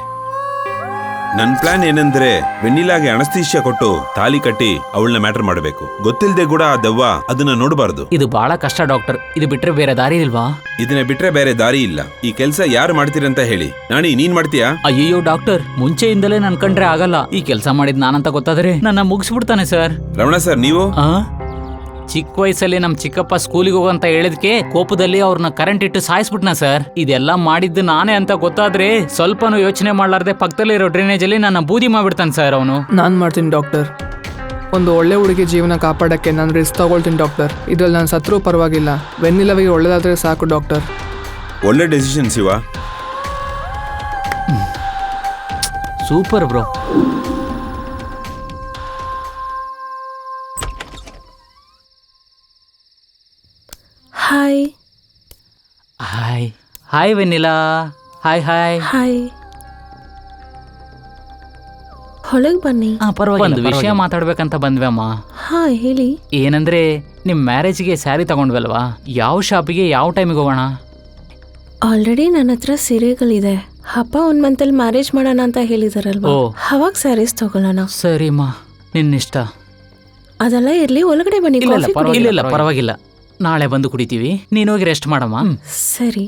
ನನ್ ಪ್ಲಾನ್ ಏನಂದ್ರೆ ವೆನ್ನಿಲಾಗೆ ಅನಸ್ತೀಶಿಯಾ ಕೊಟ್ಟು ತಾಲಿ ಕಟ್ಟಿ ಅವಳನ್ನ ಮ್ಯಾಟರ್ ಮಾಡಬೇಕು. ಗೊತ್ತಿಲ್ಲದೆ ಕೂಡ ಆ ದೆವ್ವ ಅದನ್ನ ನೋಡಬಾರ್ದು. ಇದು ಬಹಳ ಕಷ್ಟ ಡಾಕ್ಟರ್. ಇದು ಬಿಟ್ರೆ ಬೇರೆ ದಾರಿ ಇಲ್ವಾ? ಇದನ್ನ ಬಿಟ್ರೆ ಬೇರೆ ದಾರಿ ಇಲ್ಲ. ಈ ಕೆಲಸ ಯಾರು ಮಾಡ್ತೀರಂತ ಹೇಳಿ. ನಾನಿ, ನೀನ್ ಮಾಡ್ತೀಯಾ? ಅಯ್ಯೋ ಡಾಕ್ಟರ್, ಮುಂಚೆಯಿಂದಲೇ ನನ್ ಕಂಡ್ರೆ ಆಗಲ್ಲ. ಈ ಕೆಲಸ ಮಾಡಿದ್ ನಾನಂತ ಗೊತ್ತಾದ್ರೆ ನನ್ನ ಮುಗಿಸ್ಬಿಡ್ತಾನೆ ಸರ್. ರಮಣ ಸರ್, ನೀವು ಚಿಕ್ಕ ವಯಸ್ಸಲ್ಲಿ ನಮ್ ಚಿಕ್ಕಪ್ಪ ಸ್ಕೂಲಿಗೆ ಹೋಗಂತ ಹೇಳಿದ್ಕೆ ಕೋಪದಲ್ಲಿ ಅವ್ರನ್ನ ಕರೆಂಟ್ ಇಟ್ಟು ಸಾಯಿಸ್ಬಿಟ್ನ ಸರ್. ಇದೆಲ್ಲ ಮಾಡಿದ್ದು ನಾನೇ ಅಂತ ಗೊತ್ತಾದ್ರೆ ಸ್ವಲ್ಪನೂ ಯೋಚನೆ ಮಾಡ್ಲಾರ್ದೆ ಪಕ್ಕದಲ್ಲಿರೋ ಡ್ರೈನೇಜ್ ಅಲ್ಲಿ ನನ್ನ ಬೂದಿ ಮಾಡ್ಬಿಡ್ತಾನೆ ಸರ್ ಅವನು. ನಾನು ಮಾಡ್ತೀನಿ ಡಾಕ್ಟರ್. ಒಂದು ಒಳ್ಳೆ ಹುಡುಗಿ ಜೀವನ ಕಾಪಾಡೋಕ್ಕೆ ನಾನು ರಿಸ್ಕ್ ತಗೊಳ್ತೀನಿ ಡಾಕ್ಟರ್. ಇದ್ರಲ್ಲಿ ನಾನು ಸತ್ರೂ ಪರವಾಗಿಲ್ಲ. ವೆನ್ನಿಲವಿಗೆ ಒಳ್ಳೇದಾದ್ರೆ ಸಾಕು ಡಾಕ್ಟರ್. ಒಳ್ಳೆ decision Shiva. Super bro. Hi. Hi hi Vennila. Hi hi hi. ಹೊಳಗ್ ಬನ್ನಿ. ಒಂದು ವಿಷಯ ಮಾತಾಡ್ಬೇಕಂತ ಬಂದ್ವಿ ಅಮ್ಮ. ಹಾ ಹೇಳಿ. ಏನಂದ್ರೆ ನಿಮ್ ಮ್ಯಾರೇಜ್ಗೆ ಸ್ಯಾರಿ ತಗೊಂಡ್ವಲ್ವಾ, ಯಾವ ಶಾಪಿಗೆ ಯಾವ ಟೈಮಿಗೆ ಹೋಗೋಣ? ಆಲ್ರೆಡಿ ನನ್ನ ಹತ್ರ ಸೀರೆಗಳಿದೆ. ಅಪ್ಪ 1 ಮಂತಲ್ಲಿ ಮ್ಯಾರೇಜ್ ಮಾಡೋಣ ಅಂತ ಹೇಳಿದಾರಲ್ವಾ, ಅವಾಗ ಸ್ಯಾರೀಸ್ ತಗೊಳ್ಳೋಣ. ಸರಿಮ್ಮ, ನಿನ್ನಿಷ್ಟ. ಅದೆಲ್ಲ ಇರ್ಲಿ, ಒಳಗಡೆ ಬನ್ನಿ. ಇಲ್ಲ ಪರವಾಗಿಲ್ಲ, ನಾಳೆ ಬಂದು ಕುಡಿತೀವಿ. ನೀನೋಗಿ ರೆಸ್ಟ್ ಮಾಡಮ್ಮ. ಸರಿ.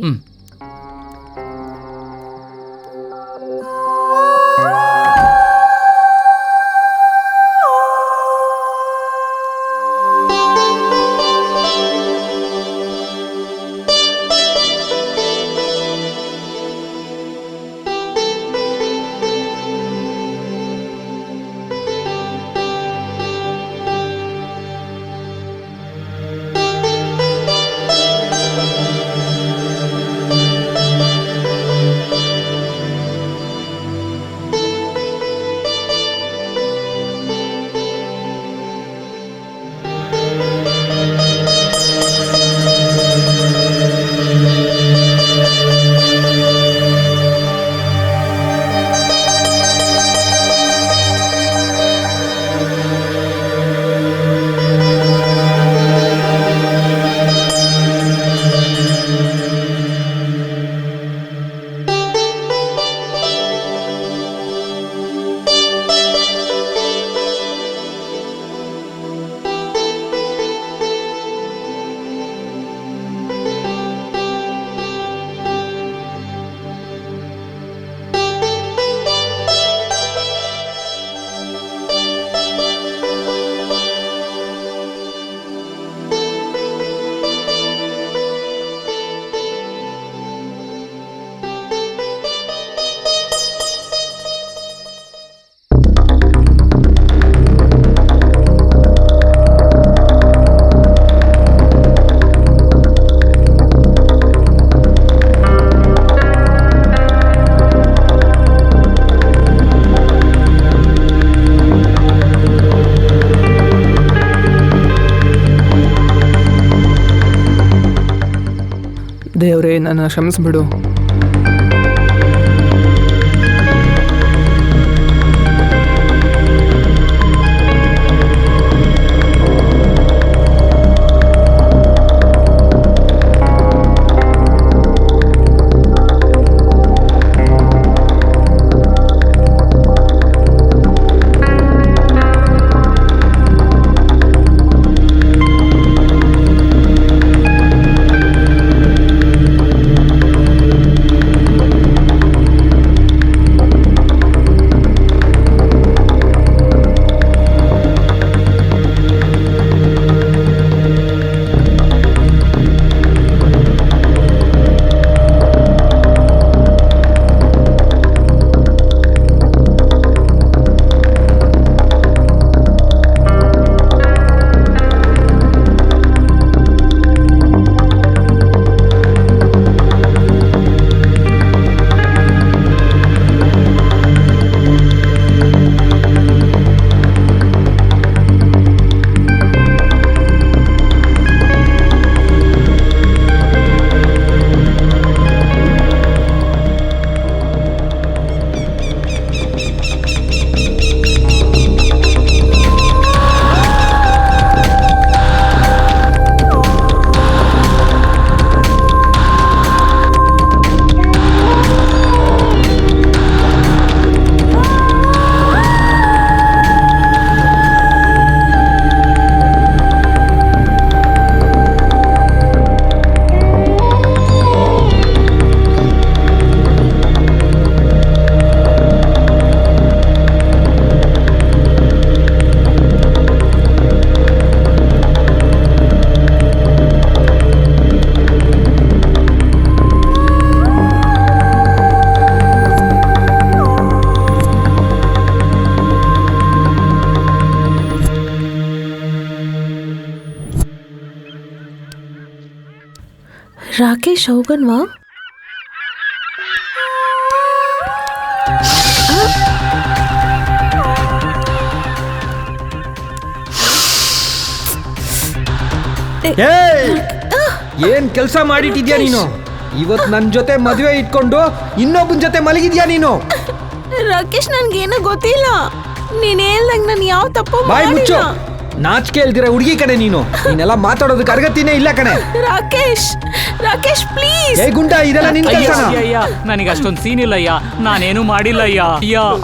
ದೇವ್ರೇ, ನನ್ನ ಕ್ಷಮಿಸ್ಬಿಡು. ರಾಕೇಶ್ ಹೋಗನ್ವಾ? ಏನ್ ಕೆಲಸ ಮಾಡಿಟ್ಟಿದ್ಯಾ ನೀನು? ಇವತ್ ನನ್ ಜೊತೆ ಮದುವೆ ಇಟ್ಕೊಂಡು ಇನ್ನೊಬ್ಬನ ಜೊತೆ ಮಲಗಿದ್ಯಾ ನೀನು? ರಾಕೇಶ್ ನನ್ಗೇನು ಗೊತ್ತಿಲ್ಲ. ನೀನ್ ಹೇಳ್ದಂಗ್ ನಾನು ಯಾವ ತಪ್ಪು ಬಾಯ್ ಮುಚ್ಚು. ಮಾಡಿಲ್ಲ. ನಾಚಿಕೆ ಇಲ್ದಿರ ಹುಡುಗಿ ಕಣೆ ನೀನು. ನೀನೆಲ್ಲ ಮಾತಾಡೋದಕ್ಕೆ ಅರ್ಗತಿನೇ ಇಲ್ಲ ಕಣೆ. ರಾಕೇಶ್ ಪ್ಲೀಸ್. ಏ ಗುಂಡ, ಇದೆಲ್ಲ ನಿನ್ ಅಯ್ಯ ಕೆಲಸನಾ? ಅಯ್ಯ, ಅಯ್ಯ ನನಗೆ ಅಷ್ಟೊಂದು ಸೀನ್ ಇಲ್ಲ ಅಯ್ಯ. ನಾನೇನು ಮಾಡಿಲ್ಲ ಅಯ್ಯ.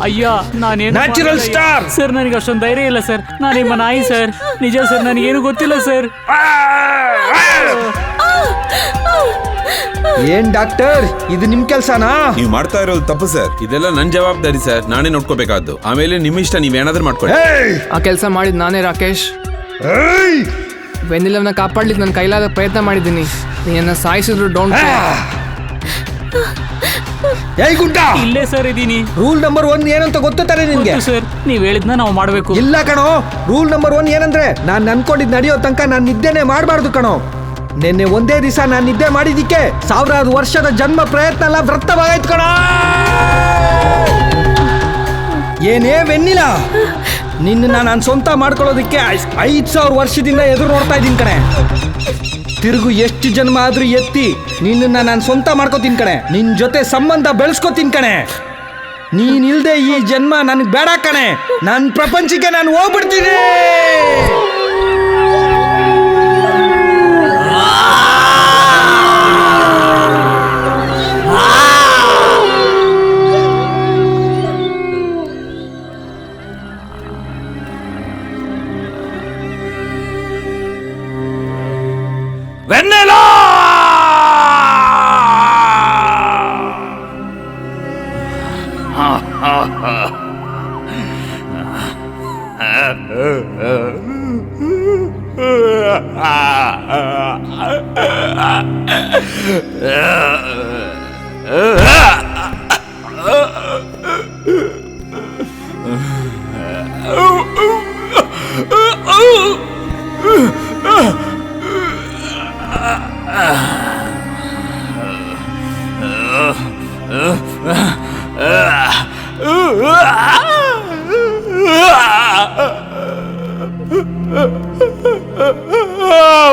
ಅಯ್ಯ ನಾನೇನು Natural ಮಾಡಿಲ್ಲ star. ಅಯ್ಯ. ಸರ್ ನನಗೆ ಅಷ್ಟೊಂದು ಧೈರ್ಯ ಇಲ್ಲ ಸರ್. ನಾನು ನಿಮ್ಮ ನಾಯಿ ಸರ್. ನಿಜ ಸರ್, ನನಗೇನು ಗೊತ್ತಿಲ್ಲ ಸರ್. ಏನ್ ಡಾಕ್ಟರ್, ಇದು ನಿಮ್ ಕೆಲ್ಸನಾ? ನೀವು ಮಾಡ್ತಾ ಇರೋದು ತಪ್ಪು ಸರ್. ಇದೆಲ್ಲ ನನ್ ಜವಾಬ್ದಾರಿ ಸರ್. ನಾನೇ ನೋಡ್ಕೋಬೇಕಾದ್ದು. ಆಮೇಲೆ ನಿಮ್ ಇಷ್ಟ, ನೀವೇನಾದ್ರೂ ಮಾಡ್ಕೊಳ್ಳಿ. ಆ ಕೆಲಸ ಮಾಡಿದ್ ನಾನೇ ರಾಕೇಶ್. ವೆನಿಲವ್ನ ಕಾಪಾಡ್ಲಿಕ್ಕೆ ನನ್ನ ಕೈಲಾದ ಪ್ರಯತ್ನ ಮಾಡಿದ್ದೀನಿ. ನೀನ್ನ ಸಾಯಿಸಿದ್ರು ಡೋಂಟ್. ಏಯ್ ಗುಂಡ, ಇಲ್ಲೇ ಸರ್ ಇದ್ದೀನಿ. ರೂಲ್ ನಂಬರ್ 1 ಏನಂತ ಗೊತ್ತು ತಾನೆ ನಿನ್ಗೆ? ಗೊತ್ತು ಸರ್, ನೀವ್ ಹೇಳಿದ್ನ ನಾವು ಮಾಡ್ಬೇಕು. ಇಲ್ಲ ಕಣೋ, ರೂಲ್ ನಂಬರ್ 1 ಏನಂದ್ರೆ ನಾನ್ ಅನ್ಕೊಂಡಿದ್ ನಡೆಯೋ ತನಕ ನಾನ್ ನಿದ್ದೆನೆ ಮಾಡಬಾರ್ದು ಕಣೋ. ನಿನ್ನೆ ಒಂದೇ ದಿವಸ ನಾನ್ ನಿದ್ದೆ ಮಾಡಿದಿಕ್ಕೆ 1000 ವರ್ಷದ ಜನ್ಮ ಪ್ರಯತ್ನ ಎಲ್ಲ ವ್ಯರ್ಥವಾಗೈತ್ ಕಣೋ. ಏನೇ ವೆನ್ನಿಲ್ಲ, ನಿನ್ನ ನಾನು ಸ್ವಂತ ಮಾಡ್ಕೊಳ್ಳೋದಿಕ್ಕೆ 5000 ವರ್ಷದಿಂದ ಎದುರು ನೋಡ್ತಾ ಇದ್ದೀನಿ ಕಣೆ. ತಿರುಗು ಎಷ್ಟು ಜನ್ಮ ಆದ್ರೂ ಎತ್ತಿ ನಿನ್ನ ನಾನು ಸ್ವಂತ ಮಾಡ್ಕೋತೀನಿ ಕಣೆ. ನಿನ್ ಜೊತೆ ಸಂಬಂಧ ಬೆಳೆಸ್ಕೋತೀನಿ ಕಣೆ. ನೀನಿಲ್ದೆ ಈ ಜನ್ಮ ನನಗೆ ಬೇಡ ಕಣೆ. ನನ್ನ ಪ್ರಪಂಚಕ್ಕೆ ನಾನು ಹೋಗ್ಬಿಡ್ತೀನಿ. ವೆನ್ನೆಲಾ!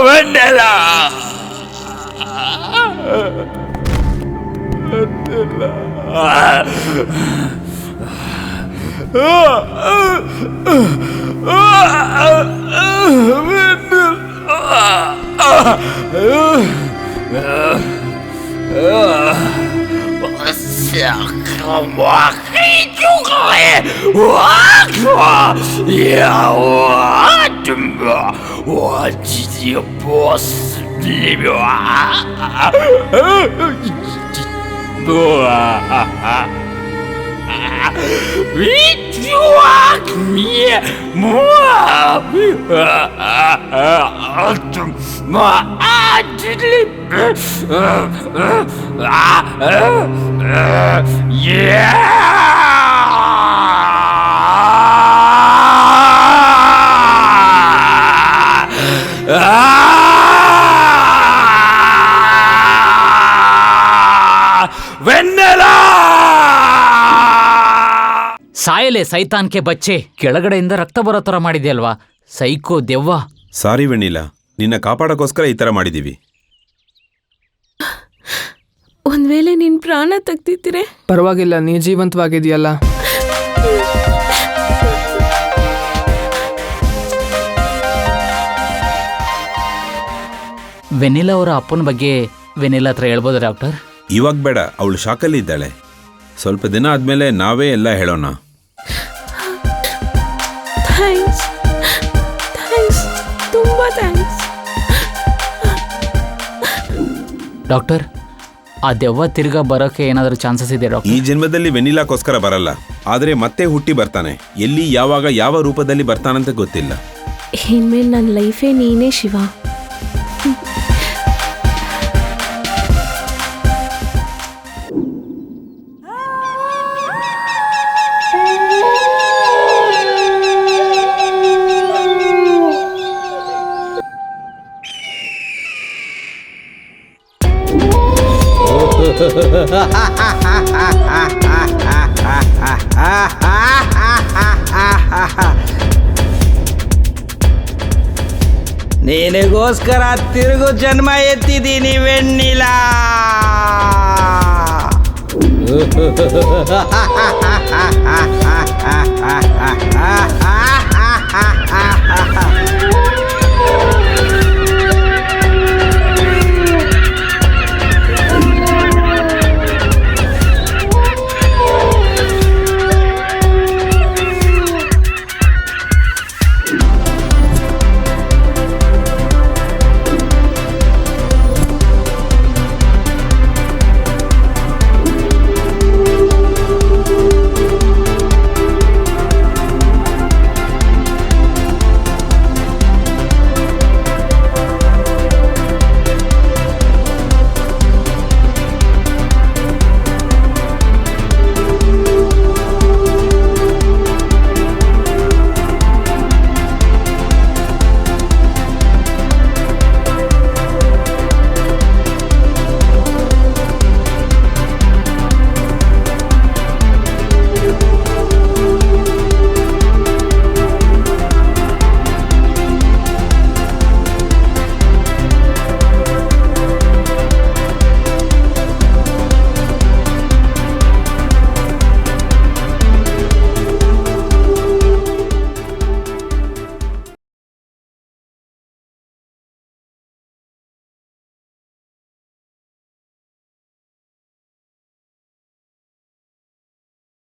ವೆನ್ನೆಲಾ! ವೆನ್ನೆಲಾ! ಸಾಯಲೆ ಸೈತಾನ್ಕೆ ಬಚ್ಚೆ. ಕೆಳಗಡೆಯಿಂದ ರಕ್ತ ಬರೋ ಥರ ಮಾಡಿದ್ಯಲ್ವಾ ಸೈಕೋ ದೆವ್ವ. ಸಾರಿ ವೆನಿಲಾ, ನಿನ್ನ ಕಾಪಾಡೋಕ್ಕೋಸ್ಕರ ಈ ತರ ಮಾಡಿದೀವಿ. ಒಂದ್ ವೇಳೆ ನಿನ್ ಪ್ರಾಣ ತೆಗ್ದಿದ್ದೀರೆ? ಪರವಾಗಿಲ್ಲ, ನೀ ಜೀವಂತವಾಗಿದೆಯಲ್ಲ. ವೆನಿಲಾ ಅವರ ಅಪ್ಪನ ಬಗ್ಗೆ ವೆನಿಲಾ ಹತ್ರ ಹೇಳ್ಬೋದಾ ಡಾಕ್ಟರ್? ಇವಾಗ ಬೇಡ, ಅವಳು ಶಾಕಲ್ಲಿ ಇದ್ದಾಳೆ. ಸ್ವಲ್ಪ ದಿನ ಆದ್ಮೇಲೆ ನಾವೇ ಎಲ್ಲ ಹೇಳೋಣ. ಥ್ಯಾಂಕ್ಸ್, ತುಂಬಾ ಥ್ಯಾಂಕ್ಸ್. ಡಾಕ್ಟರ್, ಆ ದೆವ್ವ ತಿರ್ಗಾ ಬರೋಕೆ ಏನಾದರೂ ಚಾನ್ಸಸ್ ಇದೆ ಈ ಡಾಕ್ಟರ್? ಜನ್ಮದಲ್ಲಿ ವೆನಿಲಾಕ್ಕೋಸ್ಕರ ಬರಲ್ಲ, ಆದ್ರೆ ಮತ್ತೆ ಹುಟ್ಟಿ ಬರ್ತಾನೆ. ಎಲ್ಲಿ, ಯಾವಾಗ, ಯಾವ ರೂಪದಲ್ಲಿ ಬರ್ತಾನಂತ ಗೊತ್ತಿಲ್ಲ. ಇನ್ಮೇಲೆ ನನ್ನ ಲೈಫೇ ನೀನೇ ಶಿವ. ನಿನಗೋಸ್ಕರ ತಿರುಗು ಜನ್ಮ ಎತ್ತಿದ್ದೀನಿ ವೆಣ್ಣಿಲ.